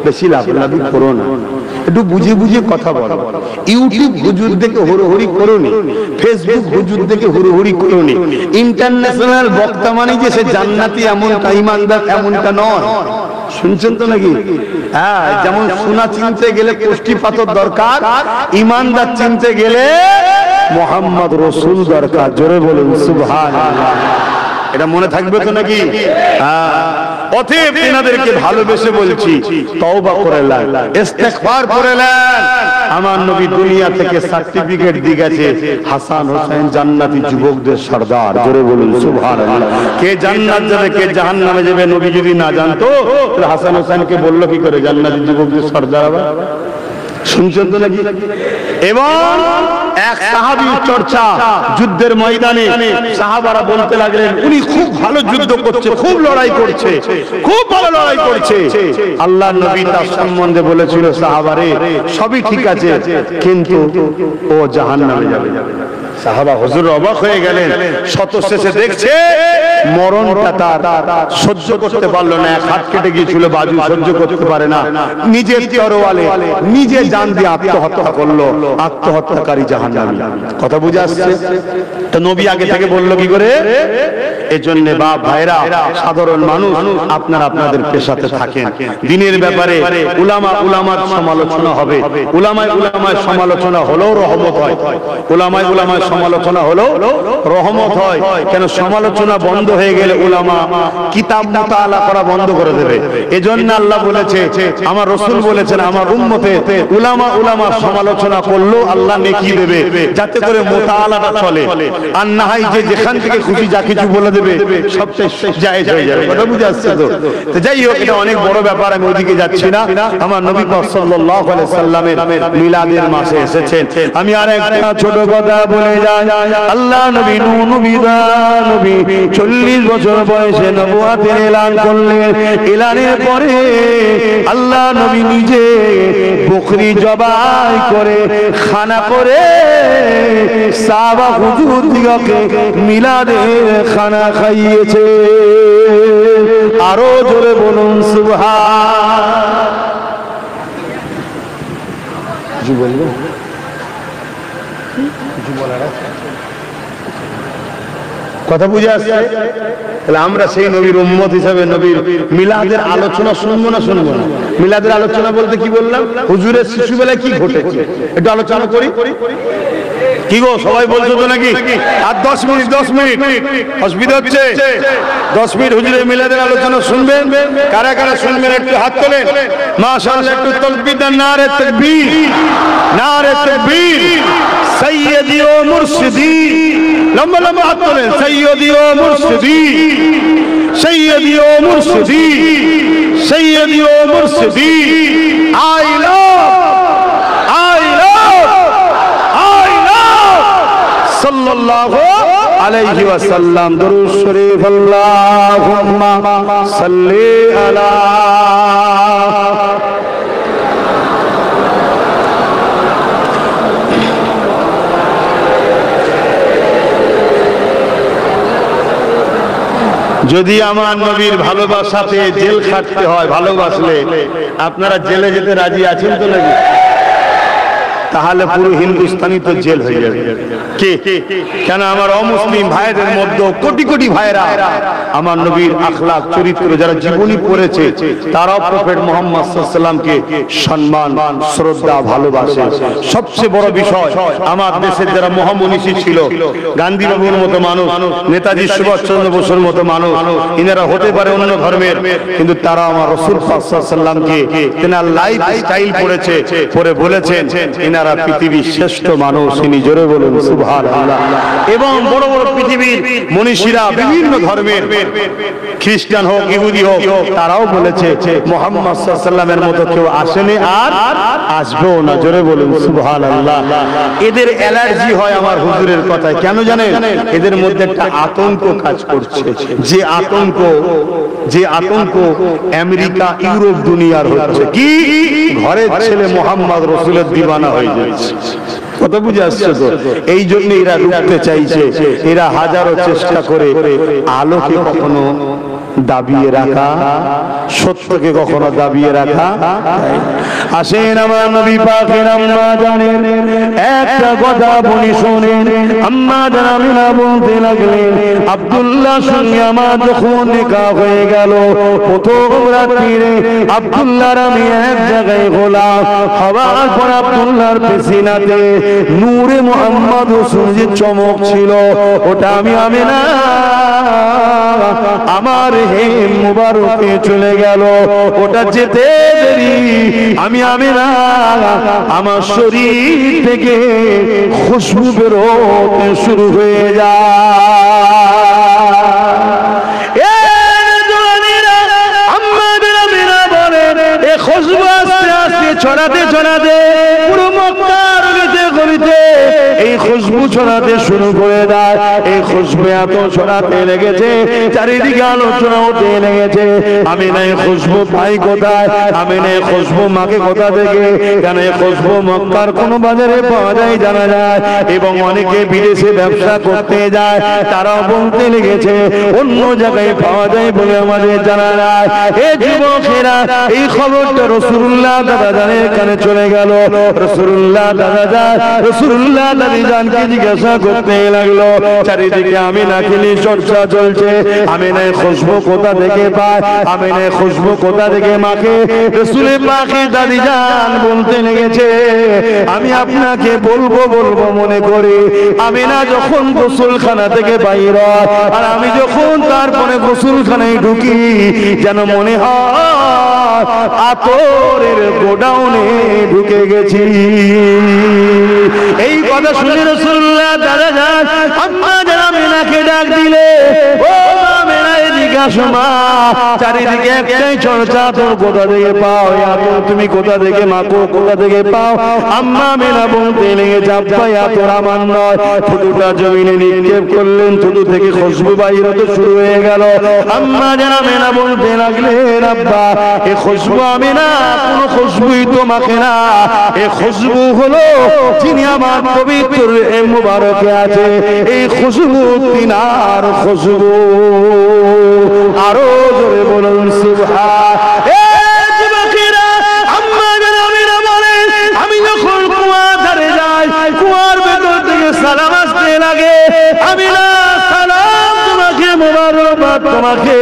বেশি লাফালাফি করো না, একটু বুঝে বুঝে কথা বলো। ইউটিউব হুজুর দেখে হুড়োহুড়ি করো নি, ফেসবুক হুজুর দেখে হুড়োহুড়ি করো নি। ইন্টারন্যাশনাল বক্তা মানে যে সে জান্নাতি এমনটা, ঈমানদার এমনটা নয়। শুনছেন তো নাকি? হ্যাঁ, যেমন সোনা চিনতে গেলে কোষ্ঠী পাথর দরকার, ঈমানদার চিনতে গেলে মুহাম্মদ রাসূল দরকার। জোরে বলুন সুবহানাল্লাহ। এটা মনে থাকবে তো নাকি? অতএব এনাদেরকে ভালোবেসে বলছি তওবা করে নেন, ইস্তেগফার করে নেন। আমার নবী দুনিয়া থেকে সার্টিফিকেট দিয়ে গেছে হাসান হোসেন জান্নাতি যুবকদের সর্দার। জোরে বলুন সুবহানাল্লাহ। কে জান্নাত যাবে কে জাহান্নামে যাবে নবী যদি না জানতো তাহলে হাসান হোসেনকে বললো কি করে জান্নাতি যুবকদের সর্দার আবার? শুনছেন তো নাকি? এবং এক সাহাবীর চর্চা যুদ্ধের ময়দানে সাহাবারা বলতে লাগলেন উনি খুব ভালো যুদ্ধ করছে, খুব লড়াই করছে, খুব ভালো লড়াই করছে। আল্লাহর নবী তার সম্বন্ধে বলেছিল সাহাবারে সবই ঠিক আছে কিন্তু ও জাহান্নামে যাবে। সাহাবা হুজুর অবাক হয়ে গেলেন, শত শেষে দেখছে মরণটা তার সহ্য করতে পারলো না, এক হাত কেটে গিয়েছিল, বাজু সহ্য করতে পারে না, নিজের তরোয়ালে নিজে জান দিয়ে আত্মহত্যা করলো। আত্মহত্যাকারী জাহান্নামী। কথা বুঝে আসছে? তো নবী আগে থেকে বললো কি করে? এজন্য বাপ ভাইরা সাধারণ মানুষ আপনারা আপনাদের পেশাতে থাকেন। দিনের ব্যাপারে উলামার সমালোচনা হবে, উলামায় সমালোচনা হলেও রহমত হয়, উলামায় সমালোচনা হলেও রহমত হয়। কেন সমালোচনা বন্ধ হয়ে গেলে উলামা কিতাব মুতাআলা করা বন্ধ করে দেবে। এজন্য আল্লাহ বলেছে, আমার রাসূল বলেছেন আমার উম্মতে উলামা সমালোচনা করলেও আল্লাহ নেকি দেবে, যাতে করে মুতাআলাটা চলে। আর না হয় যে যেখান থেকে খুশি যা কিছু বলে দেবে সবটাই জায়েজ হয়ে যাবে। কথা বুঝে আসছে তো? তো যাই হোক, এটা অনেক বড় ব্যাপার, আমি ওইদিকে যাচ্ছি না। আমার নবী পাক সাল্লাল্লাহু আলাইহি সাল্লামের মিলাদের মাসে এসেছেন। আমি আর একটা ছোট কথা বলে যাই। আল্লাহ নবী নবী 40 বছর বয়সে নবুয়তের এলান করলেন। এলানের পরে আল্লাহ নবী নিজে বকরি জবাই করে খানা করে সাহাবা হুজুর দিগকে মিলাদের খানা খাইয়েছে। আরো জোরে বলুন সুবহান। জি বলবো কথা বুঝে আসছে? তাহলে আমরা সেই নবীর উম্মত হিসাবে নবীর মিলাদের আলোচনা শুনবো না শুনবো না? মিলাদের আলোচনা বলতে কি বললাম? হুজুরের শিশুবেলায় কি ঘটেছে একটু আলোচনা করি। কি গো সবাই বলছো তো নাকি? আর 10 মিনিট অসুবিধা হচ্ছে? 10 মিনিট হুজুরের মিলাদের আলোচনা শুনবেন। কারা কারা শুনবেন একটু হাত তোলেন। মাশাআল্লাহ, একটু তাকবীর দেন। নারে তাকবীর, নারে তাকবীর। সৈয়দি ও মুর্শিদি, লম্বা লম্বা হাত তোলেন। সৈয়দি ও মুর্শিদি, সৈয়দি ও মুর্শিদি, সৈয়দি ও মুর্শিদি। আই লাভ সাল্লাল্লাহু আলাইহি ওয়াসাল্লাম। দরুদ শরীফ আল্লাহুম্মা সাল্লি আলা। যদি আমার নবীর ভালোবাসাতে জেল খাটতে হয়, ভালোবাসলে আপনারা জেলে যেতে রাজি আছেন তো নাকি? তাহলে পুরো হিন্দুস্তানি তো জেল হয়ে যাবে। কে কেন আমার অমুসলিম ভাইদের মধ্যে কোটি কোটি ভাইরা আমার নবীর আখলাক চরিত্র যারা জীবনী পড়েছে তারাও প্রফেট মুহাম্মদ সাল্লাল্লাহু আলাইহি ওয়াসাল্লামকে সম্মান শ্রদ্ধা ভালোবাসে। সবচেয়ে বড় বিষয় আমার দেশের যারা মহামনীষী ছিল, গান্ধী বাবুর মতো মানুষ, নেতাজি সুভাষচন্দ্র বসুর মতো মানুষ, ইনারা হতে পারে অন্য ধর্মের, কিন্তু তারা আমার রাসূল পাক সাল্লাল্লাহু আলাইহি ওয়াসাল্লামকে তেনার লাইফ স্টাইল পড়েছে, পড়ে বলেছেন ইনারা পৃথিবীর শ্রেষ্ঠ মানুষ। ইনি জোরে বলুন সুবহানাল্লাহ। এবং বড় বড় পৃথিবীর মনীষীরা বিভিন্ন ধর্মের, খ্রিস্টান হোক ইহুদি হোক, তারাও বলেছে মুহাম্মদ সাল্লাল্লাহু আলাইহি ওয়াসাল্লামের মতো কেউ আসেনি আর আসবেও না। জোরে বলুন সুবহানাল্লাহ। এদের অ্যালার্জি হয় আমার হুজুরের কথায়, কেন জানেন? এদের মধ্যে একটা আতঙ্ক কাজ করছে, যে আতঙ্ক আমেরিকা ইউরোপ দুনিয়ার হচ্ছে। কি ঘরের ছেলে মুহাম্মদ রাসূলের দিওয়ানা হয়ে যাচ্ছে। কথা বুঝে আসছে তো? এই জন্য এরা রুখতে চাইছে। এরা হাজারো চেষ্টা করে আলোকে কখনো দাবিয়ে রাখা, সত্যকে কখনো দাবিয়ে রাখা। আসেন আমার নবী পাকের আম্মা জানেন একটা কথা বলি শোনেন। আম্মা জান আমিনা বলতে লাগলেন, আব্দুল্লাহ সঙ্গে আমার যখন নিকাহ হয়ে গেল, প্রথম রাত্রিরে আব্দুল্লাহর আমি এক জায়গায় গোলাম হওয়ার পর আব্দুল্লাহর পেছিনাতে নূরে মুহাম্মদ রাসূলের চমক ছিল। ওটা আমি আমিনা আমার হে মুবারকে চলে গেল। ওটা যেতে দেরি আমি আমিনা আমার শরীর থেকে খুশবু বেরোতে শুরু হয়ে যায়। খুশবু আস্তে আস্তে ছড়াতে ছড়াতে পুরো মক্কার গলিতে এই খুশবু ছড়াতে শুরু করে দেয়। এই খুশবু এত ছড়াতে লেগেছে, চারিদিকে আলোচনা হতে লেগেছে। আমি না এই খুশবু পাই কোথায়? আমি না এই খুশবু মাকে কোথা থেকে? কেন এই খুশবু মক্কার কোন বাজারে পাওয়া যায় জানা যায়, এবং অনেকে বিদেশে ব্যবসা করতে যায়, তারাও বলতে লেগেছে অন্য জায়গায় পাওয়া যায় বলে আমাদের জানা যায়। এই যুবকেরা এই খবরটা রাসূলুল্লাহ দাদাজানের কানে চলে গেল। রাসূলুল্লাহ দাদাজান রাসূলুল্লাহ দাদিজানকে জিজ্ঞাসা করতে লাগলো, চারিদিকে আমিনা খেলি চর্চা চলছে, আমিনা খুশবু কোথা থেকে পায়, আমিনা খুশবু কোথা থেকে মাকে? রাসূলের পাকে দাদিজান বলতে লেগেছে, আমি আপনাকে বলবো মনে করি আমিনা যখন গোসলখানা থেকে বাইর হয় আর আমি যখন তারপরে গোসলখানায় ঢুকি, যেন মনে হয় আতরের গোডাউনে ঢুকে গেছি। এই কথা শুনে রাসূলুল্লাহ দাদাজান আম্মা জান আমিনাকে ডাক দিলে, ও আমিনা এদিকে আসো মা, চারিদিকে একটাই চর্চা, তোর কোথা থেকে পাও আতর, তুমি কোথা থেকে মাখো, কোথা থেকে পাও? আম্মা আমিনা বলতে লেগেছে, আব্বা আতর আমার নয়। থুতুটা জমিনে নিক্ষেপ করলেন, থুতু থেকে খুশবু বাইর হতে শুরু হয়ে গেল। আম্মা জান আমিনা বলতে লাগলেন, আব্বা এই খুশবু আমিনা কোনো খুশবুই তো মাখে না, এই খুশবু হলো যিনি আমার পবিত্র মুবারকে আছে, এই খুশবু তিনার খুশবু। আরো জোরে বলুন সুবহান। আমি যখন কুয়ার ধারে যাই, কুয়ার ভেতর থেকে সালাম আসতে লাগে, আমিনা সালাম তোমাকে, মোবারকবাদ তোমাকে।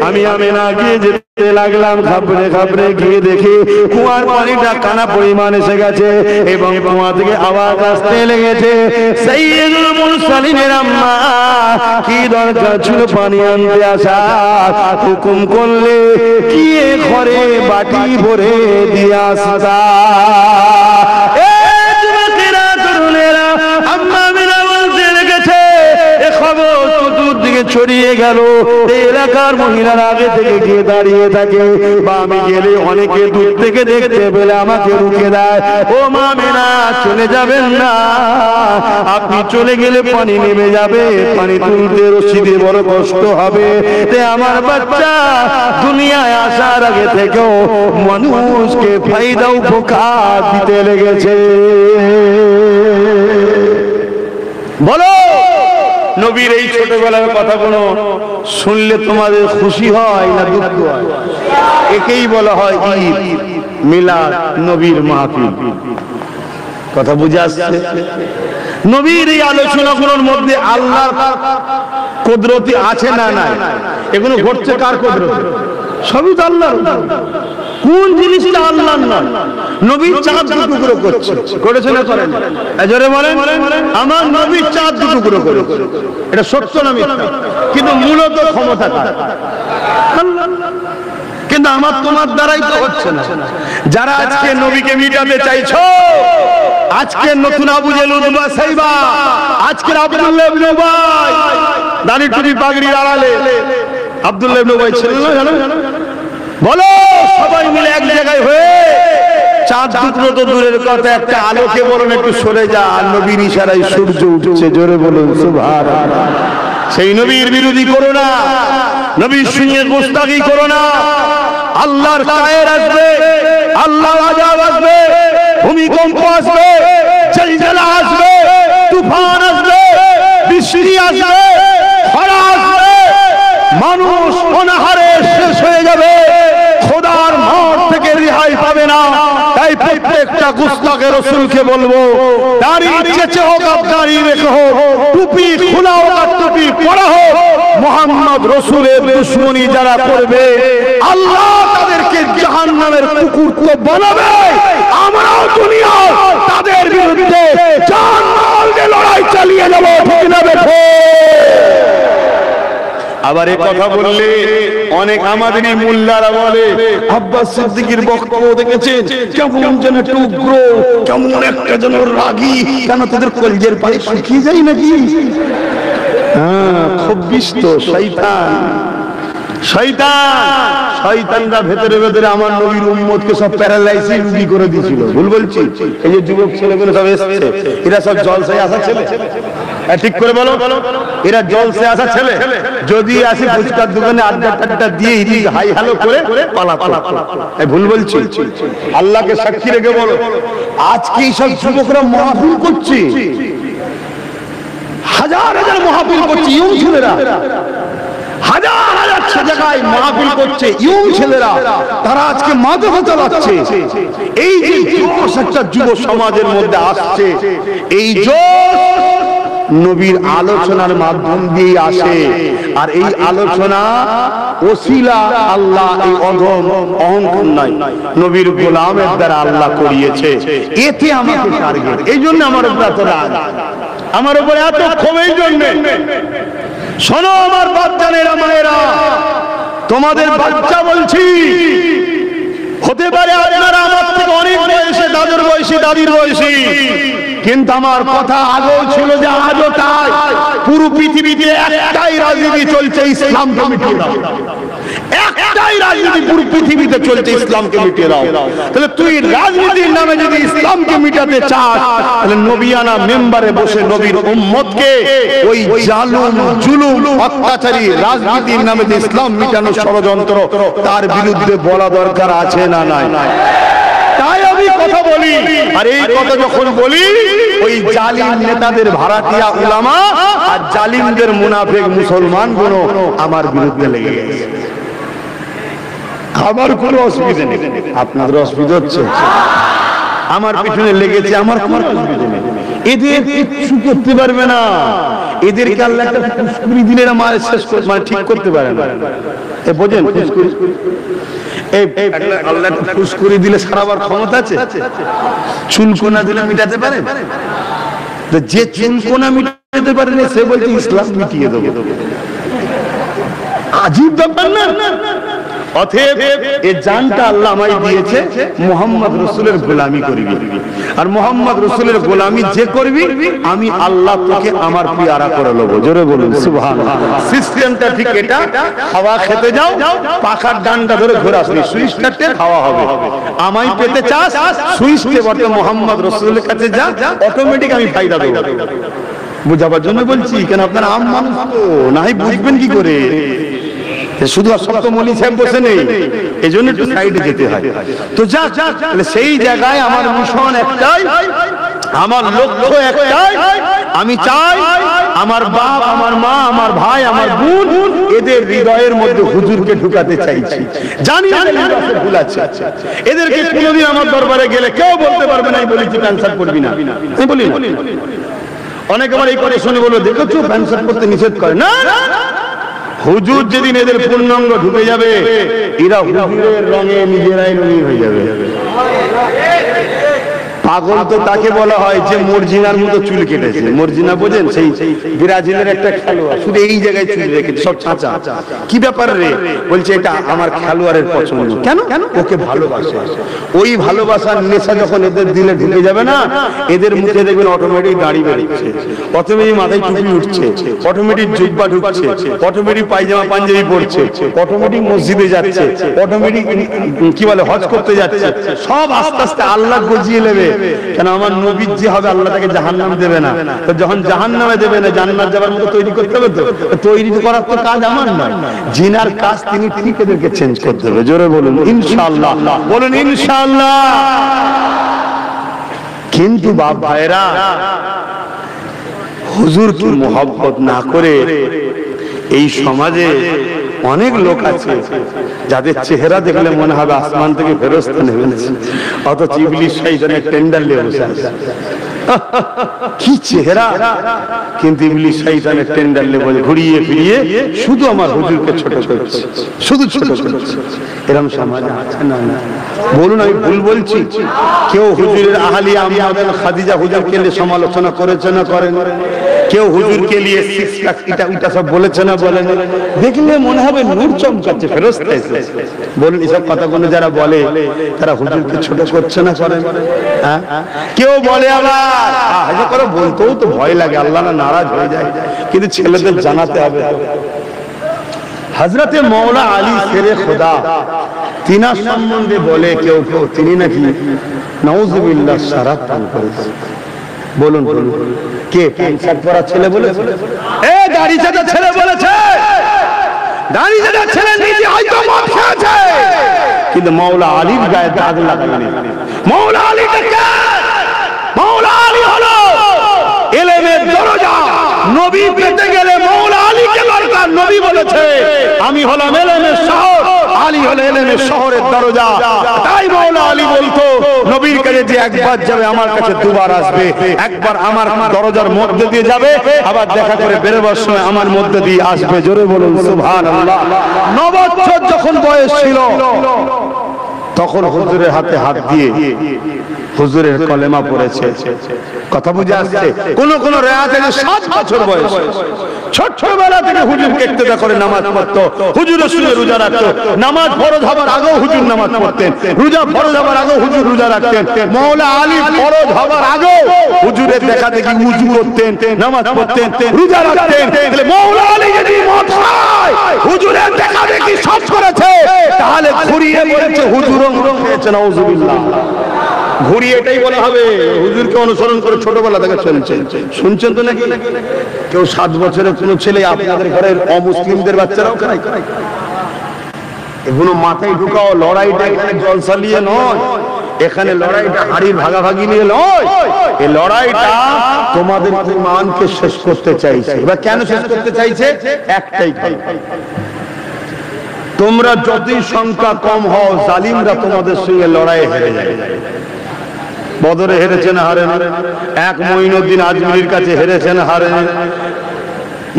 আমি আমিনা গিয়ে যেতে লাগলাম, খাবড়ে খাবড়ে গিয়ে দেখি কুয়ার পানিটা কানা পরিমাণ এসে গেছে এবং কুয়া থেকে আওয়াজ আসতে লেগেছে, সাইয়্যিদুল মুরসালিনের আম্মা কি দরকার ছিল পানি আনতে আসা? হুকুম করলে গিয়ে ঘরে বাটি ভরে দিয়ে আসতা। ছড়িয়ে গেল, এলাকার মহিলারা আগে থেকে গিয়ে দাঁড়িয়ে থাকে, বা আমি গেলে অনেকে দূর থেকে দেখতে পেলে আমাকে রুখে দেয়, ও মা আমিনা চলে যাবেন না, আপনি চলে গেলে পানি নেমে যাবে, পানি তুলতে রশি দিয়ে বড় কষ্ট হবে। তে আমার বাচ্চা দুনিয়ায় আসার আগে থেকেও মানুষকে ফায়দা উপকার দিতে লেগেছে। বলো নবীর এই ছোটবেলার কথাগুলো শুনলে তোমাদের খুশি হয় না দুঃখ হয়? একেই বলা হয় ঈদ, মিলাদ, নবীর মাহফিল। কথা বুঝে আসছে? নবীর এই আলোচনাগুলোর মধ্যে আল্লাহর কুদরতি আছে না নাই? এগুলো ঘটছে কার কুদরতে? সবই তো আল্লাহর। কোন জিনিসটা আল্লাহর নয়? নবীর চাঁদ টুকরো করছে, করেছে না করেন? জোরে বলেন। আমার নবীর চাঁদ টুকরো করে, এটা সত্য না মিথ্যা? কিন্তু মূলত ক্ষমতা কার? আল্লাহ। কিন্তু আমার তোমার দ্বারাই তো হচ্ছে না। যারা আজকে নবীকে মিটাতে চাইছো, আজকে নতুন আবু জেহেল উতবা সাইবা, আজকের আব্দুল্লাহ ইবনে উবাই, দাড়ি টুপি পাগড়ির আড়ালে আব্দুল্লাহ ইবনে উবাই ছিল না, জানো? বলো সবাই মিলে এক জায়গায় হয়ে চাঁদ টুকরো তো দূরের কথা, একটা আলোকে বলুন একটু সরে যা, আর নবীর ইশারায় সূর্য উঠছে। জোরে বলুন সুবহানাল্লাহ। সেই নবীর বিরোধী করো না, নবীর সুন্নাত মুস্তাকি করো না। আল্লাহর কায়ের আসবে, আল্লাহর আযাব আসবে, ভূমিকম্প আসবে, জলজলা আসবে, তুফান আসবে, বৃষ্টি আসবে, খরা আসবে, মানুষ অনাহারে শেষ হয়ে যাবে, খোদার মাঠ থেকে রেহাই পাবে না। তাই প্রত্যেকটা গুস্তাখে রাসূলকে বলবো, দাড়ি চেঁচে হোক আর দাড়ি রেখে হোক, টুপি খোলা হোক আর টুপি পরা হোক, মুহাম্মদ রাসূলের দুশমনি যারা করবে আল্লাহ তাদেরকে জাহান্নামের কুকুর তো বানাবে। আমরাও দুনিয়া তাদের বিরুদ্ধে জান মাল দিয়ে লড়াই চালিয়ে যাব, ঠিক না বেঠো? আবার এই কথা বললে অনেক আমাদেরই মোল্লারা বলে, আব্বাস সিদ্দিকীর বক্তব্য দেখেছেন কেমন যেন একটু উগ্র, কেমন একটা যেন রাগী, কেন তাদের কলজের পায়ে শুকিয়ে যায় নাকি? হ্যাঁ, খুব বিষ্ট শয়তান। শয়তানরা ভেতরে ভেতরে আমার নবীর উম্মতকে সব প্যারালাইসিস রোগী করে দিয়েছিল। ভুল বলছি? এই যে যুবক ছেলেগুলো সব এসেছে, এরা সব জলসায় আসা ছেলে, ঠিক করে বলো, এরা জলসায় আসা ছেলে। যদি আসি ফুচকার দোকানে আড্ডা দিয়ে হাই হ্যালো করে পালাতো। ভুল বলছি? আল্লাহকে সাক্ষী রেখে বলো, আজকে এই সব যুবকরা মাহফিল করছে, হাজার হাজার মাহফিল করছে, ইয়ং ছেলেরা হাজার হাজার জায়গায় মাহফিল করছে, ইয়ং ছেলেরা, তারা আজকে মাদক চালাচ্ছে। এই যে জোশ একটা যুব সমাজের মধ্যে আসছে, এই জোশ নবীর আলোচনার মাধ্যম দিয়ে আসে। আর এই আলোচনা ওসিলা আল্লাহ এই অধম অহংকার নাই, নবীর গোলামের দ্বারা আল্লাহ করিয়েছে। এতে আমাকে টার্গেট, এই জন্য আমার উপর এত রাগ, আমার উপর এত ক্ষোভ। এই জন্য শোনো আমার বাচ্চানেরা, মায়েরা, তোমাদের বাচ্চা বলছি, হতে পারে আপনারা আমার থেকে অনেক বয়সে, দাদুর বয়সী, দাদির বয়সী, কিন্তু আমার কথা আগেও ছিল যে আজও তাই। পুরো পৃথিবীতে একটাই রাজনীতি চলছে, ইসলামকে মিটিয়ে দাও। একটাই রাজনীতি পুরো পৃথিবীতে চলছে, ইসলামকে মিটিয়ে দাও। তাহলে তুই রাজনীতির নামে যদি ইসলামকে মিটাতে চাস, তাহলে নবিয়ানা মেম্বারে বসে নবীর উম্মতকে ওই জালিম জুলুম অত্যাচারী রাজনীতির নামে যে ইসলাম মিটানোর ষড়যন্ত্র, তার বিরুদ্ধে বলা দরকার আছে না নাই? তাই আমি কথা বলি। আর এই কথা যখন বলি, ওই জালিম নেতাদের ভাড়াটিয়া উলামা আর জালিমদের মুনাফিক মুসলমান গুলো আমার বিরুদ্ধে লেগে গেছে। আমার কোনো অসুবিধা নেই, আপনাদের অসুবিধা হচ্ছে? আমার পিছনে লেগেছে, আমার কোনো অসুবিধা নেই। এদের কিছু করতে পারবে না, এদেরকে আল্লাহ একটা ফুসকুড়ি দিলে না মার শেষ মানে ঠিক করতে পারে না। এ বোঝেন ফুসকুড়ি? আল্লাহ ফুসকুড়ি দিলে সারাবার ক্ষমতা আছে? চুলকোনা দিলে মিটাতে পারে? যে চুলকোনা মিটাতে পারে না, সে বলছে ইসলাম মিটিয়ে দেবো। আজীব ব্যাপার না? অতএব এই জানটা আল্লাহ আমায় দিয়েছে, মুহাম্মদ রাসূলের গোলামি করবি। আর মুহাম্মদ রাসূলের গোলামি যে করবি, আমি আল্লাহ তোকে আমার পিয়ারা করে নেব। জোরে বলুন সুবহানাল্লাহ। সিস্টেমটা ঠিক এটা, খাওয়া খেতে যাও, পাখার ডান্ডা ধরে ঘোরা আসবি, সুইচটা টেপ খাওয়া হবে। আমায় পেতে চাস, সুইচ টেপে মুহাম্মদ রাসূলের কাছে যা, অটোমেটিক আমি ফায়দা দেব। বুঝাবার জন্য বলছি, কেন আপনারা আম মানুষ তো নাই, বুঝবেন কি করে? শুধু সত্য মলি সাহেব বসে নেই, এই জন্য একটু সাইডে যেতে হয়। তো যা, সেই জায়গায় আমার মিশন একটাই, আমার লক্ষ্য একটাই। আমি চাই আমার বাপ, আমার মা, আমার ভাই, আমার বোন, এদের হৃদয়ের মধ্যে হুজুরকে ঢুকাতে চাইছি। জানি এদের ভুল আছে, এদেরকে কোনোদিন আমার দরবারে গেলে কেউ বলতে পারবে না আমি বলেছি প্যান্ট শার্ট পরবি না। আমি বলি অনেকে আমার এই কথা শুনে বলবো দেখেছো প্যান্ট শার্ট পরতে নিষেধ করে না। হুজুর যেদিন এদের পূর্ণাঙ্গ ঢুকে যাবে, এরা হুজুরের রঙে নিজেরাই রঙিন হয়ে যাবে। পাগল তো তাকে বলা হয় যে মর্জিনার মতো চুল কেটেছে। মর্জিনা বোঝেন? সেই ব্রাজিলের একটা খেলোয়াড়, শুধু এই জায়গায় চুল রেখেছে, সব ছাঁচা। কি ব্যাপার রে? বলছে এটা আমার খেলোয়াড়ের পছন্দ। কেন? ওকে ভালোবাসে। ওই ভালোবাসার নেশা যখন এদের দিলে ঢুকে যাবে না, এদের মুখে দেখবেন অটোমেটিক দাড়ি বেরোচ্ছে, অটোমেটিক মাথায় টুপি উঠছে, অটোমেটিক জুব্বা ঢুকছে, অটোমেটিক পায়জামা পাঞ্জাবি পরছে, অটোমেটিক মসজিদে যাচ্ছে, অটোমেটিক কি বলে হজ করতে যাচ্ছে। সব আস্তে আস্তে আল্লাহ গজিয়ে নেবে। কেন? আমার নবীর যে হবে আল্লাহ তাকে জাহান্নাম দেবে না। তো যখন জাহান্নামে দেবে না, জান্নাত যাবার মতো তৈরি করতে হবে। তো তৈরি করার তো কাজ আমার নয়, জিনার কাজ। তিনি ঠিক এদেরকে চেঞ্জ করতে হবে। জোরে বলুন ইনশাআল্লাহ, বলুন ইনশাআল্লাহ। কিন্তু বাপ ভাইরা, হুজুরকে মোহাব্বত না করে এই সমাজে অনেক লোক আছে যাদের চেহারা দেখলে মনে হবে আসমান থেকে ফেরেশতা নেমেছে, অথচ ইবলিস শয়তানের টেন্ডার নিয়ে বসে আছে। কি চেহারা! কিন্তু ইবলিস শয়তানের টেন্ডার নিয়ে বলে ঘুরিয়ে ফিরিয়ে শুধু আমার হুজুরকে ছোট করছে, শুধু ছোট করছে। এরকম সমাজ আছে না? বলুন আমি ভুল বলছি? কেউ হুজুরের আহলিয়া আমাদের খাদিজা হুজুরকে নিয়ে সমালোচনা করেছে না করেন? কেউ হুজুরকে নিয়ে সিক্স প্যাক এটা ওইটা সব বলেছে না বলেন? দেখলে মনে হবে নূর চমকাচ্ছে, ফেরেশতা এসেছে। বলুন এসব কথাগুলো যারা বলে তারা হুজুরকে ছোট করছে না করেন? হ্যাঁ, কেউ বলে আবার হাজা করে, বলতেও তো ভয় লাগে, আল্লাহ না নারাজ হয়ে যায়। কিন্তু ছেলেদের জানাতে হবে। হযরতে মওলা আলী শেরে খোদা, তিনার সম্বন্ধে বলে কেউ কেউ তিনি নাকি নাউযুবিল্লাহ শারাব পান করেছে। বলুন বলুন কে? প্যান্ট শার্ট পরা ছেলে বলেছে? এ দাড়ি চাঁদা ছেলে বলেছে? দাড়ি চাঁদা ছেলে নিজে হয়তো মদ খেয়েছে, কিন্তু মওলা আলীর গায়ে দাগ লাগায়নি। মওলা আলী কে? মওলা আলী হলো ইলমের দরজা। নবী পেতে গেলে মওলা আলীকে দরকার। নবী বলেছে আমি হলাম ইলমের শহর, আলী হলো ইলমের শহরের দরজা। তাই মওলা আলী বলতো নবীর কাছে যে একবার যাবে আমার কাছে দুবার আসবে। একবার আমার দরজার মধ্যে দিয়ে যাবে, আবার দেখা করে বেরোবার সময় আমার মধ্যে দিয়ে আসবে। জোরে বলুন সুবহানাল্লাহ। 9 বছর যখন বয়স ছিল তখন হুজুরের হাতে হাত দিয়ে হুজুরের কলেমা পড়েছে। কথা বুঝে আসছে? কোন কোন রায়াতে 7 বছর বয়স, ছোটবেলা থেকে হুজুরকে ইক্তেদা করে নামাজ পড়তো, হুজুরের সঙ্গে রোজা রাখতো। নামাজ ফরজ হবার আগেও হুজুর নামাজ পড়তেন, রোজা ফরজ হবার আগেও হুজুর রোজা রাখতেন। মওলা আলী ফরজ হবার আগেও হুজুরের দেখা দেখি ওযু করতেন, নামাজ পড়তেন, রোজা রাখতেন। তাহলে মওলা আলী যদি মদ খায়, হুজুরের দেখা দেখি সব করেছে, তাহলে ঘুরিয়ে বলেছে হুজুরও মদ খেয়েছে। নাউযুবিল্লাহ। ঘুরিয়ে এটাই বলা হবে হুজুরকে অনুসরণ করে ছোটবেলা থেকে চলছেন। শুনছেন তো নাকি? কেউ 7 বছরের কোন ছেলে আপনাদের ঘরের অমুসলিমদের বাচ্চারাও খায়? এগুলো মাথায় ঢুকাও। লড়াইটা এখানে জলসা নিয়ে নয়, এখানে লড়াইটা হাড়ির ভাগাভাগি নিয়ে নয়। এই লড়াইটা তোমাদের ঈমানকে শেষ করতে চাইছে। এবার কেন শেষ করতে চাইছে? একটাই কথা, তোমরা যতই সংখ্যা কম হও, জালিমরা তোমাদের সঙ্গে লড়াই হেরে যায়। বদরে হেরেছেন, হারেন। এক মঈনুদ্দিন আজমিরির কাছে হেরেছেন, হারেন।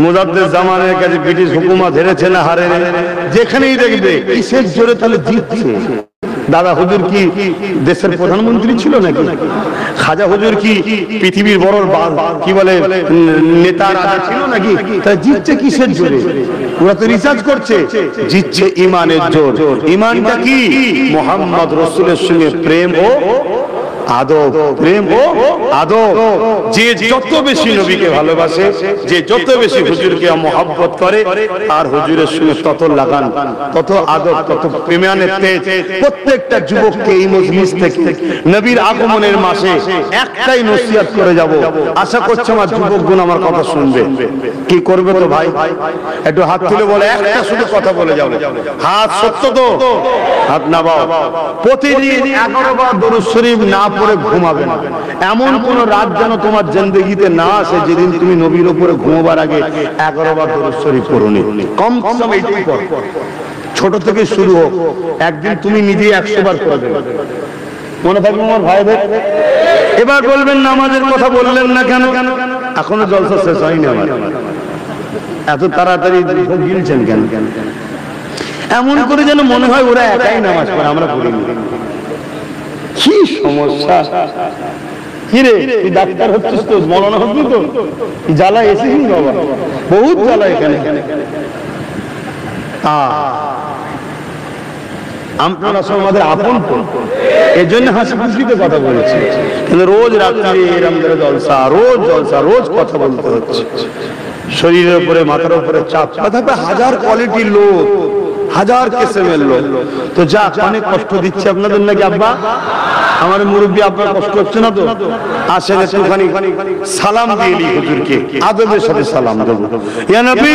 মুজাদ্দেদ জামানের কাছে ব্রিটিশ হুকুমত হেরেছেন, হারেন। যেখানেই দেখবে কিসের জোরে তাহলে জিতছে। দাদা হুজুর কি দেশের প্রধানমন্ত্রী ছিল নাকি? খাজা হুজুর কি পৃথিবীর বড় কি বলে নেতা রাজা ছিল নাকি? তাহলে জিতছে কিসের জোরে? ওরা তো রিসার্চ করছে। জিতছে ঈমানের জোর। ঈমানটা কি? মুহাম্মদ রাসূলের সঙ্গে প্রেম ও আদব। প্রেম ও আদব। যে যত বেশি নবীকে ভালোবাসে, যে যত বেশি হুজুরকে মহব্বত করে, আর হুজুরের সঙ্গে তত লাগান, তত আদব, তত প্রেমানের তেজ। প্রত্যেকটা যুবককে এই মজলিস থেকে নবীর আগমনের মাসে একটাই নসিহত করে যাব। আশা করছি আমার যুবকগণ আমার কথা শুনবে। কি করবে তো ভাই? একটু হাত তুলে বলে, একটা শুধু কথা বলে যাও। হাত সত্য তো? হাত নামাও। প্রতিদিন 11 বার দরুদ শরীফ না পড়ে ঘুমাবে না। এমন কোন রাত যেন তোমার জিন্দেগিতে না আসে যেদিন তুমি নবীর উপরে ঘুমাবার আগে 11 বার দরুদ শরীফ পড়োনি। কম কম এইটাই পড়ো, ছোট থেকে শুরু হোক। একদিন তুমি নিজে 100 বার পড়ে দেবে, মনে থাকবে আমার ভাইদের। এবার বলবেন নামাজের কথা বললেন না কেন? এখনো জলসা শেষ হয়নি আমার, এত তাড়াতাড়ি গিলছেন কেন? এমন করে যেন মনে হয় ওরা একাই নামাজ পড়ে, আমরা পড়িনি। কি সমস্যা! কিরে তুই ডাক্তার হচ্ছিস তো, মরনা হচ্ছিস তো, জ্বালা এসেছিস বাবা, বহুত জ্বালা এখানে। আপনারা সব আমাদের আপন, এর জন্য হাসি খুশিতে কথা বলেছি। কিন্তু রোজ রাত্রে এরম করে জলসা, রোজ জলসা, রোজ কথা বলতে হচ্ছে। শরীরের উপরে, মাথার উপরে চাপ, থাকবে হাজার কোয়ালিটির লোক, হাজার কিসমের লোক। তো যা অনেক কষ্ট দিচ্ছে আপনাদের নাকি আব্বা? আমার মুরব্বী আপনার কষ্ট হচ্ছে না তো? আসেন একটুখানি সালাম দিয়ে নি হুজুরকে, আদবের সাথে সালাম দেবো। ইয়া নবী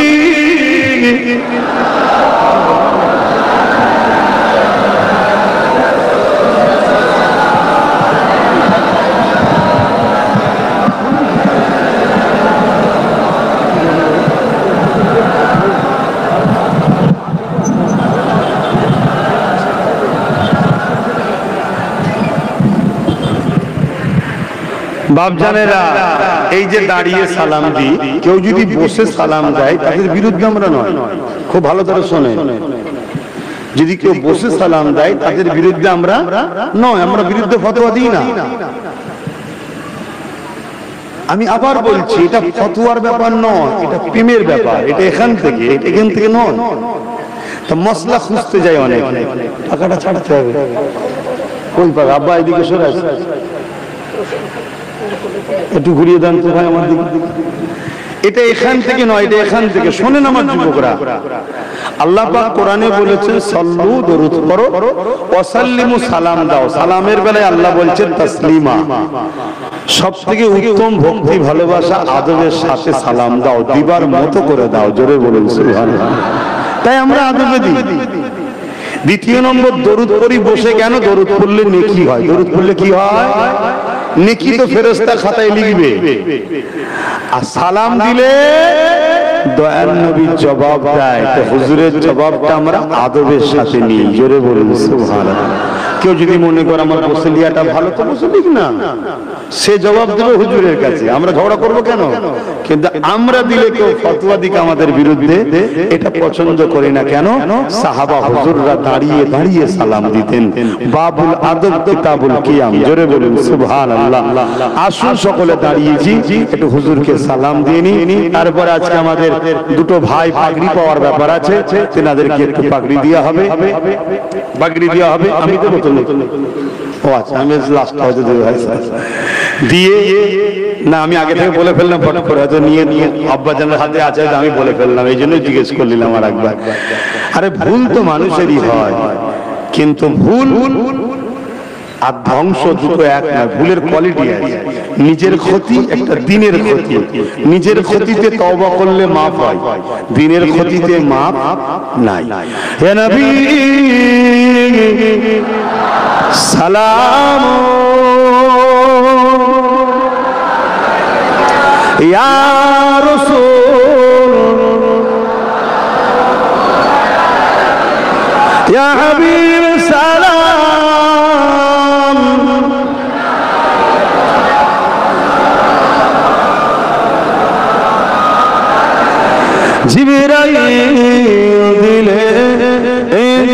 বাপজানেরা, এই যে দাঁড়িয়ে সালাম দিই, কেউ যদি বসে সালাম দেয় তাদের বিরুদ্ধে আমরা নয়। খুব ভালো করে শোনে, যদি কেউ বসে সালাম দেয় তাদের বিরুদ্ধে আমরা নয়, আমরা বিরুদ্ধে ফতোয়া দিই না। আমি আবার বলছি, এটা ফতোয়ার ব্যাপার নয়, এটা প্রেমের ব্যাপার। এটা এখান থেকে নয়। তা মশলা খুঁজতে যায় অনেক, টাকাটা ছাড়তে হবে। কোন পাকা আব্বা এদিকে সরে আসে, একটু ঘুরিয়ে দেন তো ভাই আমার দিকে। এটা এখান থেকে নয়, এটা এখান থেকে। শোনেন আমার যুবকরা, আল্লাহ পাক কোরআনে বলেছেন সাল্লু, দরুদ পড়ো, ওয়াসাল্লিমু, সালাম দাও। সালামের বেলায় আল্লাহ বলছেন তাসলিমা। সবথেকে উত্তম ভক্তি, ভালোবাসা, আদবের সাথে সালাম দাও, দিবার মতো করে দাও। জোরে বলুন সুবহানাল্লাহ। তাই আমরা আদবে দিই। দ্বিতীয় নম্বর, দরুদ পড়ি বসে। কেন? দরুদ পড়লে নেকি হয়। দরুদ পড়লে কি হয়? নেকি তো ফেরেশতা খাতায় লিখবে। আর সালাম দিলে দয়াল নবী জবাব দেয়। তো হুজুরের জবাবটা আমরা আদবের সাথে নিই। জোরে বলুন সুবহানাল্লাহ। কেউ যদি মনে করে আমার বসে লিয়াটা ভালো, তো বসে লিখ না, সে জবাব দেবে হুজুরের কাছে। আমরা ঝগড়া করবো কেন? কিন্তু আমরা দিলে কেউ ফতোয়া দিকে আমাদের বিরুদ্ধে, এটা পছন্দ করি না। কেন? সাহাবা হুজুররা দাঁড়িয়ে দাঁড়িয়ে সালাম দিতেন। বাবুল আদব কিতাবুল কিয়াম। জোরে বলুন সুবহানাল্লাহ। আসুন সকলে দাঁড়িয়েছি, একটু হুজুরকে সালাম দিয়ে নি। তারপরে আজকে আমাদের দুটো ভাই পাগড়ি পাওয়ার ব্যাপার আছে, তেনাদেরকে একটু পাগড়ি দেওয়া হবে। পাগড়ি দেওয়া হবে, আমি দেবো তো? ও আচ্ছা, আমি লাস্ট হয়তো দেবো দিয়ে না, আমি আগে থেকে বলে ফেললাম, ফটো করে হয়তো নিয়ে আব্বাজানের হাতে আছে, আমি বলে ফেললাম, এই জন্যই জিজ্ঞেস করলাম আর একবার। আরে ভুল তো মানুষেরই হয়, কিন্তু ভুল আর ধ্বংস দুটো এক না। ভুলের কোয়ালিটি আছে, নিজের ক্ষতি, একটা দিনের ক্ষতি। নিজের ক্ষতিতে তওবা করলে মাফ হয়, দিনের ক্ষতিতে মাফ নাই। হে নবী সালাম ইয়া রাসূল ইয়া হাবিব সালাম জিবরাইল দিলে এই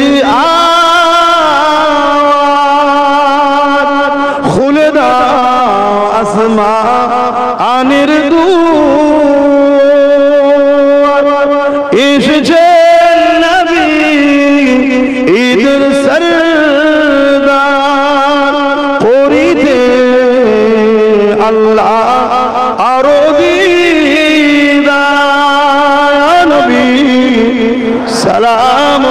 খুলে দাও আসমানের দুয়ার, এসেছে নবী ঈদের সরদার, করিতে আল্লাহ আরো দিদার। নবী সালাম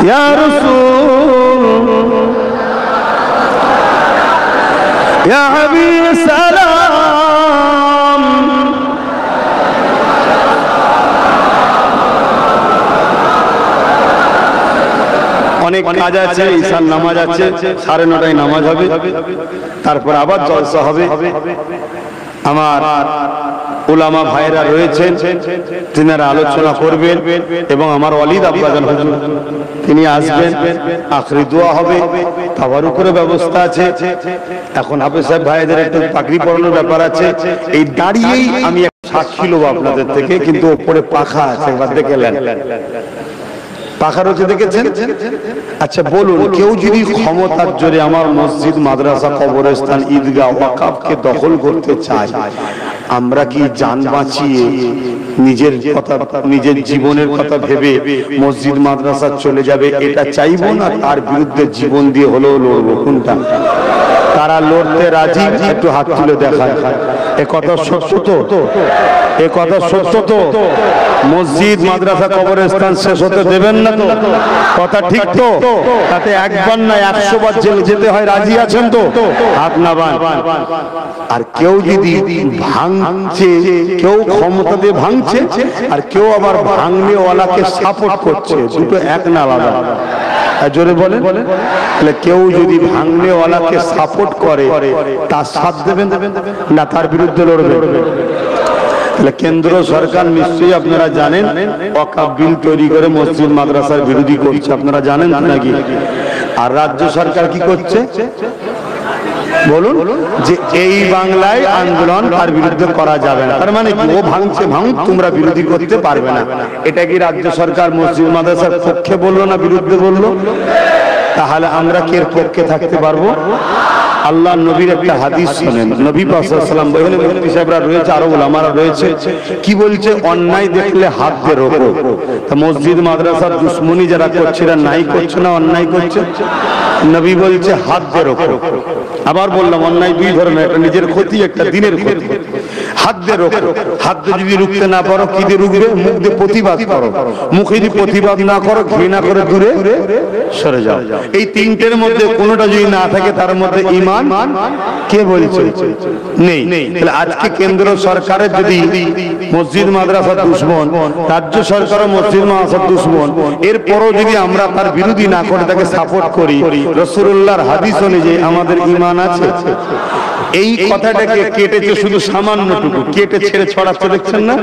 ইয়া রাসূল ইয়া হাবিব সালাম। অনেক অনেক কাজ আছে, ঈশার নামাজ আছে, 9:30 নামাজ হবে, তারপর আবার জলসা হবে। আমার উলামা ভাইরা রয়েছেন, তিনারা আলোচনা করবেন এবং আমার ওয়ালিদ আব্বাজান হুজুর তিনি আসবেন, আখরি দোয়া হবে, তাবারুকের ব্যবস্থা আছে। এখন হাফেজ সাহেব ভাইদের একটু পাগড়ি পরানোর ব্যাপার আছে। এই দাঁড়িয়েই আমি সাক্ষী লব আপনাদের থেকে, কিন্তু উপরে পাখা আছে, একবার দেখে নেন। পাখা রয়েছে, দেখেছেন? আচ্ছা বলুন, কেউ যদি ক্ষমতার জোরে আমার মসজিদ, মাদ্রাসা, কবরস্থান, ঈদগাহ, ওয়াকফকে দখল করতে চায়, আমরা কি জান বাঁচিয়ে নিজের কথা, নিজের জীবনের কথা ভেবে মসজিদ মাদ্রাসা চলে যাবে এটা চাইবো, না তার বিরুদ্ধে জীবন দিয়ে হলেও লড়বো? কোনটা? তারা লড়তে রাজি? একটু হাত তুলে দেখায়। এ কথা সত্য তো? এ কথা সত্য তো? মসজিদ, মাদ্রাসা, কবরস্থান শেষ হতে দেবেন না তো? কথা ঠিক তো? তাতে একবার না 100 বার জেলে যেতে হয়, রাজি আছেন তো? হাত নামান। আর কেউ যদি ভাঙছে, কেউ ক্ষমতা দিয়ে ভাঙছে, আর কেউ আবার ভাঙনেওয়ালাকে সাপোর্ট করছে, দুটো এক না আলাদা? জোরে বলেন। তাহলে কেউ যদি ভাঙনেওয়ালাকে সাপোর্ট করে, তার সাথ দেবেন না তার বিরুদ্ধে লড়বেন? তাহলে কেন্দ্র সরকার নিশ্চয়ই আপনারা জানেন ওয়াকফ বিল তৈরি করে মসজিদ মাদ্রাসার বিরোধী করছে, আপনারা জানেন নাকি? আর রাজ্য সরকার কি করছে বলুন? যে এই বাংলায় আন্দোলন তার বিরুদ্ধে করা যাবে না। তার মানে ও ভাঙছে ভাঙুক, তোমরা বিরোধী করতে পারবে না। এটা কি রাজ্য সরকার মসজিদ মাদ্রাসার পক্ষে বললো না বিরুদ্ধে বললো? তাহলে আমরা কি এর পক্ষে থাকতে পারবো? আল্লাহ নবীর একটা হাদিস শুনেন, নবী পাক সাল্লাল্লাহু আলাইহি ওয়াসাল্লাম বলেন, মুফতি সাহেবরা রয়েছে, আরো উলামারা রয়েছে, কি বলছে? অন্যায় দেখলে হাত দিয়ে রোকো। তা মসজিদ মাদ্রাসার দুশমনি যারা করছে, এরা নাই করছে না অন্যায় করছে? নবী বলছে হাত দিয়ে রোকো। আবার বললাম অন্যায় দুই ধরনের, একটা নিজের ক্ষতি, একটা দিনের ক্ষতি। হাত দিয়ে রোকো। হাত দিয়ে যদি রুখতে না পারো, কি দিয়ে রুখবে? মুখ দিয়ে প্রতিবাদ করো। মুখে যদি প্রতিবাদ না করো, ঘৃণা করে দূরে সরে যাও। এই তিনটের মধ্যে কোনোটা যদি না থাকে, তার মধ্যে ঈমান কে বলছে নেই। তাহলে আজকে কেন্দ্র সরকারের যদি মসজিদ মাদ্রাসার দুশমন, রাজ্য সরকারও মসজিদ মাদ্রাসার দুশমন, এরপরও যদি আমরা তার বিরোধী না করে তাকে সাপোর্ট করি, রাসূলুল্লাহর হাদিস অনুযায়ী আমাদের ঈমান আছে? এই কথাটাকে কেটেছে শুধু সামান্যটুকু, কেটে ছেড়ে ছড়াচ্ছে, দেখছেন না?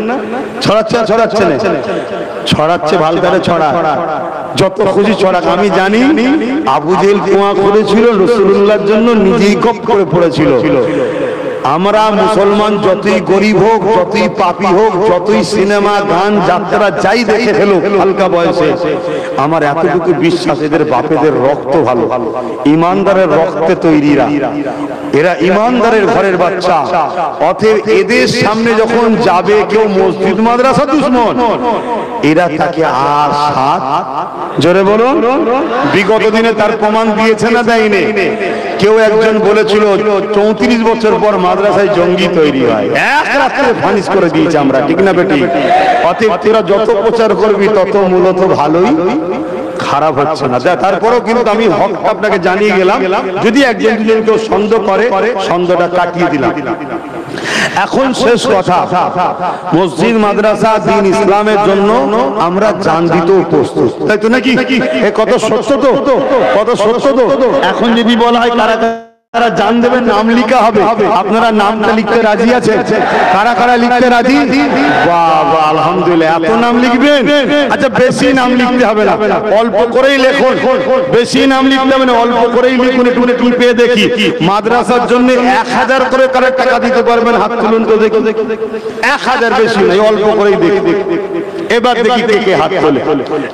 ছড়াচ্ছে না? ছড়াচ্ছে, ভালতারে ছড়া, যত খুশি ছড়াক। আমি জানি আবু জেহেল কুয়া করেছিল রাসূলুল্লাহর জন্য, নিজেই গপ করে পড়েছিল। আমরা মুসলমান যতই গরিব হোক, যতই পাপী হোক, যতই সিনেমা, গান, যাত্রা যাই দেখে ফেলো হালকা বয়সে, আমার এতটুকু বিশ্বাস, এদের বাপেদের রক্ত ভালো, ইমানদারের রক্তে তৈরিরা, এরা ইমানদারের ঘরের বাচ্চা। অতএব এদের সামনে যখন যাবে কেউ মসজিদ মাদ্রাসা দুশমন, এরা তাকে আর সাথ, জোরে বলুন, বিগত দিনে তার প্রমাণ দিয়েছে না দেয়নি? কেউ একজন বলেছিল 34 বছর পর মাদ্রাসায় জঙ্গি তৈরি হয়, এক রাত্রে ফানিশ করে দিয়েছে আমরা, ঠিক না বেটি? অতএব তোরা যত প্রচার করবি তত মূলত ভালোই, খারাপ হচ্ছে না। তারপরেও কিন্তু আমি হক আপনাকে জানিয়ে গেলাম, যদি একজন দুজন কেউ সন্দেহ করে, সন্দেহটা কাটিয়ে দিলাম। এখন শেষ কথা, মসজিদ মাদ্রাসা দ্বীন ইসলামের জন্য আমরা জান দিতেও প্রস্তুত, তাই তো নাকি? এ কত সত্য তো? কত সত্য তো? এখন যদি বলা হয় কারা কারা জান দেবেন, নাম লিখা হবে, আপনারা নামটা লিখতে রাজি আছেন? কারা কারা লিখতে রাজি? বাহ বাহ, আলহামদুলিল্লাহ। এত নাম লিখবেন? আচ্ছা, বেশি নাম লিখতে হবে না, অল্প করেই লিখুন। বেশি নাম লিখতে হবে না, অল্প করেই লিখুন। একটু টিপে দেখি মাদ্রাসার জন্য 1000 করে কারা টাকা দিতে পারবেন? হাত তুলুন তো দেখি। 1000, বেশি নাই, অল্প করেই দেখি। এবার দেখি কে কে হাত তোলে।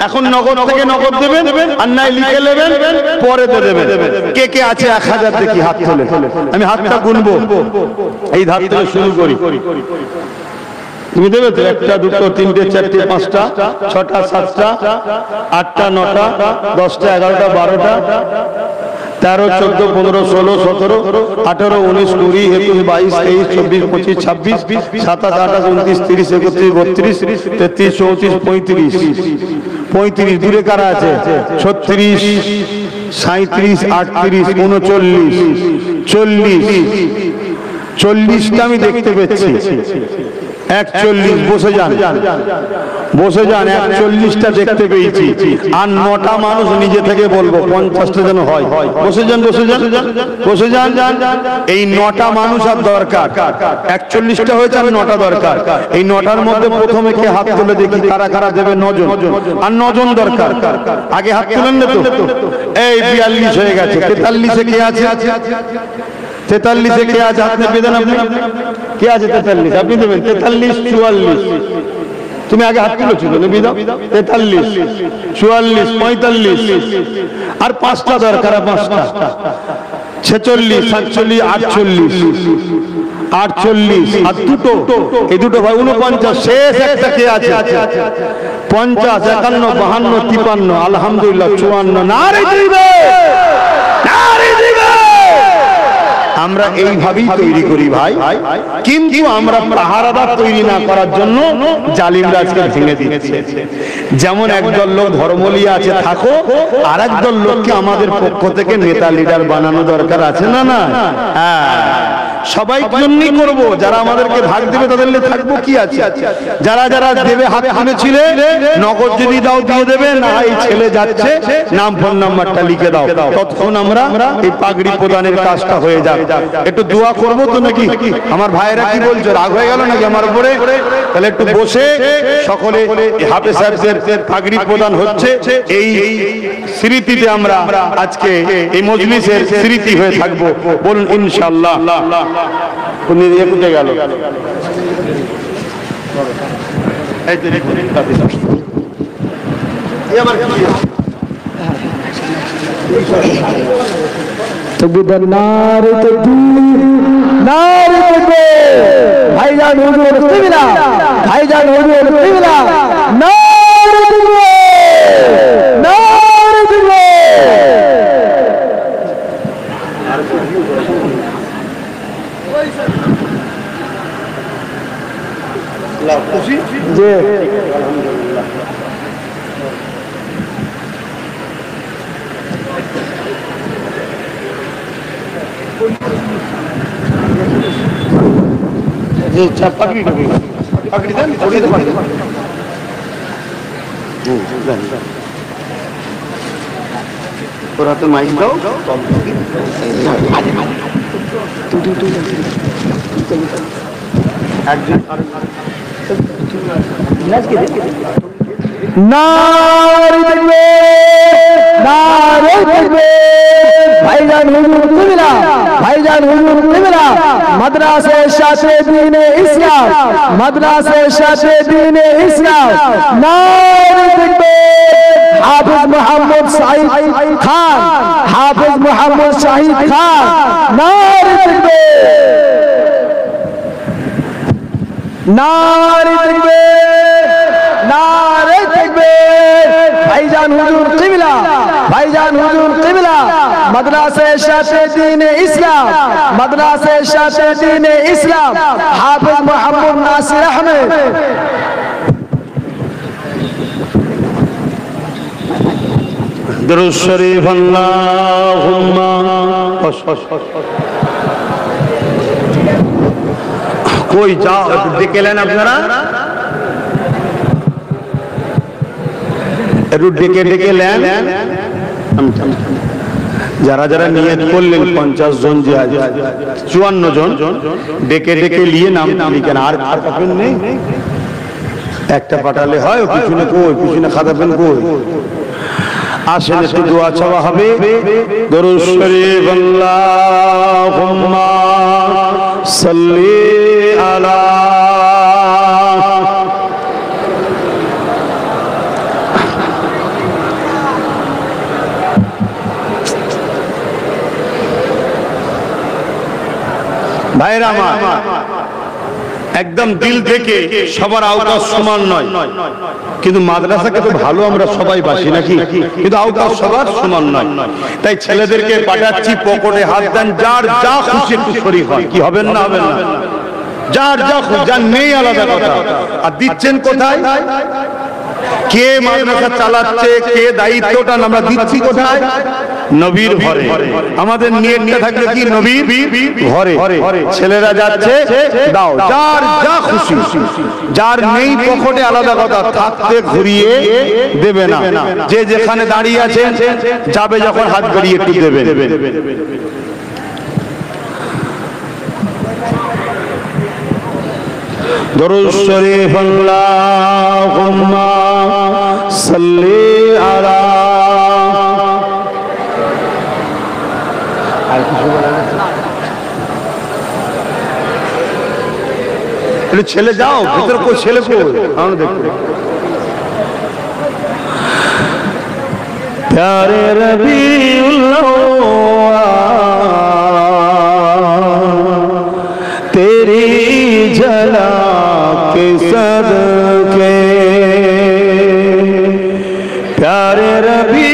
এখন নগদ থেকে নগদ দেবেন, আর নাই লিখে নেবেন, পরে দেবেন। কে কে আছে 1000 দেখি হাত তোলে। আমি হাতটা গুনবো, এই ধার থেকে শুরু করি। তুমি দেবে তো? 1, 2, 3, 4, 5, 6, 7, 8, 9, 10, 11, 12, 13, 14, 15, 16, 17, 18, 19, 20, 21, 22, 23, 24, 25, 26, 27, 28, 29, 30, 31, 32, 33, 34, 35, 35 দূরে কারা আছে? 36, 37, 38, 39, 40, 40টা আমি দেখতে পেয়েছি। 41 বসে যান, বসে যান। 41টা দেখতে পেয়েছি, আর 9টা মানুষ নিজে থেকে বলবো 50টা যেন হয়। বসে যান, বসে যান, বসে যান। এই 9টা মানুষ আর দরকার। 41টা হয়েছে আর 9টা দরকার। এই 9টার মধ্যে প্রথমে কে হাত তুলে দেখি কারা কারা দেবে? 9 জন, আর 9 জন দরকার। আগে হাত তুলেন না তো? এই 42 হয়ে গেছে। 43-এ কে আছে? 43-এ কে আছে? হাত নেবে দেন আপনি। কে আছে 43? আপনি দেবেন। 43, 44। তুমি আগে হাত তুলেছো তো, নেবে দাও। 43, 44, 45 আর 5টা দরকার। 5টা 46, 47, 48, 48 আর দুটো, এই দুটো ভাই 49। শেষ একটা কে আছে? 50, 51, 52, 53, আলহামদুলিল্লাহ 54। নারে দিবে, নারে দিবে। আমরা এইভাবেই তৈরি করি ভাই, কিন্তু আমরা পাহারাদার তৈরি না করার জন্য জালিমরা আজকে ভেঙে দিচ্ছে। যেমন একদল লোক ধর্ম নিয়ে আছে থাকো, আর একদল লোককে আমাদের পক্ষ থেকে নেতা লিডার বানানো দরকার আছে না? না, হ্যাঁ, সবাই জন্যই করবো। যারা আমাদেরকে ভাগ দেবে তাদের নিয়ে থাকবো, কি আছে? যারা যারা দেবে হাত তুলেছিলে, নগদ যদি দাও দিয়ে দেবে, না এই ছেলে যাচ্ছে, নাম ফোন নাম্বারটা লিখে দাও, ততক্ষণ আমরা এই পাগড়ি প্রদানের কাজটা হয়ে যাক। একটু দোয়া করবো তো নাকি? আমার ভাইয়েরা কি বলছো? রাগ হয়ে গেল নাকি আমার উপরে? তাহলে একটু বসে সকলে হাফেজ সাহেবদের পাগড়ি প্রদান হচ্ছে, এই স্মৃতিতে আমরা আজকে এই মজলিসের স্মৃতি হয়ে থাকবো। বলুন ইনশাআল্লাহ। উনি একুটে গেল। তকবীর, নারে তাকবীর, নারে তাকবীর। ভাইজান হুজুর কিবলা, ভাইজান হুজুর কিবলা। নারে তাকবীর, নারে তাকবীর। জি আলহামদুলিল্লাহ। যে পাগড়ি পাগড়ি দেন, পড়িয়ে দেন। তোর হাতে মাইক দাও। নারে তাকবীর, নারে তাকবীর। ভাইজান হুজুর কিবলা, ভাইজান হুজুর কিবলা। মাদ্রাসা শাশে দ্বীনে ইসলাম, মাদ্রাসা শাশে দ্বীনে ইসলাম। নারে তাকবীর। হাফেজ মোহাম্মদ শাহিদ খান, হাফেজ মোহাম্মদ শাহিদ খান। নারে তাকবীর, নারে তাকবীর, নারে তাকবীর। ভাইজান হুজুর কিবলা, ভাইজান হুজুর কিবলা। মাদ্রাসা শাশে দ্বীনে ইসলাম, মাদ্রাসা শাশে দ্বীনে ইসলাম। হাফেজ মোহাম্মদ নাসির আহমেদ। দরুদ শরীফ আল্লাহুম্মা। কই যাও, একটু ডেকে নেন আপনারা, একটু ডেকে ডেকে নেন। যারা যারা নিয়ত করলেন 50 জন, যে 54 জন, ডেকে ডেকে নিয়ে নাম লিখেন। আর খাতা পেন নেই? একটা পাঠালে হয়। পিছনে কই? পিছনে খাতা পেন কই? আসেন, একটু দোয়া চাওয়া হবে। দরুদ শরীফ আল্লাহুম্মা সাল্লি আলা। ভাইরা আমার, একদম দিল থেকে সবার আওতাজ সমান নয়, কিন্তু মাদ্রাসাকে তো ভালো আমরা সবাই বাসি নাকি, কিন্তু আওতাজ সবার সমান নয়। তাই ছেলেদেরকে পাঠাচ্ছি, পকেটে হাত দেন, যার যা খুশি একটু শরীক হয়। কি হবেন না? হবেন না? যার যা খুশি, যার নেই আলাদা কথা। আর দিচ্ছেন কোথায়? কে মাদ্রাসা চালাচ্ছে, কে দায়িত্বটা আমরা দিচ্ছি কোথায়? নবীর ঘরে। আমাদের নিয়তটা থাকলে কি নবীর ঘরে। ছেলেরা যাচ্ছে, দাও, যার যা খুশি, যার নেই পকেটে আলাদা কথা, থাকতে ঘুরিয়ে দেবে না। যে যেখানে দাঁড়িয়ে আছে যাবে যখন হাত বেরিয়ে একটু দেবে। দরুদ শরীফ আল্লাহুম্মা সাল্লি আলা। ছেলে যাও, ভিতরে কোন ছেলে প্যারে রবিউল্লাহ तेरी झलक के सदके प्यारे रबी